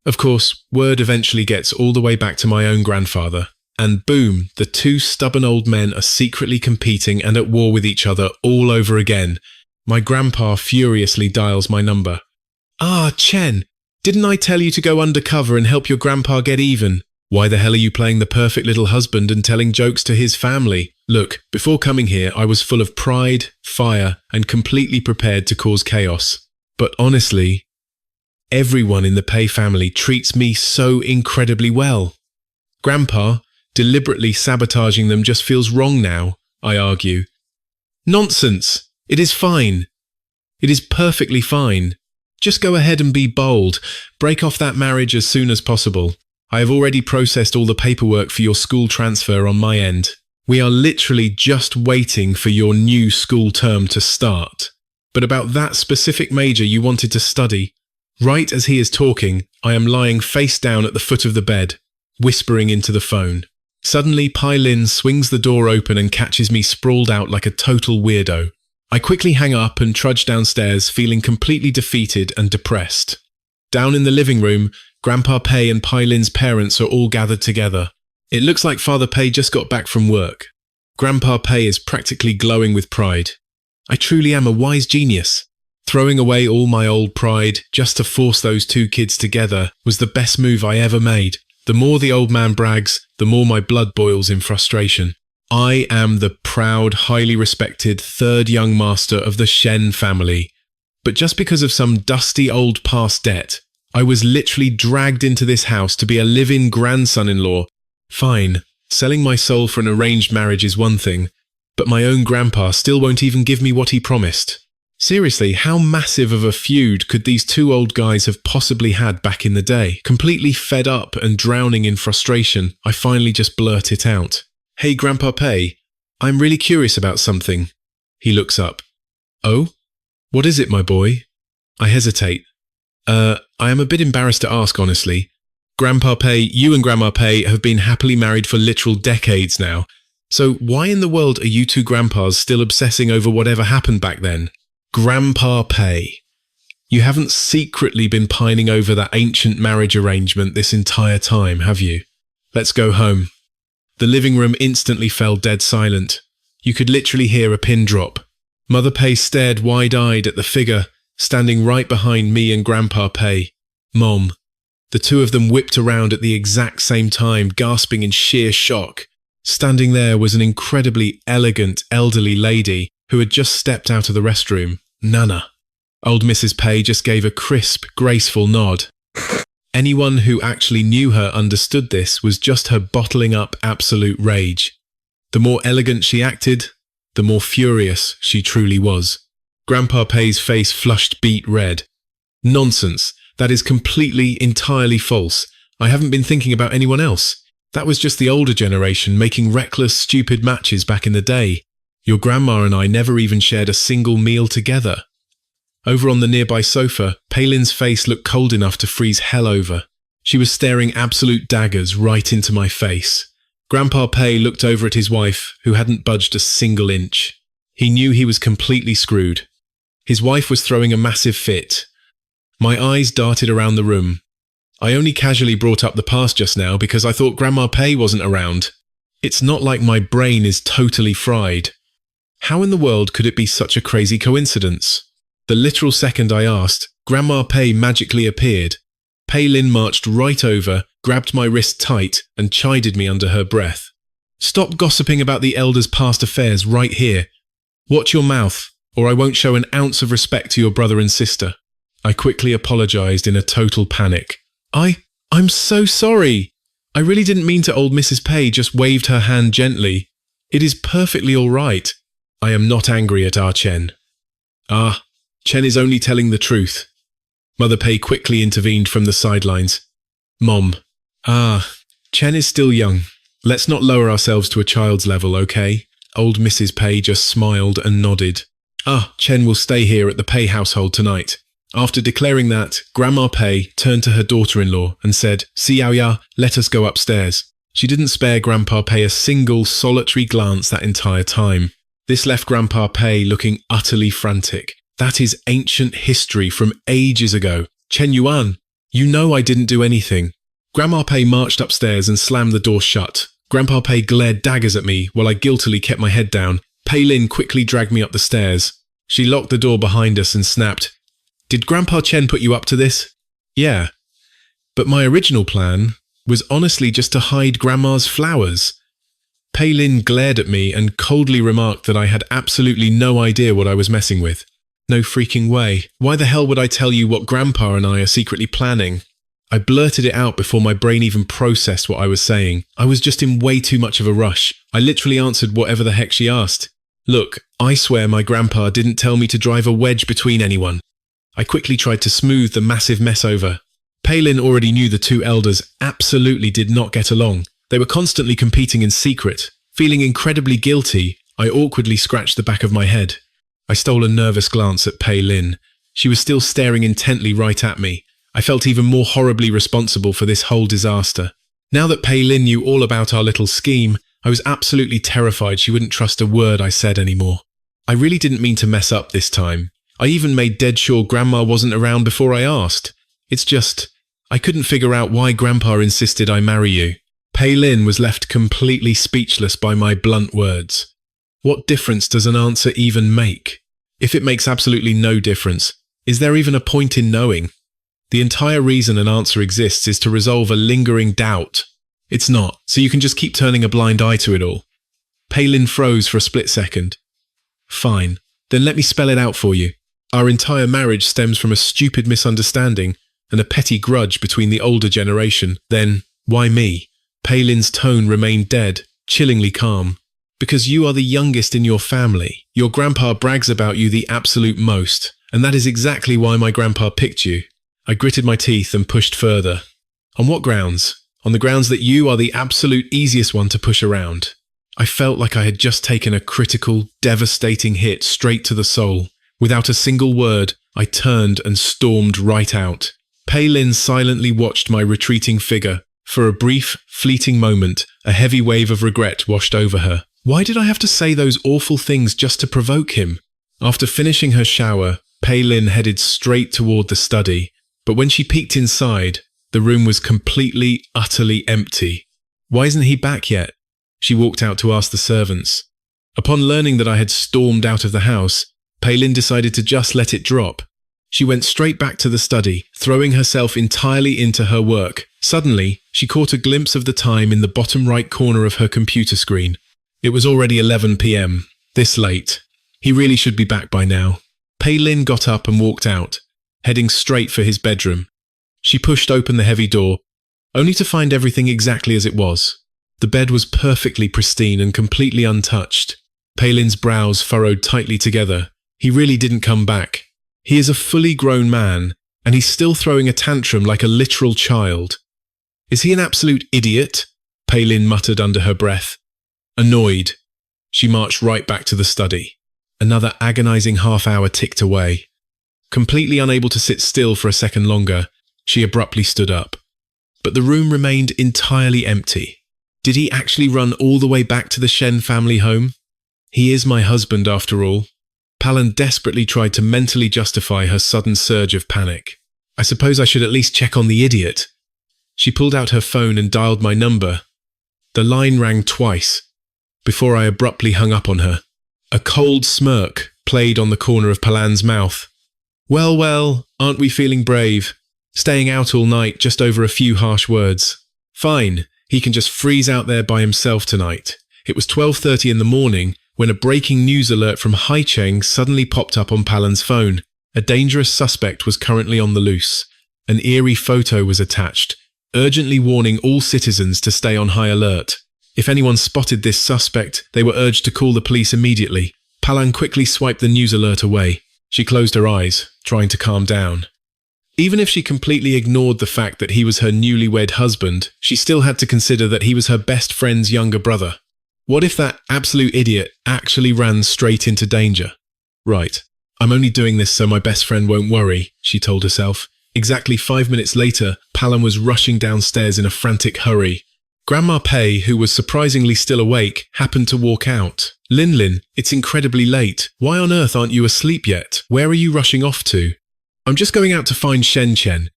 Of course, word eventually gets all the way back to my own grandfather, and boom, the two stubborn old men are secretly competing and at war with each other all over again. My grandpa furiously dials my number. Ah, Chen, didn't I tell you to go undercover and help your grandpa get even? Why the hell are you playing the perfect little husband and telling jokes to his family? Look, before coming here, I was full of pride, fire, and completely prepared to cause chaos. But honestly, everyone in the Pei family treats me so incredibly well. Grandpa, deliberately sabotaging them just feels wrong now, I argue. Nonsense! It is fine. It is perfectly fine. Just go ahead and be bold. Break off that marriage as soon as possible. I have already processed all the paperwork for your school transfer on my end. We are literally just waiting for your new school term to start. But about that specific major you wanted to study, right as he is talking, I am lying face down at the foot of the bed, whispering into the phone. Suddenly, Pai Lin swings the door open and catches me sprawled out like a total weirdo. I quickly hang up and trudge downstairs, feeling completely defeated and depressed. Down in the living room, Grandpa Pei and Pai Lin's parents are all gathered together. It looks like Father Pei just got back from work. Grandpa Pei is practically glowing with pride. I truly am a wise genius. Throwing away all my old pride just to force those two kids together was the best move I ever made. The more the old man brags, the more my blood boils in frustration. I am the proud, highly respected third young master of the Shen family. But just because of some dusty old past debt, I was literally dragged into this house to be a live-in grandson-in-law. Fine, selling my soul for an arranged marriage is one thing, but my own grandpa still won't even give me what he promised. Seriously, how massive of a feud could these two old guys have possibly had back in the day? Completely fed up and drowning in frustration, I finally just blurt it out. Hey, Grandpa Pei, I'm really curious about something. He looks up. Oh? What is it, my boy? I hesitate. I am a bit embarrassed to ask, honestly. Grandpa Pei, you and Grandma Pei have been happily married for literal decades now. So why in the world are you two grandpas still obsessing over whatever happened back then? Grandpa Pei, you haven't secretly been pining over that ancient marriage arrangement this entire time, have you? Let's go home. The living room instantly fell dead silent. You could literally hear a pin drop. Mother Pei stared wide-eyed at the figure standing right behind me and Grandpa Pei. Mom. The two of them whipped around at the exact same time, gasping in sheer shock. Standing there was an incredibly elegant, elderly lady who had just stepped out of the restroom, Nana. Old Mrs. Pei just gave a crisp, graceful nod. Anyone who actually knew her understood this was just her bottling up absolute rage. The more elegant she acted, the more furious she truly was. Grandpa Pei's face flushed beet red. Nonsense. That is completely, entirely false. I haven't been thinking about anyone else. That was just the older generation making reckless, stupid matches back in the day. Your grandma and I never even shared a single meal together. Over on the nearby sofa, Palin's face looked cold enough to freeze hell over. She was staring absolute daggers right into my face. Grandpa Pei looked over at his wife, who hadn't budged a single inch. He knew he was completely screwed. His wife was throwing a massive fit. My eyes darted around the room. I only casually brought up the past just now because I thought Grandma Pei wasn't around. It's not like my brain is totally fried. How in the world could it be such a crazy coincidence? The literal second I asked, Grandma Pei magically appeared. Pei Lin marched right over, grabbed my wrist tight, and chided me under her breath. "Stop gossiping about the elders' past affairs right here. Watch your mouth, or I won't show an ounce of respect to your brother and sister." I quickly apologized in a total panic. I'm so sorry. I really didn't mean to." Old Mrs. Pei just waved her hand gently. "It is perfectly all right. I am not angry at our Chen." "Ah, Chen is only telling the truth." Mother Pei quickly intervened from the sidelines. "Mom, Chen is still young. Let's not lower ourselves to a child's level, okay?" Old Mrs. Pei just smiled and nodded. Chen will stay here at the Pei household tonight." After declaring that, Grandma Pei turned to her daughter-in-law and said, "Xiaoya, let us go upstairs." She didn't spare Grandpa Pei a single solitary glance that entire time. This left Grandpa Pei looking utterly frantic. "That is ancient history from ages ago. Chen Yuan, you know I didn't do anything." Grandma Pei marched upstairs and slammed the door shut. Grandpa Pei glared daggers at me while I guiltily kept my head down. Pei Lin quickly dragged me up the stairs. She locked the door behind us and snapped, "Did Grandpa Chen put you up to this?" "Yeah. But my original plan was honestly just to hide Grandma's flowers." Pei Lin glared at me and coldly remarked that I had absolutely no idea what I was messing with. "No freaking way. Why the hell would I tell you what Grandpa and I are secretly planning?" I blurted it out before my brain even processed what I was saying. I was just in way too much of a rush. I literally answered whatever the heck she asked. "Look, I swear my grandpa didn't tell me to drive a wedge between anyone." I quickly tried to smooth the massive mess over. Pei Lin already knew the two elders absolutely did not get along. They were constantly competing in secret. Feeling incredibly guilty, I awkwardly scratched the back of my head. I stole a nervous glance at Pei Lin. She was still staring intently right at me. I felt even more horribly responsible for this whole disaster. Now that Pei Lin knew all about our little scheme, I was absolutely terrified she wouldn't trust a word I said anymore. I really didn't mean to mess up this time. I even made dead sure Grandma wasn't around before I asked. It's just, I couldn't figure out why Grandpa insisted I marry you. Pei Lin was left completely speechless by my blunt words. What difference does an answer even make? If it makes absolutely no difference, is there even a point in knowing? The entire reason an answer exists is to resolve a lingering doubt. It's not, so you can just keep turning a blind eye to it all. Pei Lin froze for a split second. "Fine, then let me spell it out for you. Our entire marriage stems from a stupid misunderstanding and a petty grudge between the older generation. Then, why me?" Pei Lin's tone remained dead, chillingly calm. "Because you are the youngest in your family. Your grandpa brags about you the absolute most, and that is exactly why my grandpa picked you." I gritted my teeth and pushed further. "On what grounds?" "On the grounds that you are the absolute easiest one to push around." I felt like I had just taken a critical, devastating hit straight to the soul. Without a single word, I turned and stormed right out. Pei Lin silently watched my retreating figure. For a brief, fleeting moment, a heavy wave of regret washed over her. Why did I have to say those awful things just to provoke him? After finishing her shower, Pei Lin headed straight toward the study. But when she peeked inside, the room was completely, utterly empty. "Why isn't he back yet?" She walked out to ask the servants. Upon learning that I had stormed out of the house, Pei Lin decided to just let it drop. She went straight back to the study, throwing herself entirely into her work. Suddenly, she caught a glimpse of the time in the bottom right corner of her computer screen. It was already 11 p.m. This late. He really should be back by now. Pei Lin got up and walked out, heading straight for his bedroom. She pushed open the heavy door, only to find everything exactly as it was. The bed was perfectly pristine and completely untouched. Pei Lin's brows furrowed tightly together. He really didn't come back. He is a fully grown man, and he's still throwing a tantrum like a literal child. Is he an absolute idiot? Pei Lin muttered under her breath. Annoyed, she marched right back to the study. Another agonizing half-hour ticked away. Completely unable to sit still for a second longer, she abruptly stood up. But the room remained entirely empty. Did he actually run all the way back to the Shen family home? He is my husband, after all. Palin desperately tried to mentally justify her sudden surge of panic. I suppose I should at least check on the idiot. She pulled out her phone and dialed my number. The line rang twice, before I abruptly hung up on her. A cold smirk played on the corner of Palan's mouth. Well, aren't we feeling brave? Staying out all night just over a few harsh words. Fine, he can just freeze out there by himself tonight. It was 12:30 in the morning when a breaking news alert from Haicheng suddenly popped up on Palan's phone. A dangerous suspect was currently on the loose. An eerie photo was attached, urgently warning all citizens to stay on high alert. If anyone spotted this suspect, they were urged to call the police immediately. Palan quickly swiped the news alert away. She closed her eyes, trying to calm down. Even if she completely ignored the fact that he was her newlywed husband, she still had to consider that he was her best friend's younger brother. What if that absolute idiot actually ran straight into danger? Right, I'm only doing this so my best friend won't worry, she told herself. Exactly 5 minutes later, Palan was rushing downstairs in a frantic hurry. Grandma Pei, who was surprisingly still awake, happened to walk out. Lin, it's incredibly late. Why on earth aren't you asleep yet? Where are you rushing off to? I'm just going out to find Shen Chen.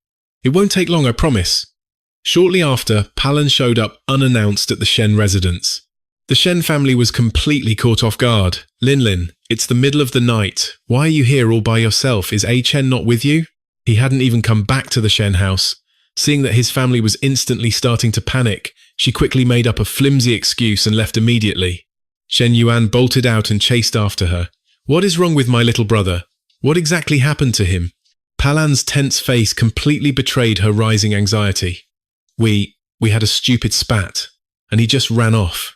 It won't take long, I promise. Shortly after, Palan showed up unannounced at the Shen residence. The Shen family was completely caught off guard. Lin, it's the middle of the night. Why are you here all by yourself? Is A Chen not with you? He hadn't even come back to the Shen house. Seeing that his family was instantly starting to panic, she quickly made up a flimsy excuse and left immediately. Shen Yuan bolted out and chased after her. What is wrong with my little brother? What exactly happened to him? Palan's tense face completely betrayed her rising anxiety. We had a stupid spat, and he just ran off.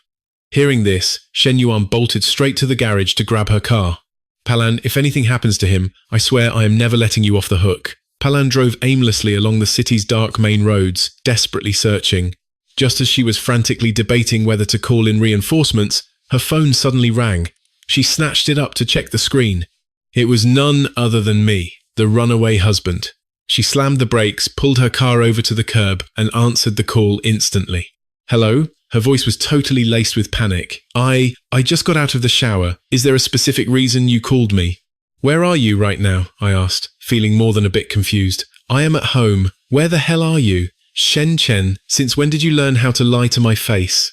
Hearing this, Shen Yuan bolted straight to the garage to grab her car. Palan, if anything happens to him, I swear I am never letting you off the hook. Palan drove aimlessly along the city's dark main roads, desperately searching. Just as she was frantically debating whether to call in reinforcements, her phone suddenly rang. She snatched it up to check the screen. It was none other than me, the runaway husband. She slammed the brakes, pulled her car over to the curb, and answered the call instantly. Hello? Her voice was totally laced with panic. I just got out of the shower. Is there a specific reason you called me? Where are you right now? I asked, feeling more than a bit confused. I am at home. Where the hell are you? Shen Chen, since when did you learn how to lie to my face?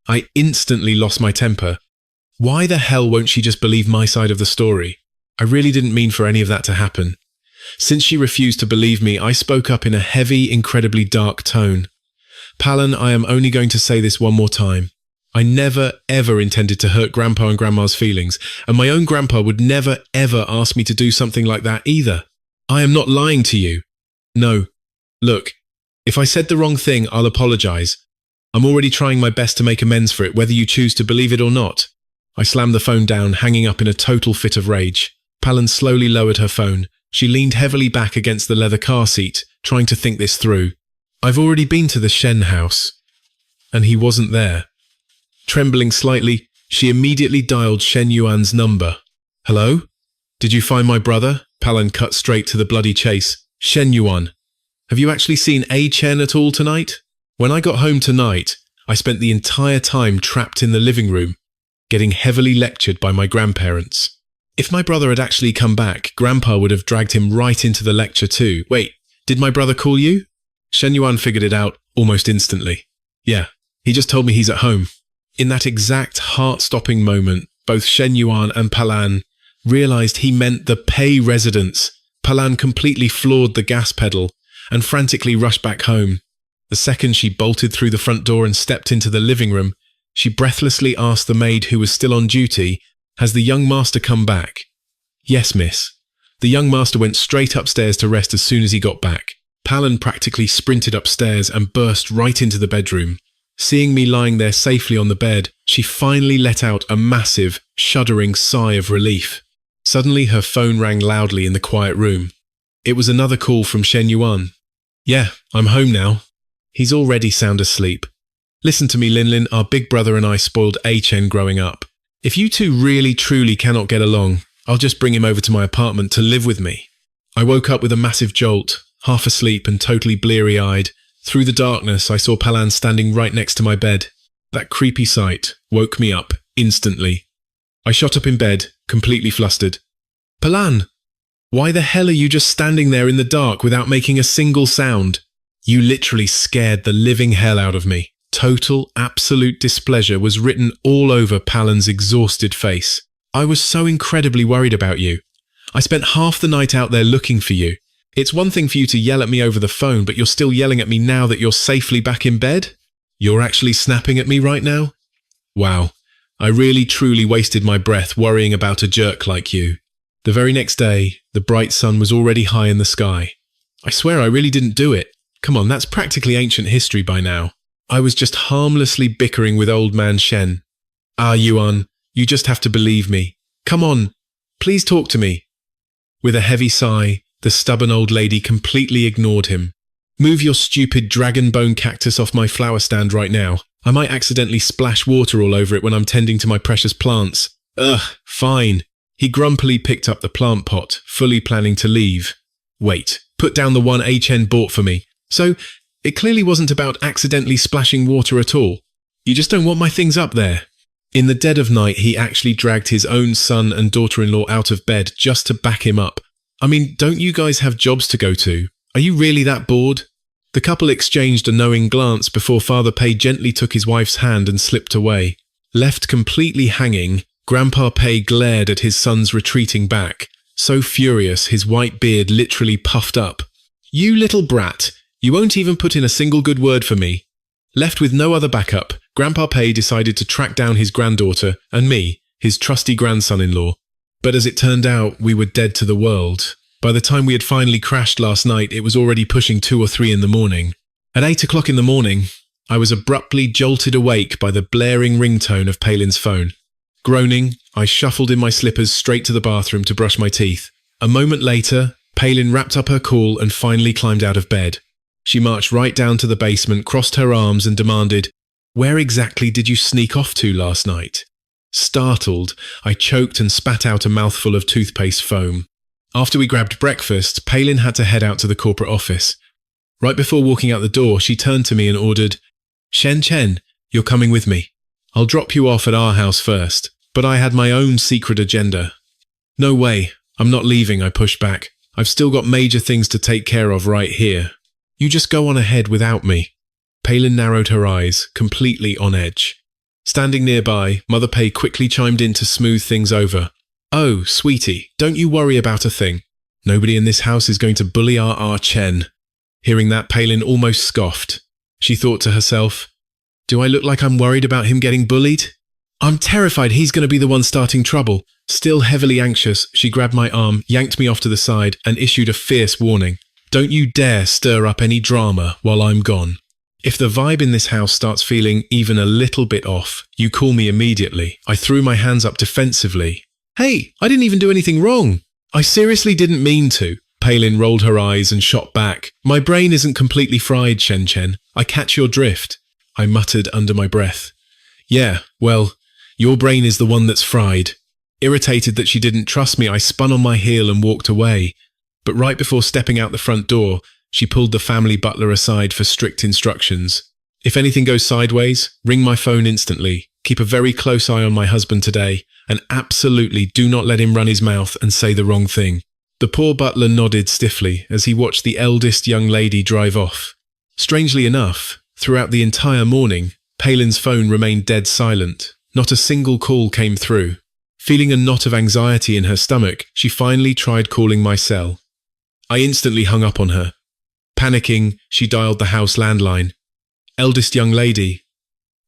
I instantly lost my temper. Why the hell won't she just believe my side of the story? I really didn't mean for any of that to happen. Since she refused to believe me, I spoke up in a heavy, incredibly dark tone. Palan, I am only going to say this one more time. I never, ever intended to hurt Grandpa and Grandma's feelings, and my own grandpa would never, ever ask me to do something like that either. I am not lying to you. No. Look, if I said the wrong thing, I'll apologize. I'm already trying my best to make amends for it, whether you choose to believe it or not. I slammed the phone down, hanging up in a total fit of rage. Palan slowly lowered her phone. She leaned heavily back against the leather car seat, trying to think this through. I've already been to the Shen house, and he wasn't there. Trembling slightly, she immediately dialed Shen Yuan's number. Hello? Did you find my brother? Palan cut straight to the bloody chase. Shen Yuan, have you actually seen A Chen at all tonight? When I got home tonight, I spent the entire time trapped in the living room, getting heavily lectured by my grandparents. If my brother had actually come back, Grandpa would have dragged him right into the lecture too. Wait, did my brother call you? Shen Yuan figured it out almost instantly. Yeah, he just told me he's at home. In that exact heart-stopping moment, both Shen Yuan and Palan realized he meant the Pei residence. Palan completely floored the gas pedal and frantically rushed back home. The second she bolted through the front door and stepped into the living room, she breathlessly asked the maid who was still on duty, "Has the young master come back?" "Yes, miss." The young master went straight upstairs to rest as soon as he got back. Palan practically sprinted upstairs and burst right into the bedroom. Seeing me lying there safely on the bed, she finally let out a massive, shuddering sigh of relief. Suddenly her phone rang loudly in the quiet room. It was another call from Shen Yuan. "Yeah, I'm home now." "He's already sound asleep. Listen to me, Lin, our big brother and I spoiled A Chen growing up. If you two really truly cannot get along, I'll just bring him over to my apartment to live with me." I woke up with a massive jolt, half asleep and totally bleary-eyed. Through the darkness, I saw Palan standing right next to my bed. That creepy sight woke me up instantly. I shot up in bed, completely flustered. "Palan, why the hell are you just standing there in the dark without making a single sound? You literally scared the living hell out of me." Total, absolute displeasure was written all over Palan's exhausted face. "I was so incredibly worried about you. I spent half the night out there looking for you. It's one thing for you to yell at me over the phone, but you're still yelling at me now that you're safely back in bed? You're actually snapping at me right now? Wow, I really truly wasted my breath worrying about a jerk like you. The very next day, the bright sun was already high in the sky. I swear I really didn't do it. Come on, that's practically ancient history by now. I was just harmlessly bickering with old man Shen. Ah, Yuan, you just have to believe me. Come on, please talk to me. With a heavy sigh, the stubborn old lady completely ignored him. Move your stupid dragon bone cactus off my flower stand right now. I might accidentally splash water all over it when I'm tending to my precious plants. Ugh, fine. He grumpily picked up the plant pot, fully planning to leave. Wait, put down the one HN bought for me. So, it clearly wasn't about accidentally splashing water at all. You just don't want my things up there. In the dead of night, he actually dragged his own son and daughter-in-law out of bed just to back him up. I mean, don't you guys have jobs to go to? Are you really that bored? The couple exchanged a knowing glance before Father Pei gently took his wife's hand and slipped away. Left completely hanging, Grandpa Pei glared at his son's retreating back, so furious his white beard literally puffed up. You little brat, you won't even put in a single good word for me. Left with no other backup, Grandpa Pei decided to track down his granddaughter and me, his trusty grandson-in-law. But as it turned out, we were dead to the world. By the time we had finally crashed last night, it was already pushing 2 or 3 in the morning. At 8 o'clock in the morning, I was abruptly jolted awake by the blaring ringtone of Palin's phone. Groaning, I shuffled in my slippers straight to the bathroom to brush my teeth. A moment later, Palin wrapped up her call and finally climbed out of bed. She marched right down to the basement, crossed her arms and demanded, "Where exactly did you sneak off to last night?" Startled, I choked and spat out a mouthful of toothpaste foam. After we grabbed breakfast, Palin had to head out to the corporate office. Right before walking out the door, she turned to me and ordered, "Shen Chen, you're coming with me. I'll drop you off at our house first." But I had my own secret agenda. "No way, I'm not leaving," I pushed back. "I've still got major things to take care of right here. You just go on ahead without me." Palin narrowed her eyes, completely on edge. Standing nearby, Mother Pei quickly chimed in to smooth things over. "Oh, sweetie, don't you worry about a thing. Nobody in this house is going to bully our Chen." Hearing that, Palin almost scoffed. She thought to herself, "Do I look like I'm worried about him getting bullied? I'm terrified he's going to be the one starting trouble." Still heavily anxious, she grabbed my arm, yanked me off to the side, and issued a fierce warning. "Don't you dare stir up any drama while I'm gone. If the vibe in this house starts feeling even a little bit off, you call me immediately." I threw my hands up defensively. "Hey, I didn't even do anything wrong. I seriously didn't mean to." Palin rolled her eyes and shot back. "My brain isn't completely fried, Shen Chen. I catch your drift," I muttered under my breath. "Yeah, well, your brain is the one that's fried." Irritated that she didn't trust me, I spun on my heel and walked away. But right before stepping out the front door, she pulled the family butler aside for strict instructions. "If anything goes sideways, ring my phone instantly. Keep a very close eye on my husband today, and absolutely do not let him run his mouth and say the wrong thing." The poor butler nodded stiffly as he watched the eldest young lady drive off. Strangely enough, throughout the entire morning, Palin's phone remained dead silent. Not a single call came through. Feeling a knot of anxiety in her stomach, she finally tried calling my cell. I instantly hung up on her. Panicking, she dialed the house landline. "Eldest young lady."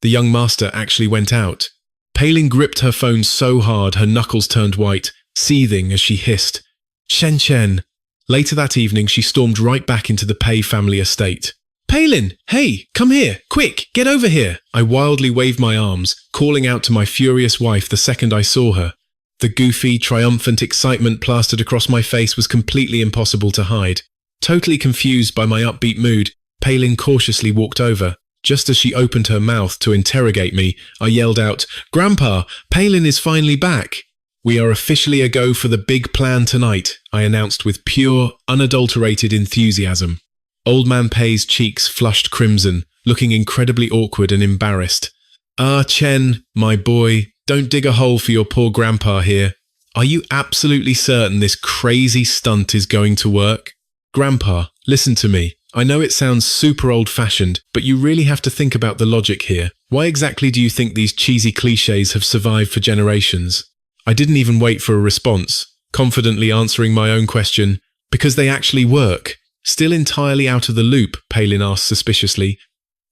The young master actually went out. Palin gripped her phone so hard her knuckles turned white, seething as she hissed, "Shen Chen." Later that evening, she stormed right back into the Pei family estate. "Palin, hey, come here, quick, get over here." I wildly waved my arms, calling out to my furious wife the second I saw her. The goofy, triumphant excitement plastered across my face was completely impossible to hide. Totally confused by my upbeat mood, Palin cautiously walked over. Just as she opened her mouth to interrogate me, I yelled out, "Grandpa, Palin is finally back." "We are officially a go for the big plan tonight," I announced with pure, unadulterated enthusiasm. Old Man Pei's cheeks flushed crimson, looking incredibly awkward and embarrassed. "Ah, Chen, my boy, don't dig a hole for your poor grandpa here. Are you absolutely certain this crazy stunt is going to work?" "Grandpa, listen to me. I know it sounds super old-fashioned, but you really have to think about the logic here. Why exactly do you think these cheesy cliches have survived for generations?" I didn't even wait for a response, confidently answering my own question. Because they actually work. Still entirely out of the loop, Palin asked suspiciously.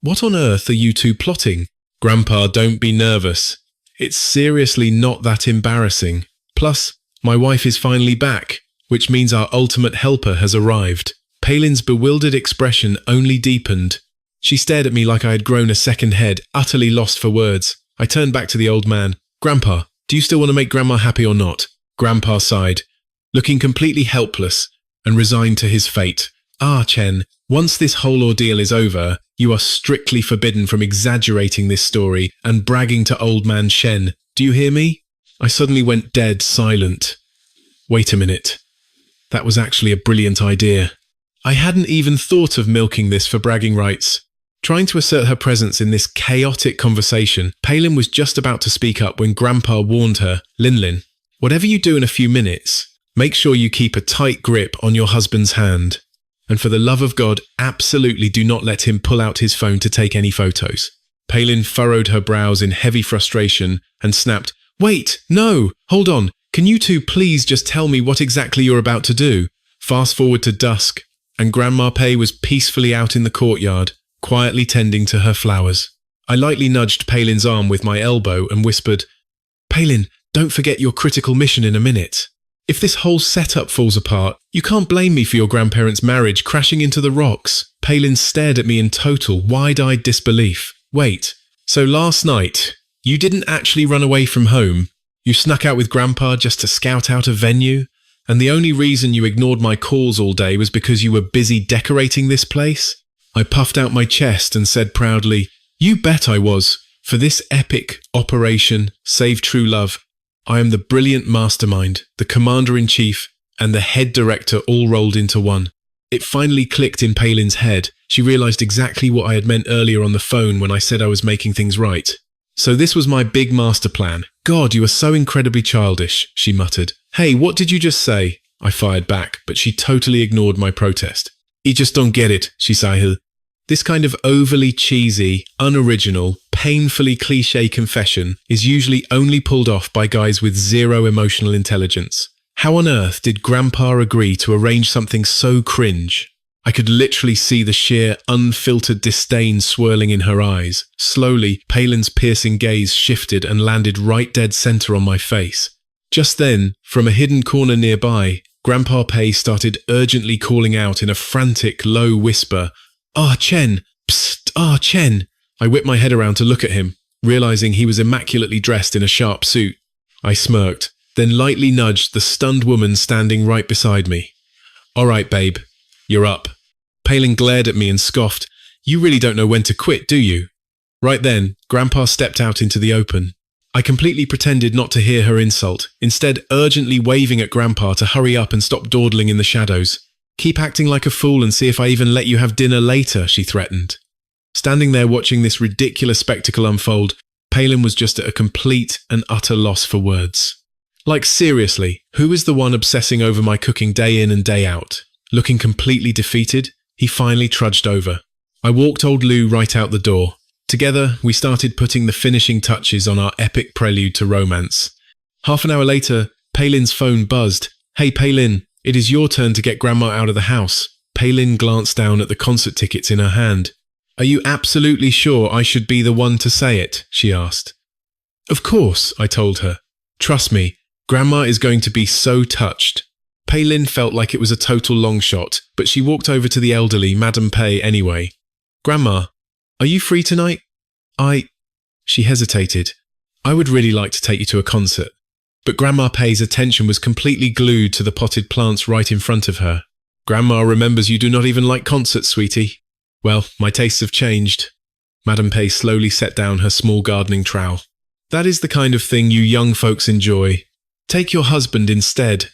What on earth are you two plotting? Grandpa, don't be nervous. It's seriously not that embarrassing. Plus, my wife is finally back, which means our ultimate helper has arrived. Palin's bewildered expression only deepened. She stared at me like I had grown a second head, utterly lost for words. I turned back to the old man. Grandpa, do you still want to make Grandma happy or not? Grandpa sighed, looking completely helpless and resigned to his fate. Ah, Chen, once this whole ordeal is over, you are strictly forbidden from exaggerating this story and bragging to old man Shen. Do you hear me? I suddenly went dead silent. Wait a minute. That was actually a brilliant idea. I hadn't even thought of milking this for bragging rights. Trying to assert her presence in this chaotic conversation, Palin was just about to speak up when Grandpa warned her, Linlin, whatever you do in a few minutes, make sure you keep a tight grip on your husband's hand. And for the love of God, absolutely do not let him pull out his phone to take any photos. Palin furrowed her brows in heavy frustration and snapped, Wait, no, hold on. Can you two please just tell me what exactly you're about to do? Fast forward to dusk, and Grandma Pei was peacefully out in the courtyard, quietly tending to her flowers. I lightly nudged Palin's arm with my elbow and whispered, Palin, don't forget your critical mission in a minute. If this whole setup falls apart, you can't blame me for your grandparents' marriage crashing into the rocks. Palin stared at me in total, wide-eyed disbelief. Wait, so last night, you didn't actually run away from home? You snuck out with Grandpa just to scout out a venue? And the only reason you ignored my calls all day was because you were busy decorating this place? I puffed out my chest and said proudly, You bet I was. For this epic operation, Save True Love, I am the brilliant mastermind, the commander-in-chief, and the head director all rolled into one. It finally clicked in Palin's head. She realized exactly what I had meant earlier on the phone when I said I was making things right. So this was my big master plan. God, you are so incredibly childish, she muttered. Hey, what did you just say? I fired back, but she totally ignored my protest. You just don't get it, she sighed. This kind of overly cheesy, unoriginal, painfully cliché confession is usually only pulled off by guys with zero emotional intelligence. How on earth did Grandpa agree to arrange something so cringe? I could literally see the sheer, unfiltered disdain swirling in her eyes. Slowly, Palin's piercing gaze shifted and landed right dead center on my face. Just then, from a hidden corner nearby, Grandpa Pei started urgently calling out in a frantic, low whisper, Ah, Chen! Psst! Ah, Chen! I whipped my head around to look at him, realizing he was immaculately dressed in a sharp suit. I smirked, then lightly nudged the stunned woman standing right beside me. All right, babe. You're up. Palin glared at me and scoffed. You really don't know when to quit, do you? Right then, Grandpa stepped out into the open. I completely pretended not to hear her insult, instead urgently waving at Grandpa to hurry up and stop dawdling in the shadows. Keep acting like a fool and see if I even let you have dinner later, she threatened. Standing there watching this ridiculous spectacle unfold, Palin was just at a complete and utter loss for words. Like seriously, who is the one obsessing over my cooking day in and day out? Looking completely defeated, he finally trudged over. I walked old Lou right out the door. Together, we started putting the finishing touches on our epic prelude to romance. Half an hour later, Palin's phone buzzed. Hey Palin, it is your turn to get Grandma out of the house. Palin glanced down at the concert tickets in her hand. Are you absolutely sure I should be the one to say it? She asked. Of course, I told her. Trust me, Grandma is going to be so touched. Palin felt like it was a total long shot, but she walked over to the elderly Madame Pei anyway. Grandma, are you free tonight? She hesitated. I would really like to take you to a concert. But Grandma Pei's attention was completely glued to the potted plants right in front of her. Grandma remembers you do not even like concerts, sweetie. Well, my tastes have changed. Madame Pei slowly set down her small gardening trowel. That is the kind of thing you young folks enjoy. Take your husband instead.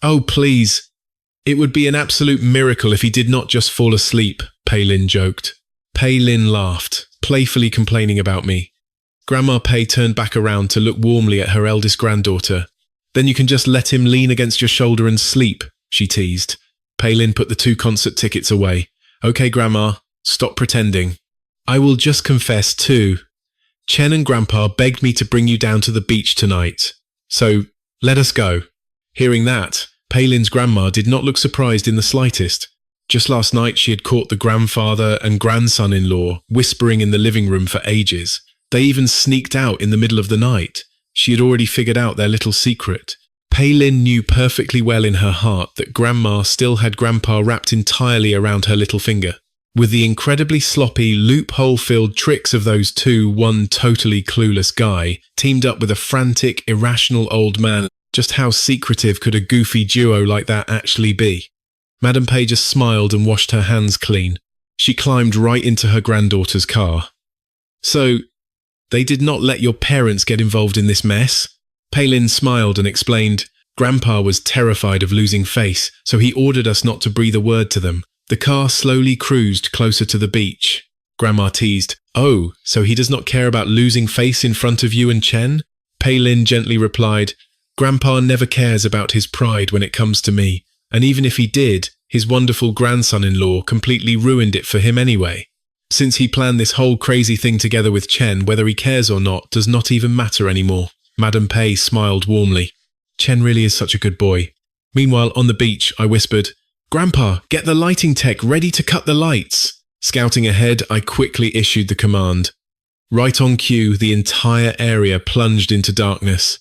Oh, please. It would be an absolute miracle if he did not just fall asleep, Palin joked. Palin laughed, playfully complaining about me. Grandma Pei turned back around to look warmly at her eldest granddaughter. Then you can just let him lean against your shoulder and sleep, she teased. Palin put the 2 concert tickets away. Okay, Grandma, stop pretending. I will just confess too. Chen and Grandpa begged me to bring you down to the beach tonight. So, let us go. Hearing that, Palin's grandma did not look surprised in the slightest. Just last night she had caught the grandfather and grandson-in-law whispering in the living room for ages. They even sneaked out in the middle of the night. She had already figured out their little secret. Palin knew perfectly well in her heart that Grandma still had Grandpa wrapped entirely around her little finger. With the incredibly sloppy, loophole-filled tricks of those two, one totally clueless guy, teamed up with a frantic, irrational old man, just how secretive could a goofy duo like that actually be? Madame Pay just smiled and washed her hands clean. She climbed right into her granddaughter's car. So, they did not let your parents get involved in this mess? Palin smiled and explained, Grandpa was terrified of losing face, so he ordered us not to breathe a word to them. The car slowly cruised closer to the beach. Grandma teased, Oh, so he does not care about losing face in front of you and Chen? Palin gently replied, Grandpa never cares about his pride when it comes to me, and even if he did, his wonderful grandson-in-law completely ruined it for him anyway. Since he planned this whole crazy thing together with Chen, whether he cares or not does not even matter anymore. Madame Pay smiled warmly. Chen really is such a good boy. Meanwhile, on the beach, I whispered, Grandpa, get the lighting tech ready to cut the lights. Scouting ahead, I quickly issued the command. Right on cue, the entire area plunged into darkness.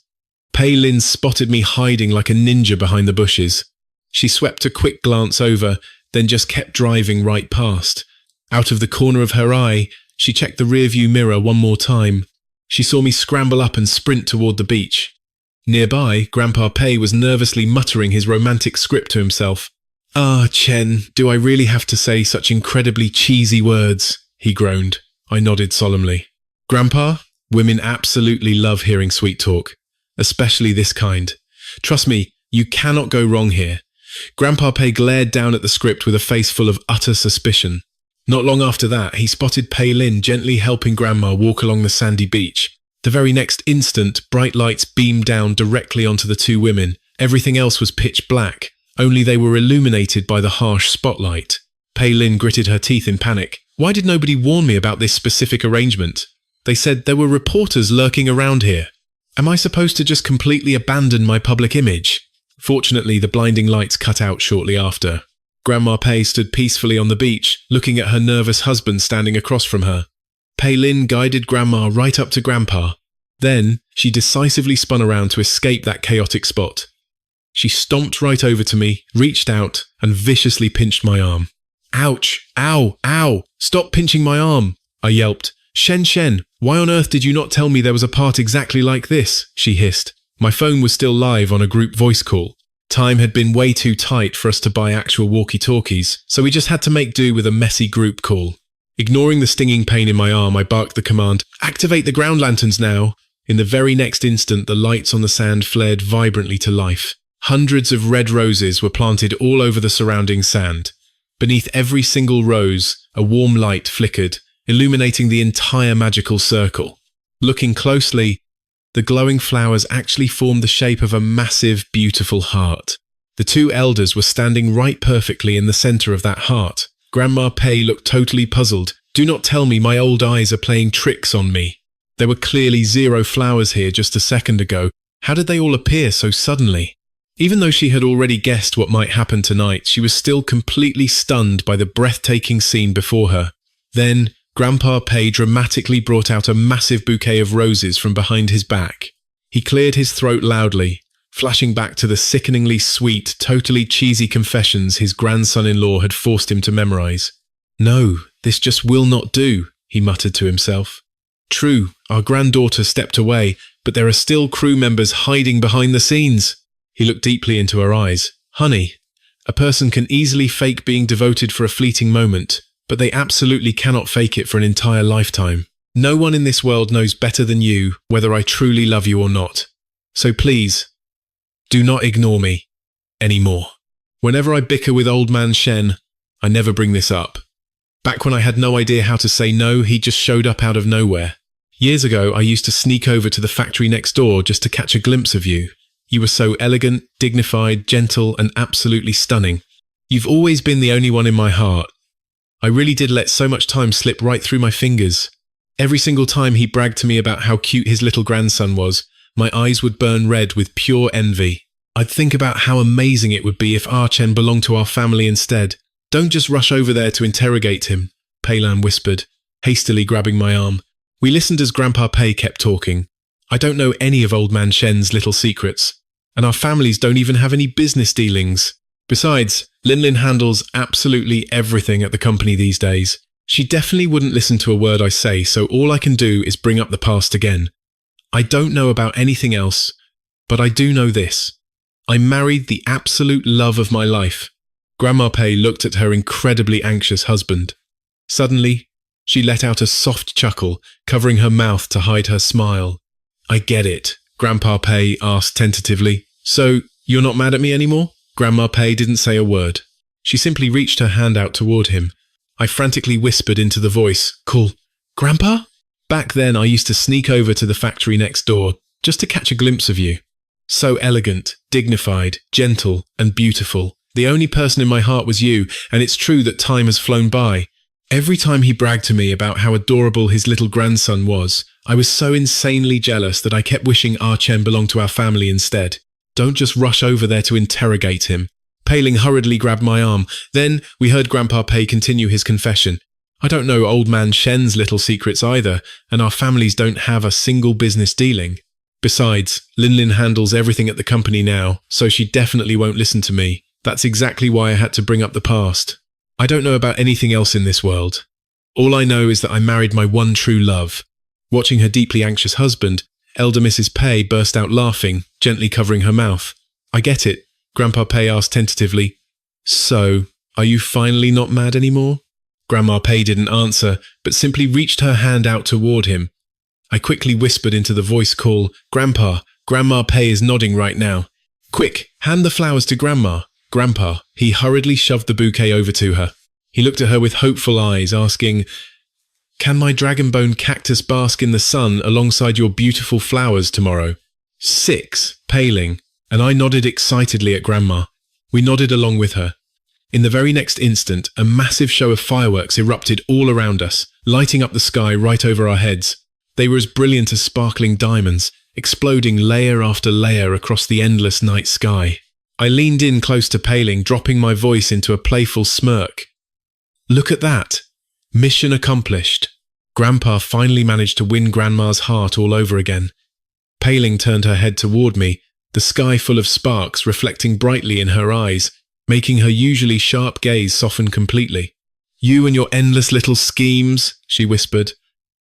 Palin spotted me hiding like a ninja behind the bushes. She swept a quick glance over, then just kept driving right past. Out of the corner of her eye, she checked the rearview mirror one more time. She saw me scramble up and sprint toward the beach. Nearby, Grandpa Pei was nervously muttering his romantic script to himself. Ah, Chen, do I really have to say such incredibly cheesy words? He groaned. I nodded solemnly. Grandpa, women absolutely love hearing sweet talk, especially this kind. Trust me, you cannot go wrong here. Grandpa Pei glared down at the script with a face full of utter suspicion. Not long after that, he spotted Pei Lin gently helping Grandma walk along the sandy beach. The very next instant, bright lights beamed down directly onto the two women. Everything else was pitch black. Only they were illuminated by the harsh spotlight. Pei Lin gritted her teeth in panic. Why did nobody warn me about this specific arrangement? They said there were reporters lurking around here. Am I supposed to just completely abandon my public image? Fortunately, the blinding lights cut out shortly after. Grandma Pei stood peacefully on the beach, looking at her nervous husband standing across from her. Pei Lin guided Grandma right up to Grandpa. Then, she decisively spun around to escape that chaotic spot. She stomped right over to me, reached out, and viciously pinched my arm. Ouch! Ow! Ow! Stop pinching my arm! I yelped. Shen, why on earth did you not tell me there was a part exactly like this? She hissed. My phone was still live on a group voice call. Time had been way too tight for us to buy actual walkie-talkies, so we just had to make do with a messy group call. Ignoring the stinging pain in my arm, I barked the command, Activate the ground lanterns now! In the very next instant, the lights on the sand flared vibrantly to life. Hundreds of red roses were planted all over the surrounding sand. Beneath every single rose, a warm light flickered, illuminating the entire magical circle. Looking closely, the glowing flowers actually formed the shape of a massive, beautiful heart. The two elders were standing right perfectly in the center of that heart. Grandma Pei looked totally puzzled. Do not tell me my old eyes are playing tricks on me. There were clearly 0 flowers here just a second ago. How did they all appear so suddenly? Even though she had already guessed what might happen tonight, she was still completely stunned by the breathtaking scene before her. Then, Grandpa Pei dramatically brought out a massive bouquet of roses from behind his back. He cleared his throat loudly, flashing back to the sickeningly sweet, totally cheesy confessions his grandson-in-law had forced him to memorize. No, this just will not do, he muttered to himself. True, our granddaughter stepped away, but there are still crew members hiding behind the scenes. He looked deeply into her eyes. Honey, a person can easily fake being devoted for a fleeting moment, but they absolutely cannot fake it for an entire lifetime. No one in this world knows better than you whether I truly love you or not. So please, do not ignore me anymore. Whenever I bicker with old man Shen, I never bring this up. Back when I had no idea how to say no, he just showed up out of nowhere. Years ago, I used to sneak over to the factory next door just to catch a glimpse of you. You were so elegant, dignified, gentle, and absolutely stunning. You've always been the only one in my heart. I really did let so much time slip right through my fingers. Every single time he bragged to me about how cute his little grandson was, my eyes would burn red with pure envy. I'd think about how amazing it would be if Archen belonged to our family instead. Don't just rush over there to interrogate him, Peilan whispered, hastily grabbing my arm. We listened as Grandpa Pei kept talking. I don't know any of Old Man Shen's little secrets, and our families don't even have any business dealings. Besides, Linlin handles absolutely everything at the company these days. She definitely wouldn't listen to a word I say, so all I can do is bring up the past again. I don't know about anything else, but I do know this. I married the absolute love of my life. Grandma Pei looked at her incredibly anxious husband. Suddenly, she let out a soft chuckle, covering her mouth to hide her smile. I get it, Grandpa Pei asked tentatively. So, you're not mad at me anymore? Grandma Pei didn't say a word. She simply reached her hand out toward him. I frantically whispered into the voice, "Call, Grandpa?" Back then, I used to sneak over to the factory next door, just to catch a glimpse of you. So elegant, dignified, gentle, and beautiful. The only person in my heart was you, and it's true that time has flown by. Every time he bragged to me about how adorable his little grandson was, I was so insanely jealous that I kept wishing Archen belonged to our family instead. Don't just rush over there to interrogate him. Peiling hurriedly grabbed my arm. Then we heard Grandpa Pei continue his confession. I don't know Old Man Shen's little secrets either, and our families don't have a single business dealing. Besides, Linlin handles everything at the company now, so she definitely won't listen to me. That's exactly why I had to bring up the past. I don't know about anything else in this world. All I know is that I married my one true love. Watching her deeply anxious husband, Elder Mrs. Pei burst out laughing, gently covering her mouth. I get it, Grandpa Pei asked tentatively. So, are you finally not mad anymore? Grandma Pei didn't answer, but simply reached her hand out toward him. I quickly whispered into the voice call, "Grandpa, Grandma Pei is nodding right now. Quick, hand the flowers to Grandma." Grandpa, he hurriedly shoved the bouquet over to her. He looked at her with hopeful eyes, asking, "Can my dragonbone cactus bask in the sun alongside your beautiful flowers tomorrow?" 6, paling, and I nodded excitedly at Grandma. We nodded along with her. In the very next instant, a massive show of fireworks erupted all around us, lighting up the sky right over our heads. They were as brilliant as sparkling diamonds, exploding layer after layer across the endless night sky. I leaned in close to Paling, dropping my voice into a playful smirk. Look at that! Mission accomplished. Grandpa finally managed to win Grandma's heart all over again. Paling turned her head toward me, the sky full of sparks reflecting brightly in her eyes, making her usually sharp gaze soften completely. "You and your endless little schemes," she whispered.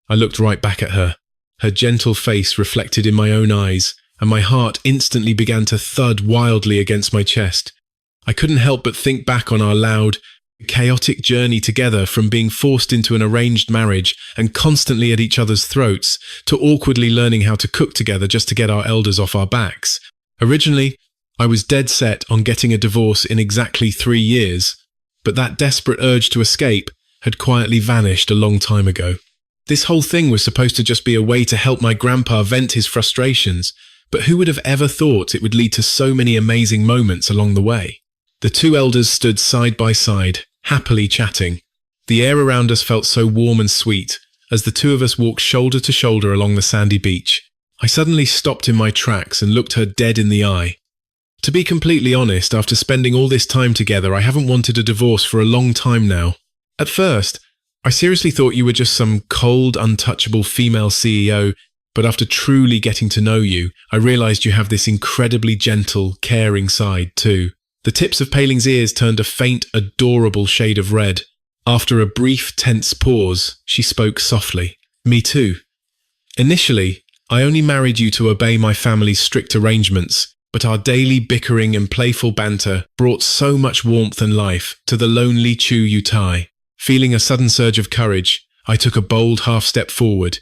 I looked right back at her. Her gentle face reflected in my own eyes, and my heart instantly began to thud wildly against my chest. I couldn't help but think back on our loud, chaotic journey together, from being forced into an arranged marriage and constantly at each other's throats, to awkwardly learning how to cook together just to get our elders off our backs. Originally, I was dead set on getting a divorce in exactly 3 years, but that desperate urge to escape had quietly vanished a long time ago. This whole thing was supposed to just be a way to help my grandpa vent his frustrations, but who would have ever thought it would lead to so many amazing moments along the way? The two elders stood side by side, happily chatting. The air around us felt so warm and sweet, as the two of us walked shoulder to shoulder along the sandy beach. I suddenly stopped in my tracks and looked her dead in the eye. To be completely honest, after spending all this time together, I haven't wanted a divorce for a long time now. At first, I seriously thought you were just some cold, untouchable female CEO, but after truly getting to know you, I realized you have this incredibly gentle, caring side too. The tips of Paling's ears turned a faint, adorable shade of red. After a brief, tense pause, she spoke softly. "Me too. Initially, I only married you to obey my family's strict arrangements, but our daily bickering and playful banter brought so much warmth and life to the lonely Chu Yutai. Feeling a sudden surge of courage, I took a bold half-step forward.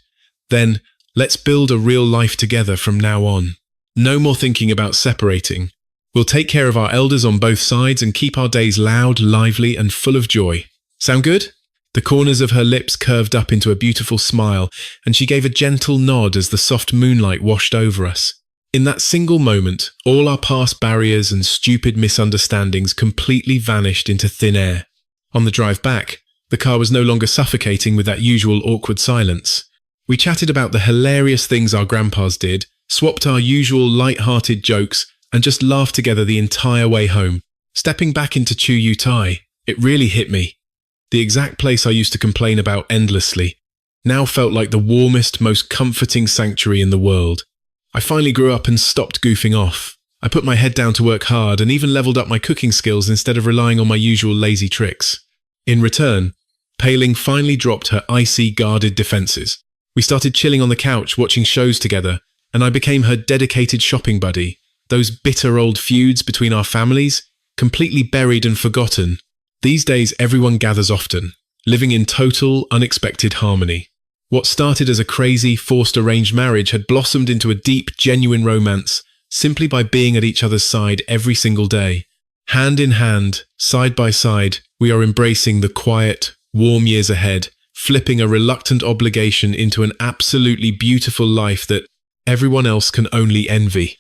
Then, let's build a real life together from now on. No more thinking about separating. We'll take care of our elders on both sides and keep our days loud, lively, and full of joy. Sound good?" The corners of her lips curved up into a beautiful smile, and she gave a gentle nod as the soft moonlight washed over us. In that single moment, all our past barriers and stupid misunderstandings completely vanished into thin air. On the drive back, the car was no longer suffocating with that usual awkward silence. We chatted about the hilarious things our grandpas did, swapped our usual light-hearted jokes, and just laughed together the entire way home. Stepping back into Chu Tai, it really hit me. The exact place I used to complain about endlessly now felt like the warmest, most comforting sanctuary in the world. I finally grew up and stopped goofing off. I put my head down to work hard and even leveled up my cooking skills instead of relying on my usual lazy tricks. In return, Pei-Ling finally dropped her icy, guarded defenses. We started chilling on the couch, watching shows together, and I became her dedicated shopping buddy. Those bitter old feuds between our families, completely buried and forgotten. These days, everyone gathers often, living in total, unexpected harmony. What started as a crazy, forced arranged marriage had blossomed into a deep, genuine romance simply by being at each other's side every single day. Hand in hand, side by side, we are embracing the quiet, warm years ahead, flipping a reluctant obligation into an absolutely beautiful life that everyone else can only envy.